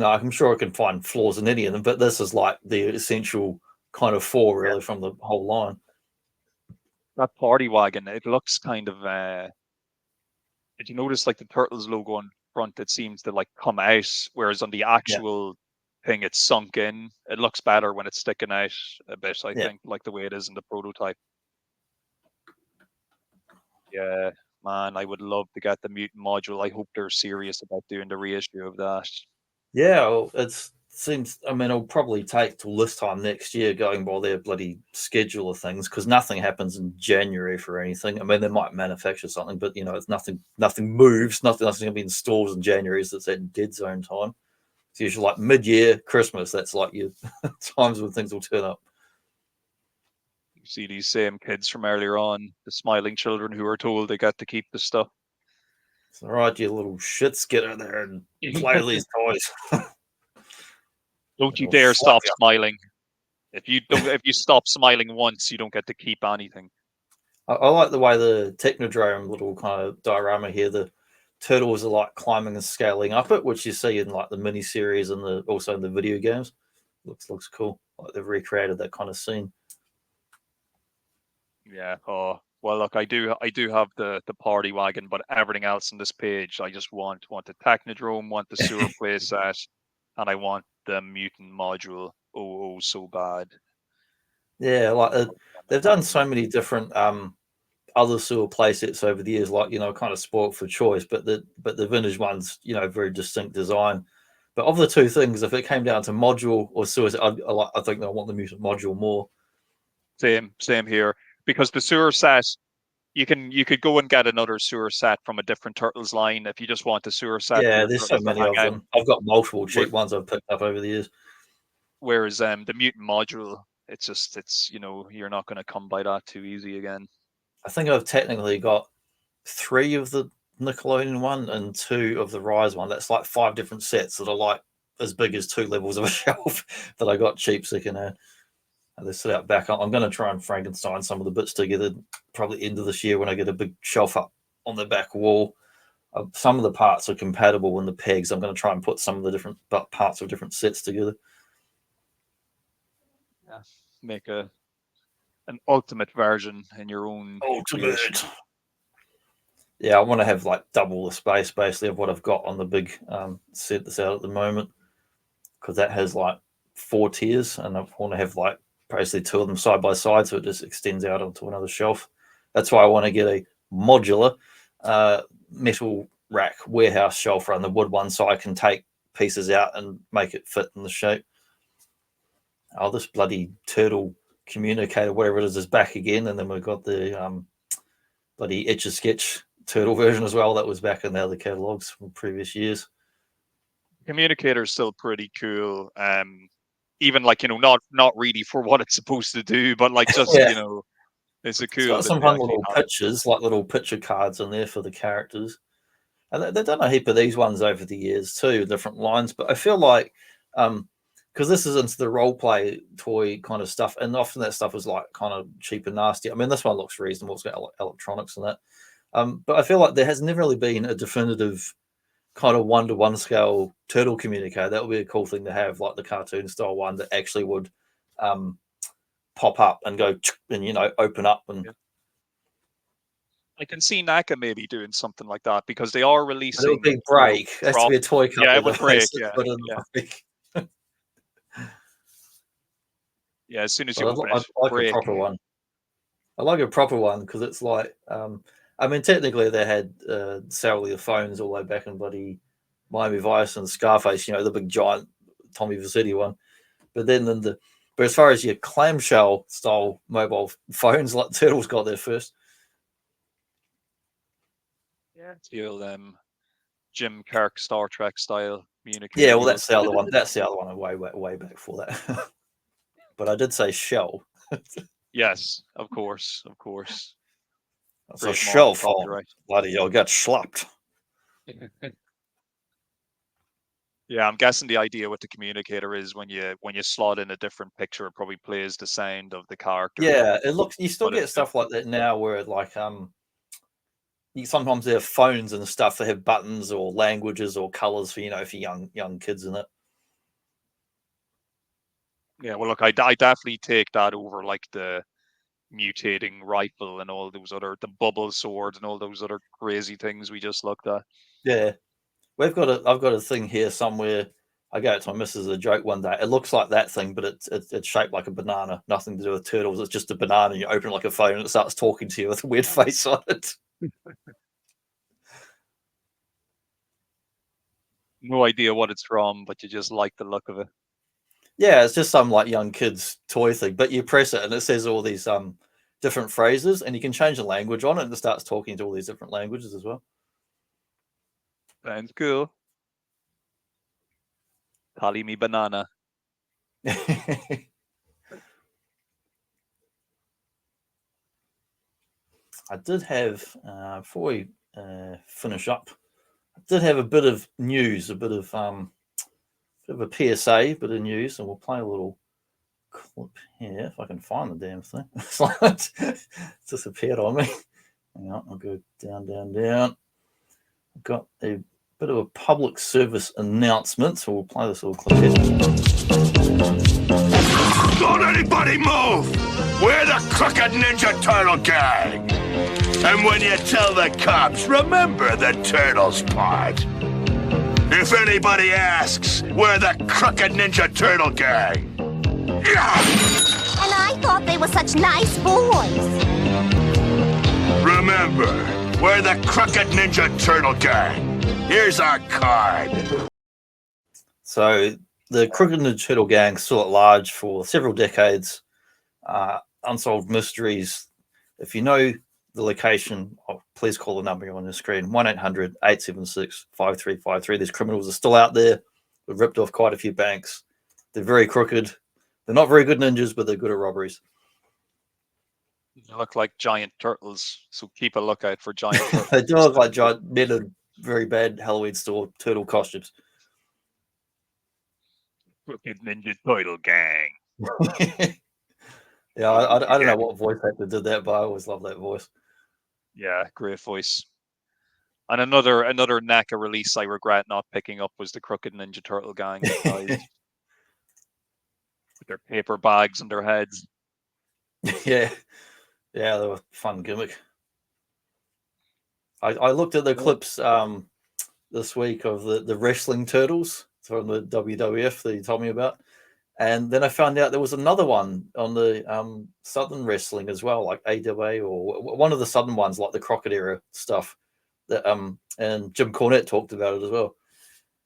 I'm sure I can find flaws in any of them, but this is like the essential kind of four really from the whole line. That Party Wagon, it looks kind of. Did you notice like the Turtles logo on front? It seems to like come out, whereas on the actual thing, it's sunk in. It looks better when it's sticking out a bit. I think, like the way it is in the prototype. Yeah, man, I would love to get the mutant module. I hope they're serious about doing the reissue of that. Yeah, well, seems. I mean, it'll probably take till this time next year, going by their bloody schedule of things, because nothing happens in January for anything. I mean, they might manufacture something, but it's nothing. Nothing moves. Nothing's going to be in stores in January. So it's at dead zone time. It's usually like mid-year, Christmas. That's like your times when things will turn up. You see these same kids from earlier on, the smiling children who are told they get to keep the stuff. It's all right, you little shits, get in there and play with these toys. Don't you dare stop smiling. If you stop smiling once, you don't get to keep anything. I like the way the Technodrome little kind of diorama here. The turtles are like climbing and scaling up it, which you see in like the mini series and also in the video games. Looks cool. Like they've recreated that kind of scene. Yeah. Oh well, look, I do have the party wagon, but everything else on this page, I just want the Technodrome, want the sewer playset, and I want the mutant module. Oh, so bad. Yeah, like they've done so many different other sewer playsets over the years, like kind of spoiled for choice. But the vintage ones, very distinct design. But of the two things, if it came down to module or sewer, I think I want the mutant module more. Same here, because the sewer set, you could go and get another sewer set from a different Turtles line if you just want the sewer set. Yeah, there's so many of them. I've got multiple cheap ones I've picked up over the years. Whereas the mutant module, it's you're not going to come by that too easy again. I think I've technically got 3 of the Nickelodeon one and 2 of the Rise one. That's like 5 different sets that are like as big as 2 levels of a shelf that I got cheap secondhand. They sit out back. I'm going to try and Frankenstein some of the bits together probably end of this year when I get a big shelf up on the back wall. Some of the parts are compatible in the pegs. I'm going to try and put some of the different parts of different sets together. Yeah, make an ultimate version in your own creation. Yeah, I want to have like double the space basically of what I've got on the big set that's out at the moment, because that has like 4 tiers, and I want to have like basically 2 of them side by side, so it just extends out onto another shelf. That's why I want to get a modular metal rack warehouse shelf around the wood one, so I can take pieces out and make it fit in the shape. Oh, this bloody turtle communicator, whatever it is back again, and then we've got the bloody Etch-a-Sketch turtle version as well. That was back in the other catalogs from previous years. Communicator is still pretty cool. Even like not really for what it's supposed to do, but like just yeah. It's a cool. It's got some fun little pictures, like little picture cards in there for the characters. And they've done a heap of these ones over the years too, different lines. But I feel like, because this is into the role play toy kind of stuff, and often that stuff is like kind of cheap and nasty. I mean, this one looks reasonable. It's got electronics and that. But I feel like there has never really been a definitive kind of 1-to-1 scale turtle communicator. That would be a cool thing to have, like the cartoon style one that actually would pop up and go and open up. And I can see NACA maybe doing something like that, because they are releasing. It would be break. It has to be a toy company. Yeah, it would break. Yeah, as soon as you open it, I like a proper one. I like a proper one because it's like, I mean, technically they had cellular phones all the way back in bloody Miami Vice and Scarface, the big giant Tommy Vercetti one. But then but as far as your clamshell style mobile phones, like Turtles got there first. Yeah, it's the old Jim Kirk Star Trek style communicator. Yeah, well, that's the other one. That's the other one way back for that. But I did say shell. Yes, of course. That's a shell phone. Right. Bloody hell, got slapped. Yeah, I'm guessing the idea with the communicator is when you slot in a different picture, it probably plays the sound of the character. Yeah, it looks. You still get stuff like that now, where like sometimes they have phones and stuff. They have buttons or languages or colors for for young kids in it. Yeah, well, look, I definitely take that over like the mutating rifle and all those other, the bubble swords and all those other crazy things we just looked at. Yeah, I've got a thing here somewhere. I gave it to my missus as a joke one day. It looks like that thing, but it's shaped like a banana. Nothing to do with turtles. It's just a banana. You open it like a phone and it starts talking to you with a weird face on it. No idea what it's from, but you just like the look of it. Yeah, it's just some like young kids toy thing, but you press it and it says all these different phrases, and you can change the language on it, and it starts talking to all these different languages as well. Sounds cool. Call me banana. I did have before we finish up, I did have a bit of news, a bit of a PSA, bit of news, and we'll play a little clip here if I can find the damn thing. It's disappeared on me. Hang on, I'll go down. I've got a bit of a public service announcement, so we'll play this little clip here. Don't anybody move! We're the Crooked Ninja Turtle Gang! And when you tell the cops, remember the turtles part. If anybody asks, we're the Crooked Ninja Turtle Gang. Yeah! And I thought they were such nice boys. Remember, we're the Crooked Ninja Turtle Gang. Here's our card. So the Crooked Ninja Turtle Gang still at large for several decades. Unsolved mysteries. If you know the location, please call the number on your screen, 1-800-876-5353. These criminals are still out there. We've ripped off quite a few banks. They're very crooked. They're not very good ninjas, but they're good at robberies. They look like giant turtles, so keep a lookout for giant turtles. They do look like giant men in very bad Halloween store turtle costumes. Crooked Ninja Turtle Gang. Yeah, I don't know what voice actor did that, but I always love that voice. Yeah, great voice. And another NECA release I regret not picking up was the Crooked Ninja Turtle Gang. With their paper bags on their heads. Yeah, they were a fun gimmick. I looked at the clips this week of the wrestling turtles from the WWF that you told me about. And then I found out there was another one on the Southern wrestling as well, like AWA or one of the Southern ones, like the Crockett era stuff. That and Jim Cornette talked about it as well.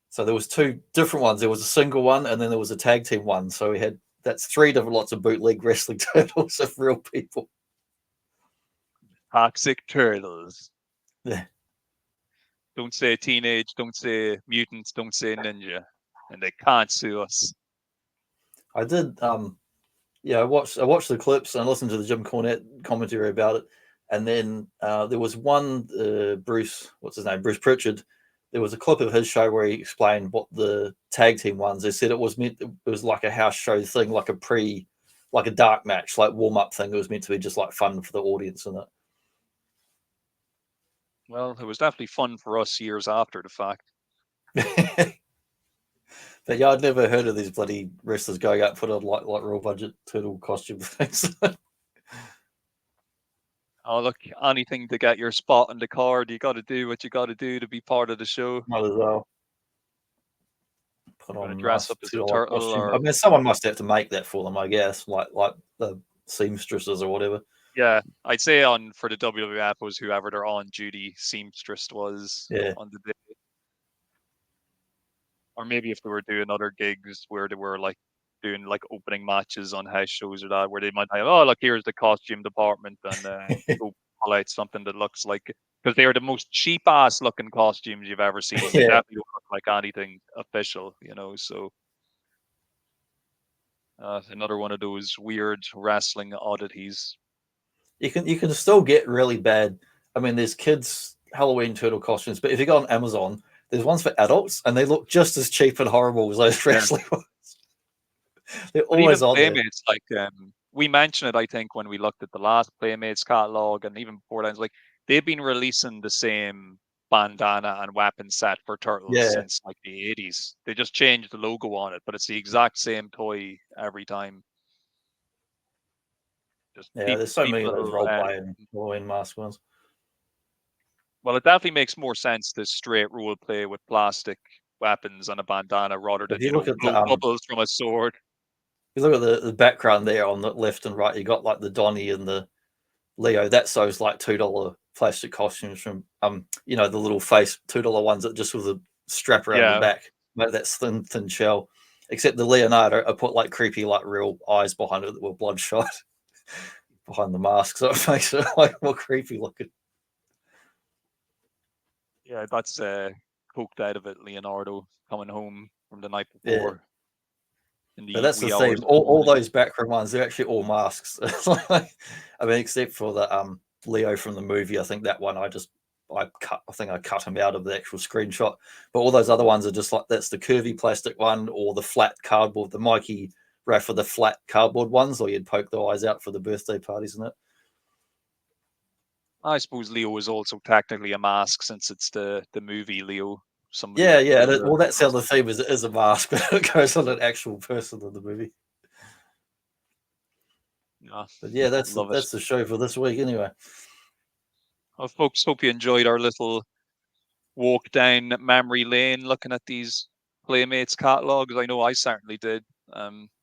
So there was two different ones. There was a single one, and then there was a tag team one. So that's three different lots of bootleg wrestling turtles of real people. Toxic turtles. Yeah. Don't say teenage. Don't say mutants. Don't say ninja, and they can't sue us. I did. I watched the clips and listened to the Jim Cornette commentary about it, and then there was one Bruce Pritchard. There was a clip of his show where he explained what the tag team ones. They said it was like a house show thing, like a dark match, like warm up thing. It was meant to be just like fun for the audience and it. Well, it was definitely fun for us years after the fact. But yeah, I'd never heard of these bloody wrestlers going out put on like real budget turtle costume things. Oh, look, anything to get your spot on the card. You got to do what you got to do to be part of the show. Might as well put on dress up as a turtle. I mean, someone must have to make that for them, I guess, like the seamstresses or whatever. Yeah, I'd say for the WWF was whoever their on-duty seamstress was on the day. Or maybe if they were doing other gigs where they were like doing like opening matches on house shows or that, where they might have, oh, look, here's the costume department, and go pull out something that looks like, because they are the most cheap ass looking costumes you've ever seen. They definitely don't look like anything official, so another one of those weird wrestling oddities. You can still get really bad. I mean, there's kids Halloween turtle costumes, but if you go on Amazon, there's ones for adults, and they look just as cheap and horrible as those wrestling ones. They're always on Playmates, like we mentioned it, I think, when we looked at the last Playmates catalog, and even before that, like they've been releasing the same bandana and weapon set for turtles since like the 80s. They just changed the logo on it, but it's the exact same toy every time. There's so many of those role-playing Halloween mask ones. Well, it definitely makes more sense to straight role play with plastic weapons and a bandana rather than look at bubbles from a sword. If you look at the background there on the left and right, you got like the Donnie and the Leo. That's those like $2 plastic costumes from the little face $2 ones that just with the strap around the back, make that thin shell. Except the Leonardo, I put like creepy, like real eyes behind it that were bloodshot behind the mask, so it makes it like more creepy looking. Yeah, that's poked out of it. Leonardo coming home from the night before. But that's the theme. All those background ones, they're actually all masks. I mean, except for the Leo from the movie. I think that one I think I cut him out of the actual screenshot. But all those other ones are just like, that's the curvy plastic one, or the flat cardboard, the Mikey Raff, the flat cardboard ones, or you'd poke the eyes out for the birthday parties and it. I suppose Leo is also technically a mask since it's the movie Leo. Yeah. Well, that's how the theme is. It is a mask, but it goes on an actual person in the movie. Yeah, but yeah, that's the show for this week anyway. Well, folks, hope you enjoyed our little walk down memory lane looking at these Playmates catalogs. I know I certainly did.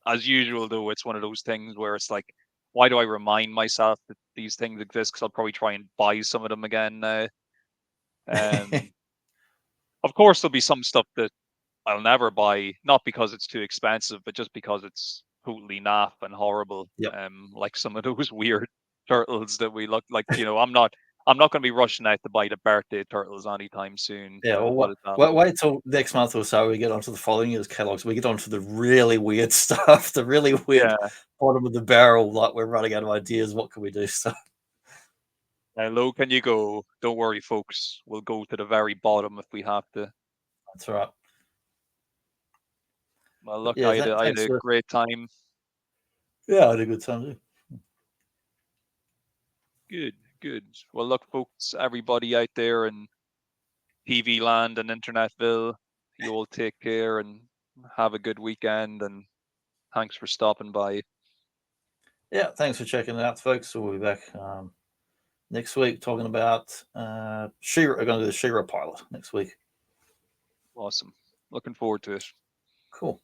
As usual, though, it's one of those things where it's like, why do I remind myself that these things exist? Because I'll probably try and buy some of them again now. Of course, there'll be some stuff that I'll never buy, not because it's too expensive, but just because it's totally naff and horrible. Yep. Like some of those weird turtles that we look like. I'm not going to be rushing out to buy the birthday turtles anytime soon. Yeah, wait till next month or so. We get onto the following year's catalogs. We get onto the really weird stuff, the really weird bottom of the barrel. Like we're running out of ideas. What can we do? So. How low can you go? Don't worry, folks. We'll go to the very bottom if we have to. That's right. Well, look, I had a great time. Yeah, I had a good time too. Good. Well, look, folks, everybody out there in TV land and Internetville, you all take care and have a good weekend. And thanks for stopping by. Yeah, thanks for checking it out, folks. We'll be back next week talking about She-Ra. We're going to do the She-Ra pilot next week. Awesome. Looking forward to it. Cool.